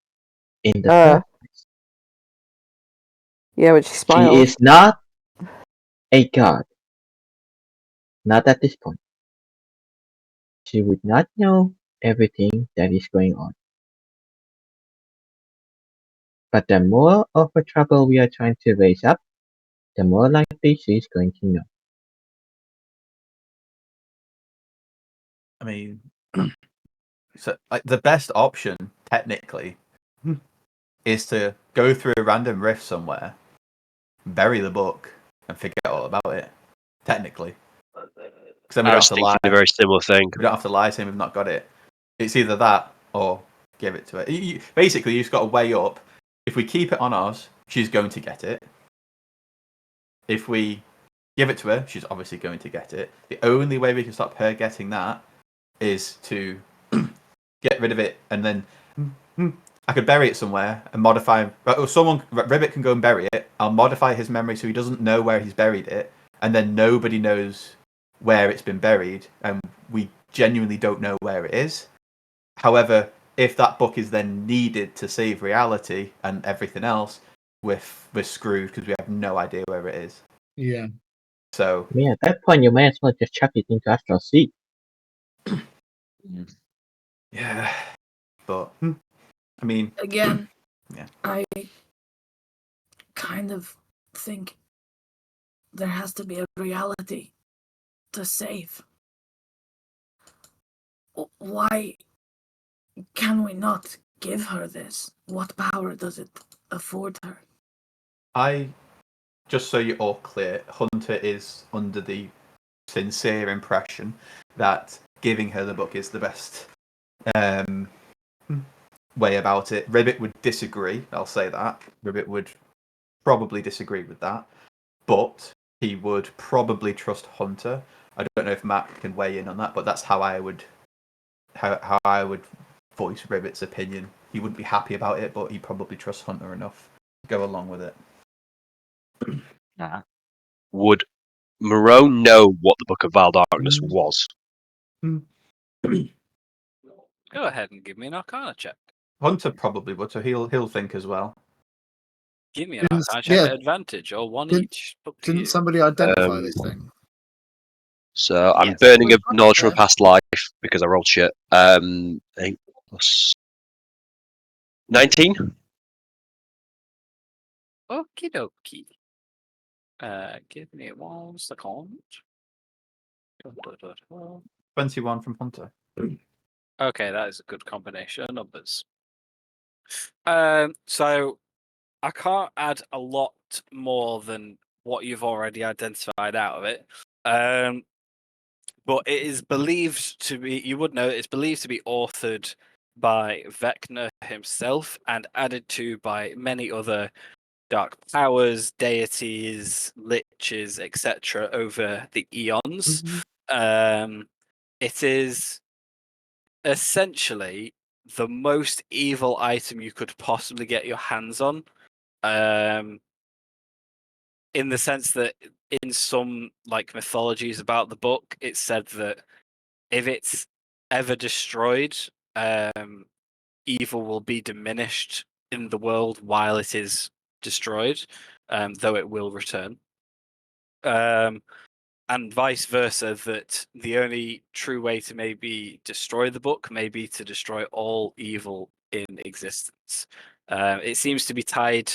in the Uh, first place. Yeah, when she She smiled. is not a god. Not at this point. She would not know everything that is going on. But the more of a trouble we are trying to raise up, the more likely she is going to know. I mean, so like the best option technically is to go through a random rift somewhere, bury the book, and forget all about it. Technically, because then we I don't was have to lie. thinking a very similar thing. We don't have to lie to him. We've not got it. It's either that or give it to her. Basically, you've got to weigh up. If we keep it on us, she's going to get it. If we give it to her, she's obviously going to get it. The only way we can stop her getting that is to get rid of it, and then I could bury it somewhere and modify. Or someone, Ribbit can go and bury it. I'll modify his memory so he doesn't know where he's buried it, and then nobody knows where it's been buried, and we genuinely don't know where it is. However, if that book is then needed to save reality and everything else, we're screwed because we have no idea where it is. Yeah. So I mean, at that point, you may as well just chuck it into Astral Sea. yeah, but I mean, Again, Yeah. I kind of think there has to be a reality to save. Why can we not give her this? What power does it afford her? just so you're all clear, Hunter is under the sincere impression that giving her the book is the best way about it. Ribbit would disagree. I'll say that. Ribbit would probably disagree with that, but he would probably trust Hunter. I don't know if Matt can weigh in on that, but that's how I would voice Ribbit's opinion. He wouldn't be happy about it, but he probably trusts Hunter enough to go along with it. Would Moreau know what the Book of Vile Darkness was? Go ahead and give me an Arcana check. Hunter probably would, so he'll think as well. Give me an Didn't- Arcana check yeah. at advantage, or one Didn't- each. Up to Didn't you. somebody identify this thing? So I'm Yes. burning a Well, knowledge from a yeah. past life because I rolled shit. 8 plus 19. Okie dokie. Give me 1 second. 21 from Hunter. Okay, that is a good combination of numbers. So I can't add a lot more than what you've already identified out of it. But it is believed to be, you would know, it's believed to be authored by Vecna himself and added to by many other dark powers, deities, liches, etc. over the eons. It is essentially the most evil item you could possibly get your hands on. In the sense that in some like mythologies about the book, it's said that if it's ever destroyed, evil will be diminished in the world while it is destroyed, though it will return. And vice versa, that the only true way to maybe destroy the book may be to destroy all evil in existence. It seems to be tied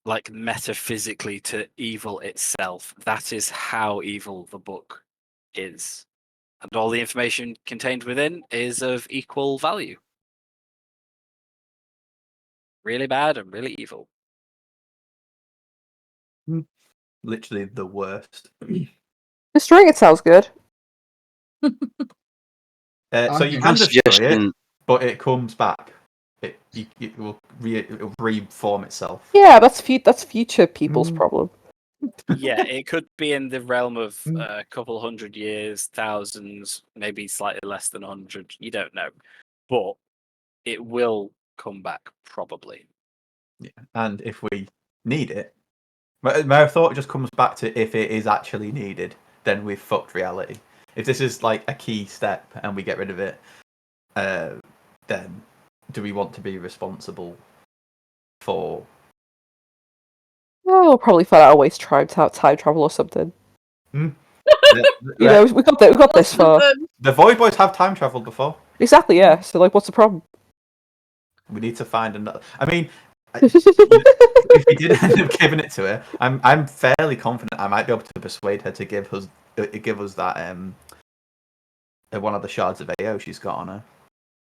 like metaphysically to evil itself. That is how evil the book is. And all the information contained within is of equal value. Really bad and really evil. Literally the worst. Destroying it sounds good. So you My can destroy it, suggestion- but it comes back. It will reform itself. Yeah, that's future people's problem. Yeah, it could be in the realm of Mm. a couple hundred years, thousands, maybe slightly less than 100. You don't know, but it will come back probably. Yeah. And if we need it, my thought just comes back to if it is actually needed, then we've fucked reality. If this is like a key step and we get rid of it, then do we want to be responsible for? Oh, we'll probably find out a way to try time travel or something. The, You know, we got this far. the Void Boys have time traveled before. Exactly, yeah. So, like, what's the problem? We need to find another. I mean, if we did end up giving it to her, I'm fairly confident I might be able to persuade her to give us that one of the shards of AO she's got on her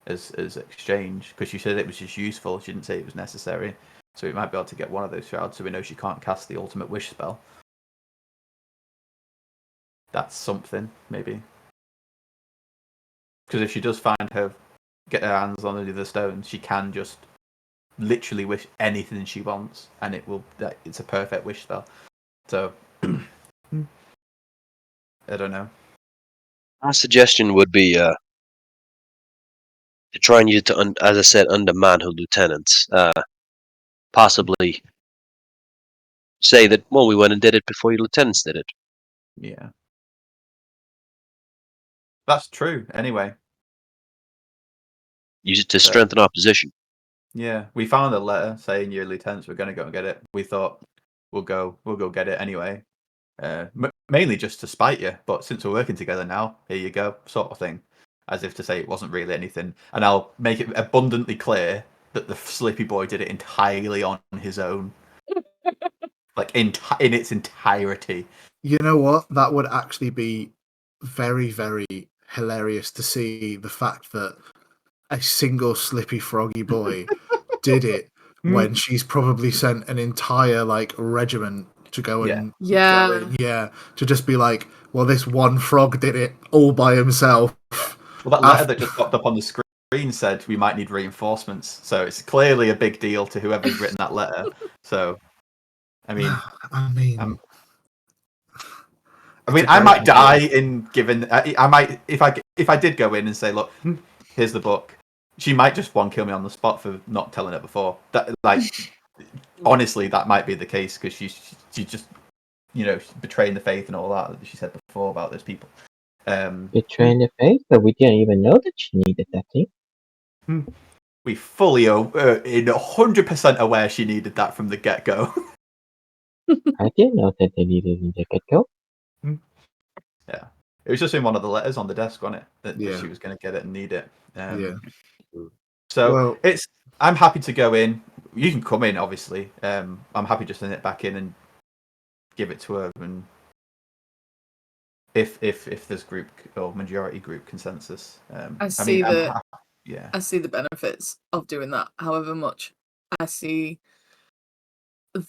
as exchange, because she said it was just useful. She didn't say it was necessary, so we might be able to get one of those shards so we know she can't cast the ultimate wish spell. That's something, maybe. Because if she does get her hands on any of the stones, she can just literally wish anything she wants, and it's a perfect wish spell. So I don't know. My suggestion would be to try and use it to, as I said, undermine her lieutenants. Possibly say that, well, we went and did it before your lieutenants did it. Yeah, that's true. Anyway, Use it to strengthen our position. yeah, we found a letter saying your lieutenants were going to go and get it. We thought we'll go get it anyway. Mainly just to spite you, but since we're working together now, here you go, sort of thing. As if to say it wasn't really anything. And I'll make it abundantly clear that the Slippy Boy did it entirely on his own. Like, in its entirety. You know what? That would actually be very, very hilarious to see the fact that a single Slippy Froggy boy did it when she's probably sent an entire like regiment to go and to just be like, well, this one frog did it all by himself. Well, that letter that just popped up on the screen said we might need reinforcements, so it's clearly a big deal to whoever's written that letter. So, I mean, I might die in given. I might if I did go in and say, look, here's the book. She might just kill me on the spot for not telling her before. That honestly, that might be the case because she just betraying the faith and all that she said before about those people. Betraying the faith, but we didn't even know that she needed that thing. We fully in 100% aware she needed that from the get go. I didn't know that they needed it in the get go. Yeah, it was just in one of the letters on the desk, wasn't it? That she was going to get it and need it. So I'm happy to go in. You can come in, obviously. I'm happy just to nip back in and give it to her, and if there's group or majority group consensus. I see the benefits of doing that. However much I see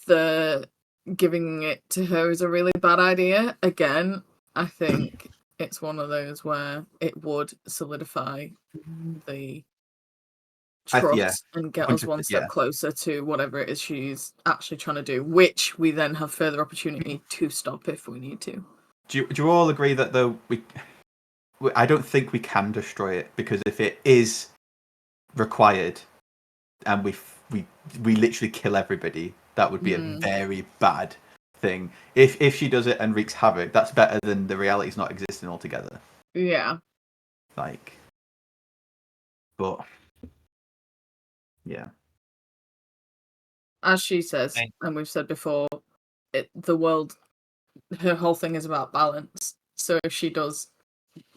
the giving it to her is a really bad idea. Again, I think it's one of those where it would solidify the trust and get us one step closer to whatever it is she's actually trying to do, which we then have further opportunity to stop if we need to. Do you all agree that though I don't think we can destroy it, because if it is required and we literally kill everybody, that would be a very bad thing. If she does it and wreaks havoc, that's better than the reality's not existing altogether. Yeah. But yeah. As she says, and we've said before, the world, her whole thing is about balance. So if she does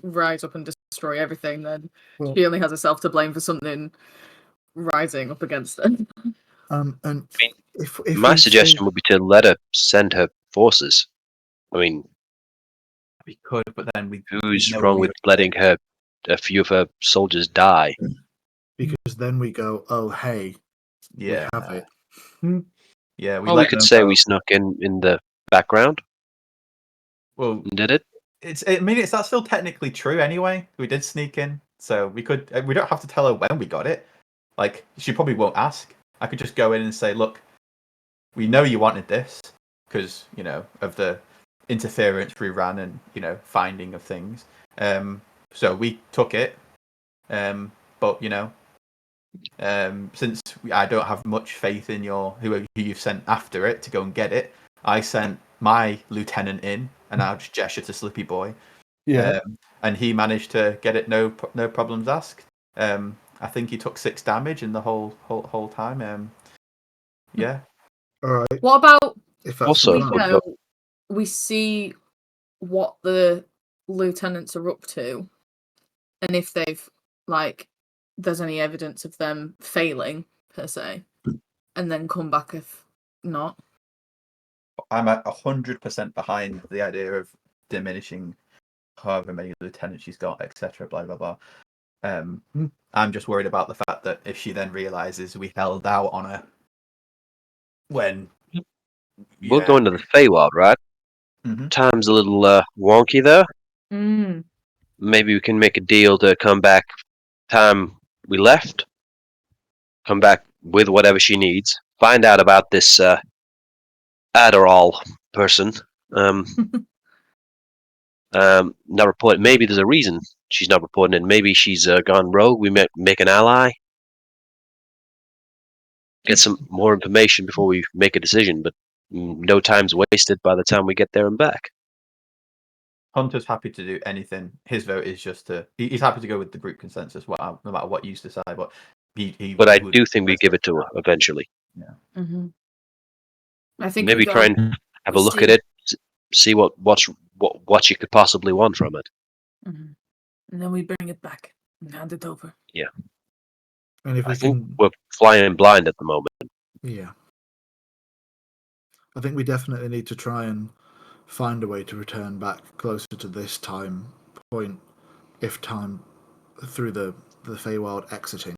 rise up and destroy everything, then she only has herself to blame for something rising up against her. And if my suggestion would be to let her send her forces. I mean, we could, but then who's wrong with letting a few of her soldiers die? Because then we go, oh hey, we have it. Yeah, we could say we snuck in the background. Well, did it? It's that's still technically true anyway. We did sneak in, So we don't have to tell her when we got it. Like, she probably won't ask. I could just go in and say, look, we know you wanted this because, of the interference through RAN and, finding of things. So we took it. But, since I don't have much faith in who you've sent after it to go and get it, I sent my lieutenant in, and I'll just gesture to Slippy Boy. Yeah. And he managed to get it no problems asked. I think he took 6 damage in the whole time. Yeah. All right. What about If that's Also, the we plan. know we see what the lieutenants are up to, and if they've there's any evidence of them failing per se, and then come back if not. I'm at 100% behind the idea of diminishing however many lieutenants she's got, etc. Blah blah blah. I'm just worried about the fact that if she then realizes we held out on her when We're going to the Feywild, right? Mhm. Time's a little wonky there. Mm. Maybe we can make a deal to come back time we left. Come back with whatever she needs. Find out about this Adderall person. Not report. Maybe there's a reason she's not reporting it. Maybe she's gone rogue. We make an ally. Get some more information before we make a decision. But no time's wasted by the time we get there and back. Hunter's happy to do anything. His vote is just he's happy to go with the group consensus, no matter what you decide. But But I would do think we give it to her eventually. Mm-hmm. I think Maybe we try go. and have a we look see- at it, see what you could possibly want from it. And then we bring it back and hand it over. Yeah. And if I we think can, we're flying blind at the moment. yeah, I think we definitely need to try and find a way to return back closer to this time point, if time through the Feywild exiting.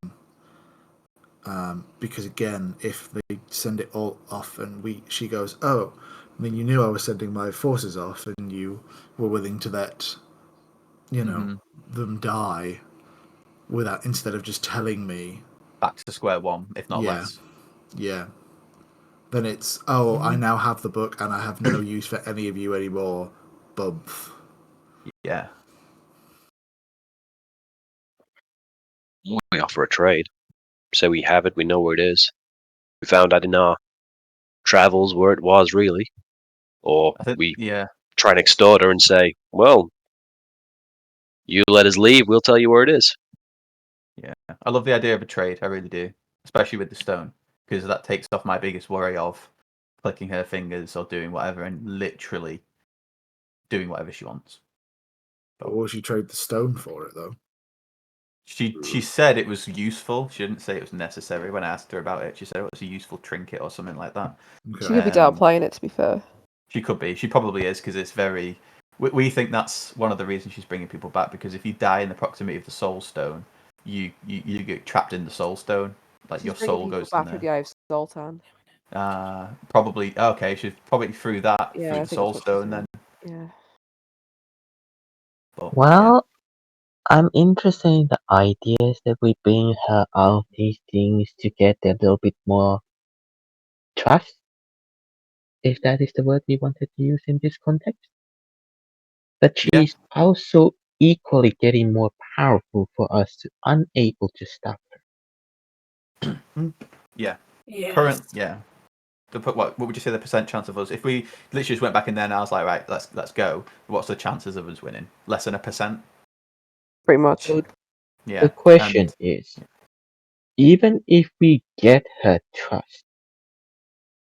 Because again, if they send it all off and she goes, oh, I mean, you knew I was sending my forces off, and you were willing to let, them die instead of just telling me. back to square one, if not less. Yeah. Then it's, I now have the book and I have no use for any of you anymore. Bump. Yeah. We offer a trade. Say we have it, we know where it is. We found out in our travels where it was really. Or we try and extort her and say, well, you let us leave, we'll tell you where it is. Yeah. I love the idea of a trade, I really do. Especially with the stone. Because that takes off my biggest worry of clicking her fingers or doing whatever and literally doing whatever she wants. But will she trade the stone for it, though? She said it was useful. She didn't say it was necessary when I asked her about it. She said it was a useful trinket or something like that. She could be downplaying it, to be fair. She could be. She probably is, because it's very... We think that's one of the reasons she's bringing people back, because if you die in the proximity of the soul stone, you get trapped in the soul stone. Like, your soul goes in back there. with the Eye of Zoltan. Probably... Okay, she's probably through that, Yeah, through I the think soul that's what she's stone then. Yeah. But, Well, I'm interested in the ideas that we bring her out of these things to get a little bit more trust, if that is the word we wanted to use in this context. But she's also equally getting more powerful for us to unable to stop her. Yeah. Yes. Current, yeah. What would you say the percent chance of us, if we literally just went back in there and I was like, right, let's go, what's the chances of us winning? Less than 1%? Pretty much. So Yeah. the question is, even if we get her trust,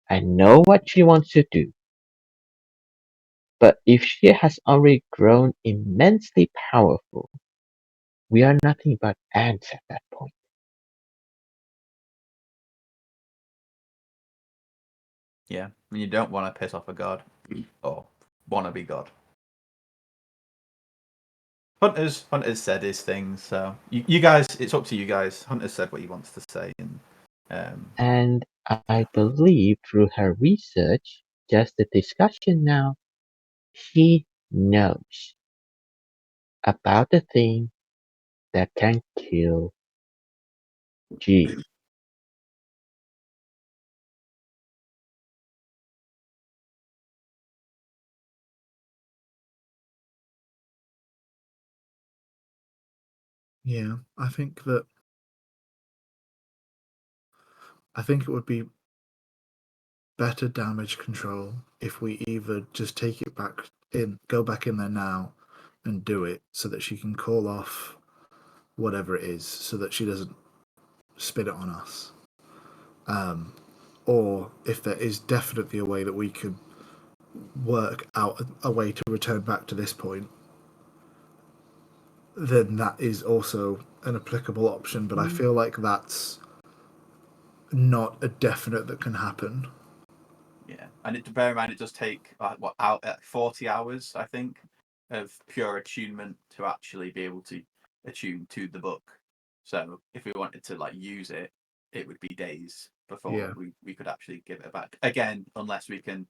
I know what she wants to do, but if she has already grown immensely powerful, we are nothing but ants at that point. Yeah, and you don't want to piss off a god or want to be god. Hunter's said his things, so you guys, it's up to you guys. Hunter said what he wants to say, And I believe through her research, just the discussion now, she knows about the thing that can kill G. Yeah, I think it would be better damage control if we either just take it back in, go back in there now, and do it so that she can call off whatever it is, so that she doesn't spin it on us. Or if there is definitely a way that we could work out a way to return back to this point, then that is also an applicable option. But I feel like that's not a definite that can happen. Yeah, and to bear in mind, it does take 40 hours, I think, of pure attunement to actually be able to attune to the book. So if we wanted to use it, it would be days before we could actually give it back. Again, unless we can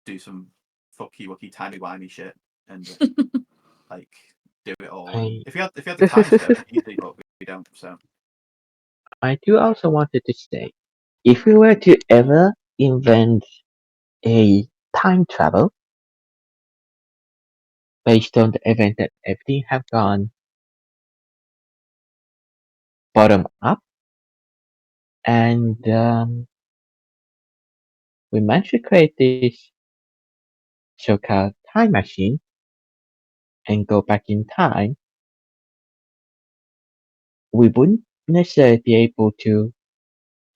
do some fucky wucky timey wimey shit and just, do it all. If you had the time to do it easily, but we don't. So I do also wanted to say, if we were to ever invent a time travel based on the event that everything have gone bottom up, and we managed to create this so-called time machine and go back in time, we wouldn't necessarily be able to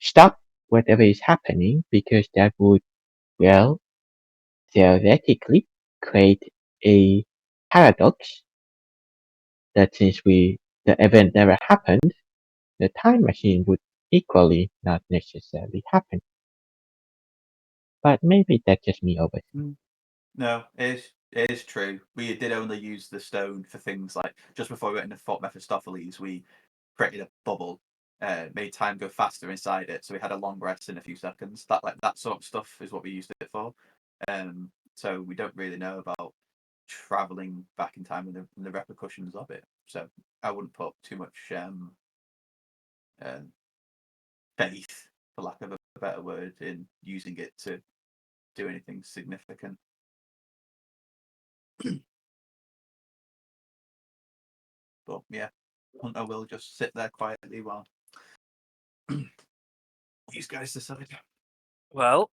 stop whatever is happening, because that would, well, theoretically create a paradox that since the event never happened, the time machine would equally not necessarily happen. But maybe that's just me overthinking. no, it is true. We did only use the stone for things like just before we went into Fort Mephistopheles, we created a bubble, made time go faster inside it, so we had a long rest in a few seconds. That sort of stuff is what we used it for. So we don't really know about traveling back in time and the repercussions of it. So I wouldn't put too much faith, for lack of a better word, in using it to do anything significant. But yeah, Hunter will just sit there quietly while these guys decide. Well,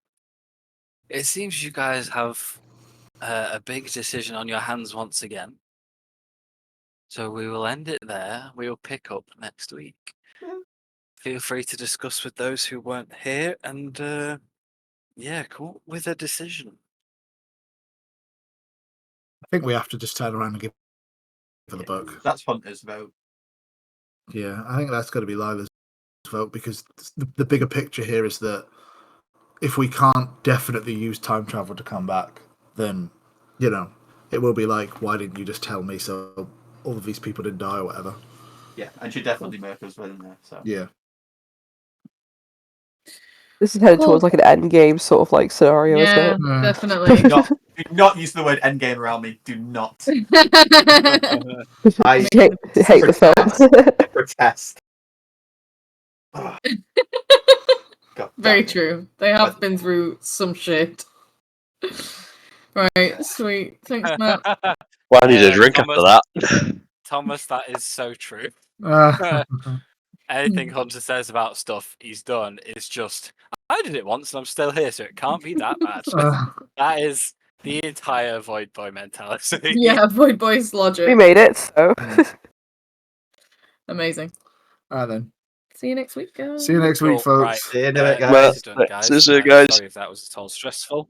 it seems you guys have a big decision on your hands once again. So we will end it there. We will pick up next week. Feel free to discuss with those who weren't here and, come up with a decision. I think we have to just turn around and give for the book. That's Hunter's vote. Yeah, I think that's got to be Lila's vote, because the bigger picture here is that if we can't definitely use time travel to come back, then, it will be like, why didn't you just tell me so all of these people didn't die or whatever? Yeah, and she definitely Mirko's winning there. So Yeah. This is headed Cool. towards like an end game sort of like scenario, isn't Yeah, it? definitely. do not use the word endgame around me. Do not. I hate the film. protest. God Very damn it. true. They have been through some shit. Right, sweet. Thanks, Matt. Well, I need a drink Thomas, after that. Thomas, that is so true. Uh, Anything Hunter says about stuff he's done is just, I did it once and I'm still here, so it can't be that bad. That is the entire Void Boy mentality. Yeah, Void Boy's logic. We made it, so. Amazing. all right then. See you next week, guys. See you next week, Cool, folks. right. See you in a bit, Well, guys. Nicely done, guys. see you, guys. Sorry if that was at all stressful.